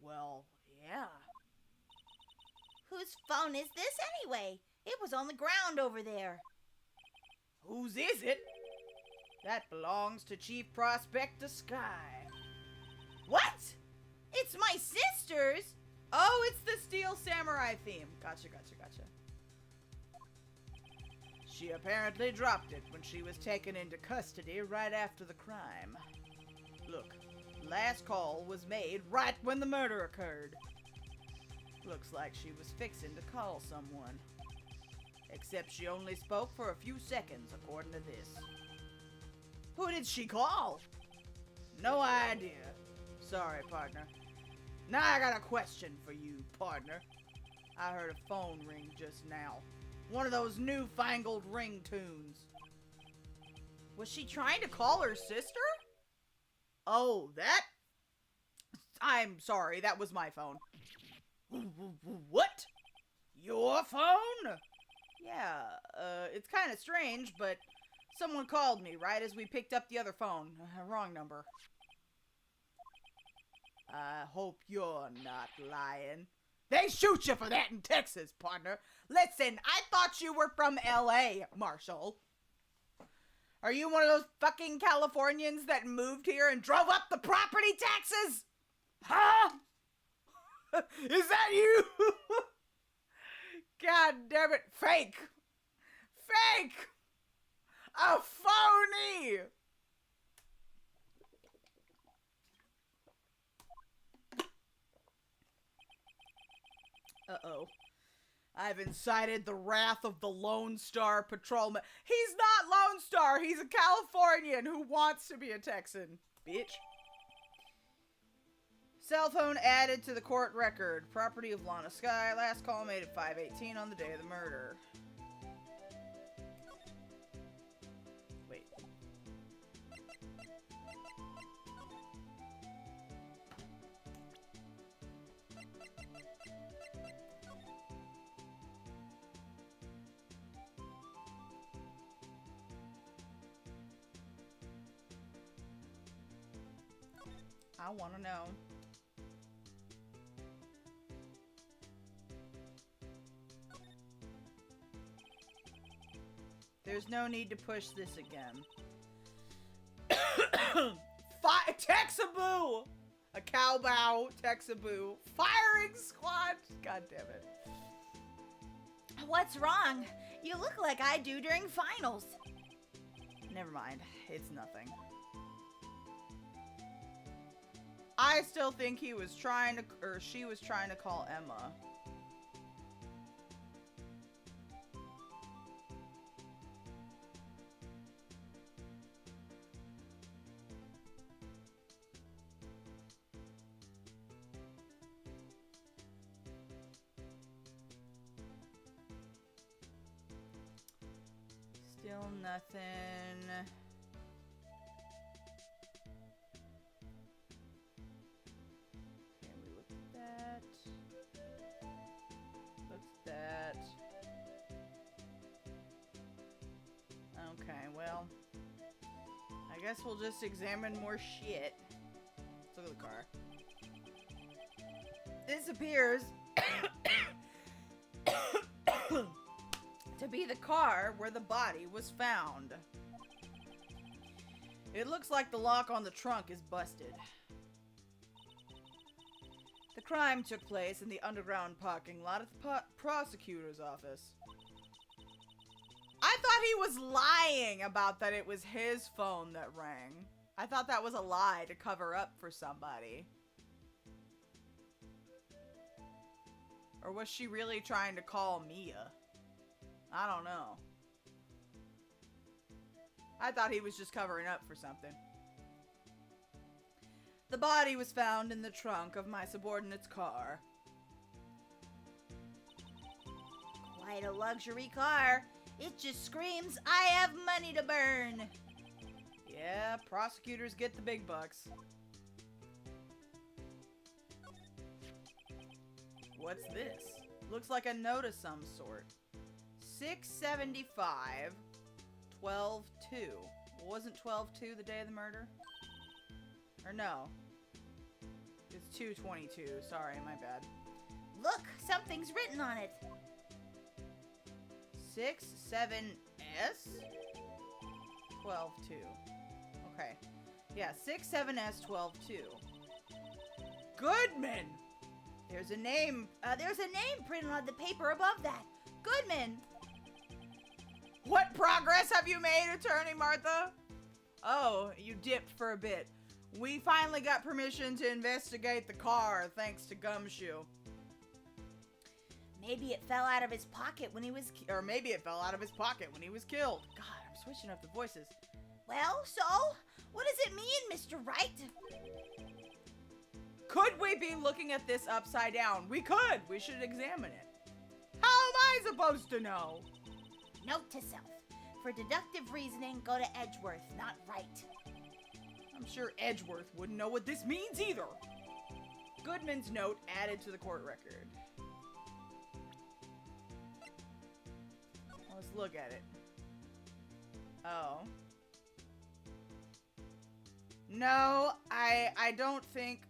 Well, yeah. Whose phone is this anyway? It was on the ground over there. Whose is it? That belongs to Chief Prospector Sky. What? It's my sister's. Oh, it's the Steel Samurai theme. Gotcha. She apparently dropped it when she was taken into custody right after the crime. Look, last call was made right when the murder occurred. Looks like she was fixing to call someone. Except she only spoke for a few seconds, according to this. Who did she call? No idea. Sorry, partner. Now I got a question for you, partner. I heard a phone ring just now. One of those newfangled ringtones. Was she trying to call her sister? Oh, that? I'm sorry, that was my phone. What? Your phone? Yeah, it's kind of strange, but someone called me right as we picked up the other phone. Wrong number. I hope you're not lying. They shoot you for that in Texas, partner. Listen, I thought you were from L.A., Marshall. Are you one of those fucking Californians that moved here and drove up the property taxes? Huh? Is that you? God damn it. Fake. Fake. A phony. Uh-oh. I've incited the wrath of the Lone Star Patrolman. He's not Lone Star. He's a Californian who wants to be a Texan. Bitch. Cell phone added to the court record. Property of Lana Sky. Last call made at 5:18 on the day of the murder. Wait. I want to know. There's no need to push this again. Texaboo! A cowbow, Texaboo. Firing squad! God damn it. What's wrong? You look like I do during finals. Never mind. It's nothing. I still think he was trying to, or she was trying to call Emma. Still nothing. Okay, we look at that. Look at that. Okay, well, I guess we'll just examine more shit. Let's look at the car. This appears to be the car where the body was found. It looks like the lock on the trunk is busted. The crime took place in the underground parking lot at the prosecutor's office. I thought he was lying about that it was his phone that rang. I thought that was a lie to cover up for somebody. Or was she really trying to call Mia? I don't know. I thought he was just covering up for something. The body was found in the trunk of my subordinate's car. Quite a luxury car. It just screams, I have money to burn. Yeah, prosecutors get the big bucks. What's this? Looks like a note of some sort. 675 12-2. Wasn't 12-2 the day of the murder? Or no. It's 2/22. Sorry, my bad. Look, something's written on it. 67S 122. Okay. Yeah, 67S 122. Goodman! There's a name. There's a name printed on the paper above that. Goodman. What progress have you made, Attorney Martha? Oh, you dipped for a bit. We finally got permission to investigate the car, thanks to Gumshoe. Maybe it fell out of his pocket when he was Or maybe it fell out of his pocket when he was killed. God, I'm switching up the voices. Well, so? What does it mean, Mr. Wright? Could we be looking at this upside down? We could. We should examine it. How am I supposed to know? Note to self. For deductive reasoning, go to Edgeworth, not Wright. I'm sure Edgeworth wouldn't know what this means either. Goodman's note added to the court record. Let's look at it. Oh. No, I don't think...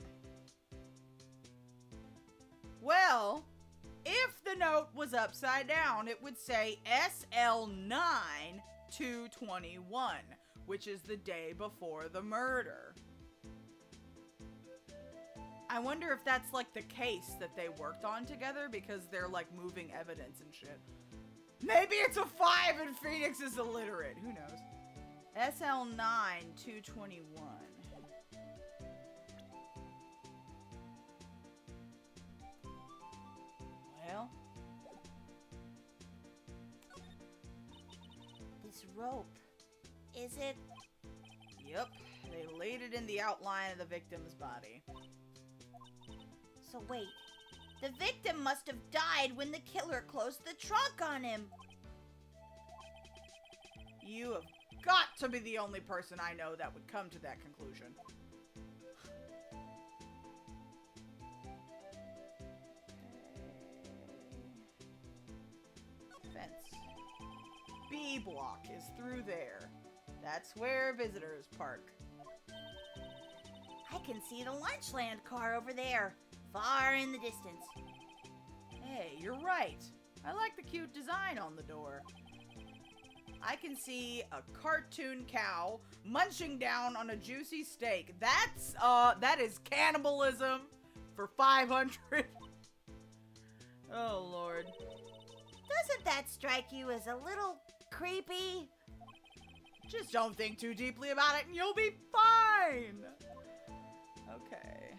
Well, if the note was upside down, it would say SL9 221, which is the day before the murder. I wonder if that's like the case that they worked on together because they're like moving evidence and shit. Maybe it's a 5 and Phoenix is illiterate. Who knows? SL9 221. Well, This rope, is it? yep. They laid it in the outline of the victim's body. So wait, the victim must have died when the killer closed the trunk on him. You have got to be the only person I know that would come to that conclusion. Fence. B block is through there. That's where visitors park. I can see the Lunchland car over there, far in the distance. Hey, you're right. I like the cute design on the door. I can see a cartoon cow munching down on a juicy steak. That is cannibalism for 500. Oh, Lord. Doesn't that strike you as a little creepy? Just don't think too deeply about it and you'll be fine. Okay.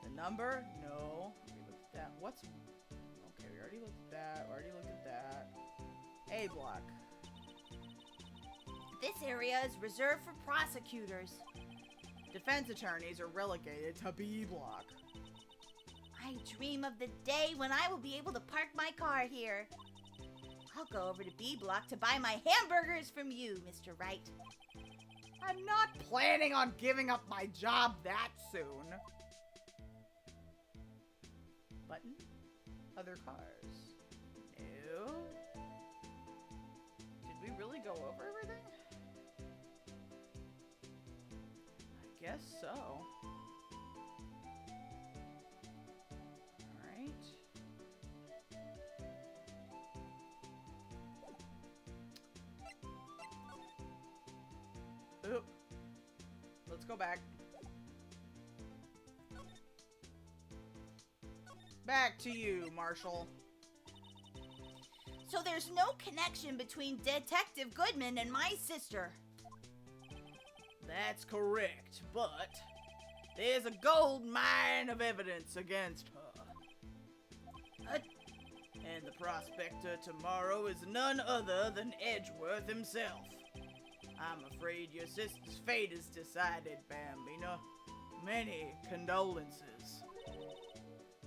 The number? No. We looked at that. What's... Okay, we already looked at that. Already looked at that. A block. This area is reserved for prosecutors. Defense attorneys are relegated to B block. I dream of the day when I will be able to park my car here. I'll go over to B block to buy my hamburgers from you, Mr. Wright. I'm not planning on giving up my job that soon. Button? Other cars. No. Did we really go over everything? I guess so. Alright. Oop. Let's go back. Back to you, Marshall. So there's no connection between Detective Goodman and my sister. That's correct, but there's a gold mine of evidence against her. And the prospector tomorrow is none other than Edgeworth himself. I'm afraid your sister's fate is decided, Bambina. Many condolences.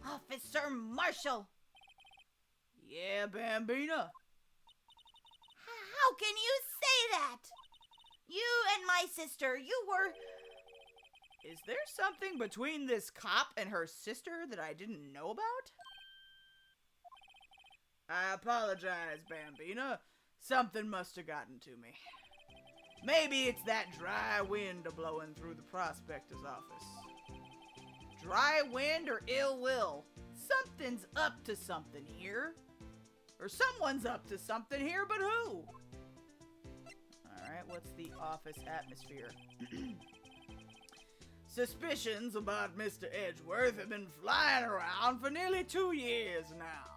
Officer Marshall! Yeah, Bambina? How can you say that? You and my sister, you were... Is there something between this cop and her sister that I didn't know about? I apologize, Bambina. Something must have gotten to me. Maybe it's that dry wind a-blowing through the prospector's office. Dry wind or ill will. Something's up to something here. Or someone's up to something here, but who? Alright, what's the office atmosphere? Suspicions about Mr. Edgeworth have been flying around for nearly 2 years now.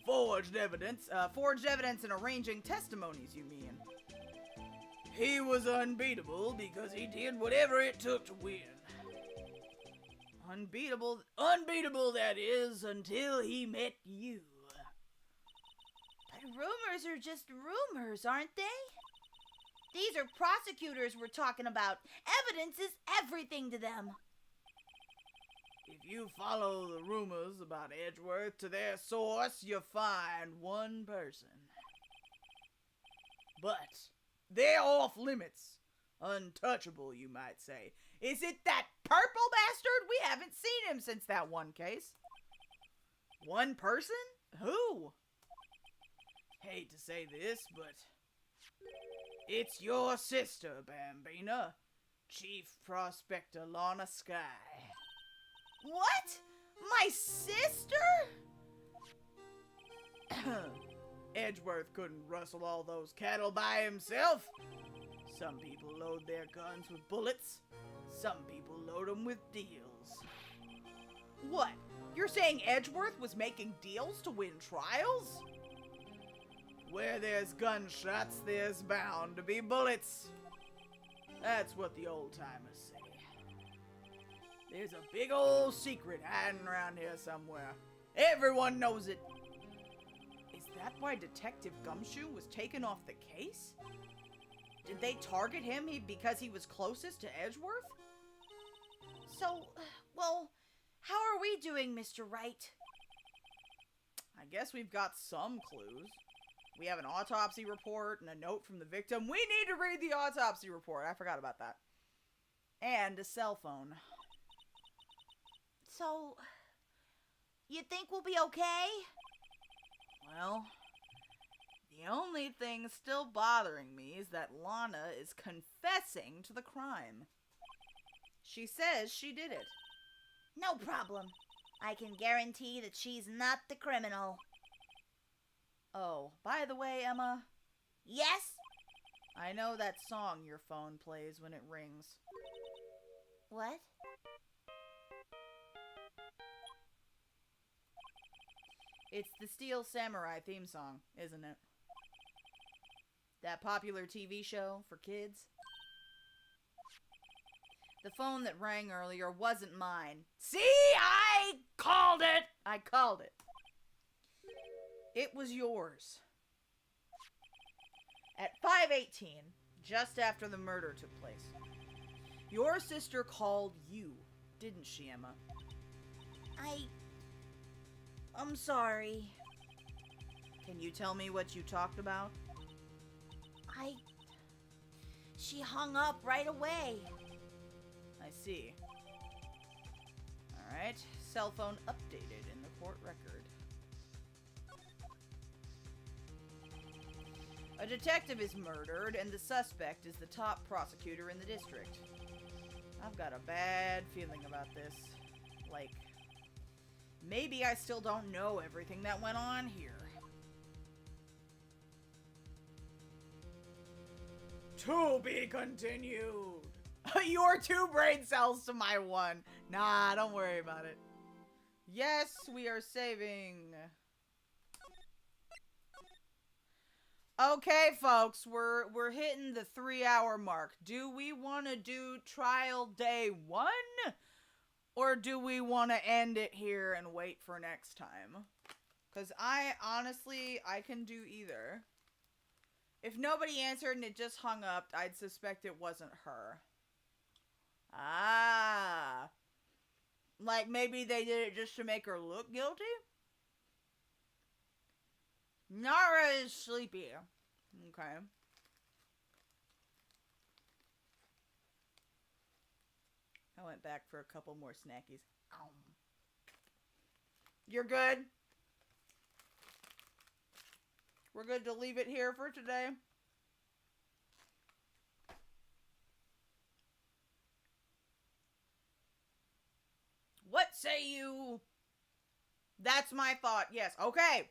Forged evidence and arranging testimonies, you mean? He was unbeatable because he did whatever it took to win. Unbeatable that is, until he met you. But rumors are just rumors, aren't they? These are prosecutors we're talking about. Evidence is everything to them. If you follow the rumors about Edgeworth to their source, you find one person. But they're off limits. Untouchable, you might say. Is it that purple bastard? We haven't seen him since that one case. One person? Who? Hate to say this, but it's your sister, Bambina. Chief Prospector Lana Sky. What? My sister? Edgeworth couldn't rustle all those cattle by himself. Some people load their guns with bullets. Some people load them with deals. What? You're saying Edgeworth was making deals to win trials? Where there's gunshots, there's bound to be bullets. That's what the old-timers say. There's a big old secret hiding around here somewhere. Everyone knows it. Is that why Detective Gumshoe was taken off the case? Did they target him because he was closest to Edgeworth? So, well, how are we doing, Mr. Wright? I guess we've got some clues. We have an autopsy report and a note from the victim. We need to read the autopsy report. I forgot about that. And a cell phone. So, you think we'll be okay? Well, the only thing still bothering me is that Lana is confessing to the crime. She says she did it. No problem. I can guarantee that she's not the criminal. Oh, by the way, Emma. Yes? I know that song your phone plays when it rings. What? It's the Steel Samurai theme song, isn't it? That popular TV show for kids. The phone that rang earlier wasn't mine. See, I called it! I called it. It was yours. At 5:18, just after the murder took place, your sister called you, didn't she, Emma? I'm sorry. Can you tell me what you talked about? She hung up right away. I see. Alright, cell phone updated in the court record. A detective is murdered, and the suspect is the top prosecutor in the district. I've got a bad feeling about this. Like, maybe I still don't know everything that went on here. To be continued. Your 2 brain cells to my 1. Nah, don't worry about it. Yes, we are saving. Okay, folks, we're hitting the 3-hour mark. Do we want to do trial day 1? Or do we want to end it here and wait for next time? Because I can do either. If nobody answered and it just hung up, I'd suspect it wasn't her. Ah. Like maybe they did it just to make her look guilty? Nara is sleepy. Okay. I went back for a couple more snackies. Ow. You're good? We're good to leave it here for today? That's my thought. Yes. Okay.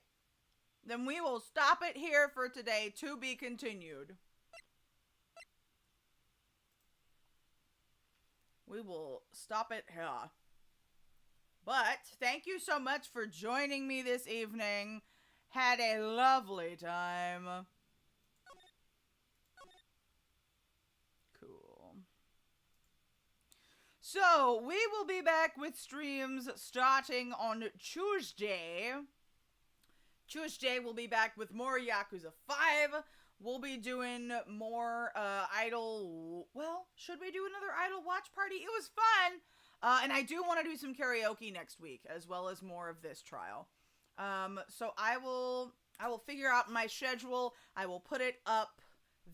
Then we will stop it here for today. To be continued. We will stop it here. But thank you so much for joining me this evening. Had a lovely time. Cool. So, we will be back with streams starting on Tuesday. Tuesday, we'll be back with more Yakuza 5. We'll be doing more Idol... Well, should we do another Idol watch party? It was fun! And I do want to do some karaoke next week, as well as more of this trial. So I will figure out my schedule. I will put it up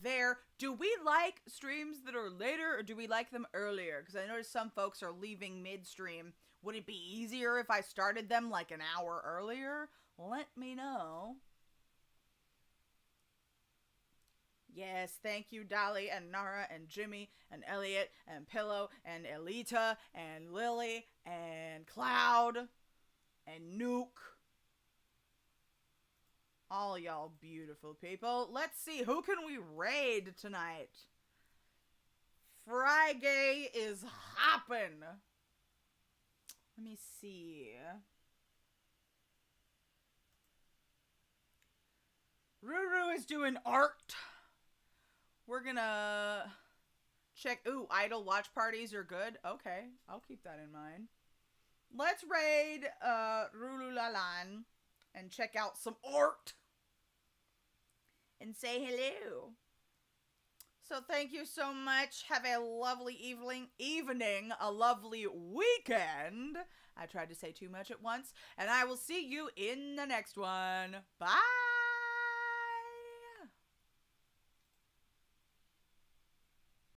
there. Do we like streams that are later, or do we like them earlier? Because I noticed some folks are leaving midstream. Would it be easier if I started them like an hour earlier? Let me know. Yes, thank you, Dolly and Nara and Jimmy and Elliot and Pillow and Elita and Lily and Cloud and Nuke. All y'all beautiful people. Let's see, who can we raid tonight? Friday is hoppin'. Let me see. Ruru is doing art. We're gonna check. Ooh, idol watch parties are good. Okay, I'll keep that in mind. Let's raid Rululalan and check out some art and say hello. So thank you so much. Have a lovely evening, a lovely weekend. I tried to say too much at once, and I will see you in the next one. Bye.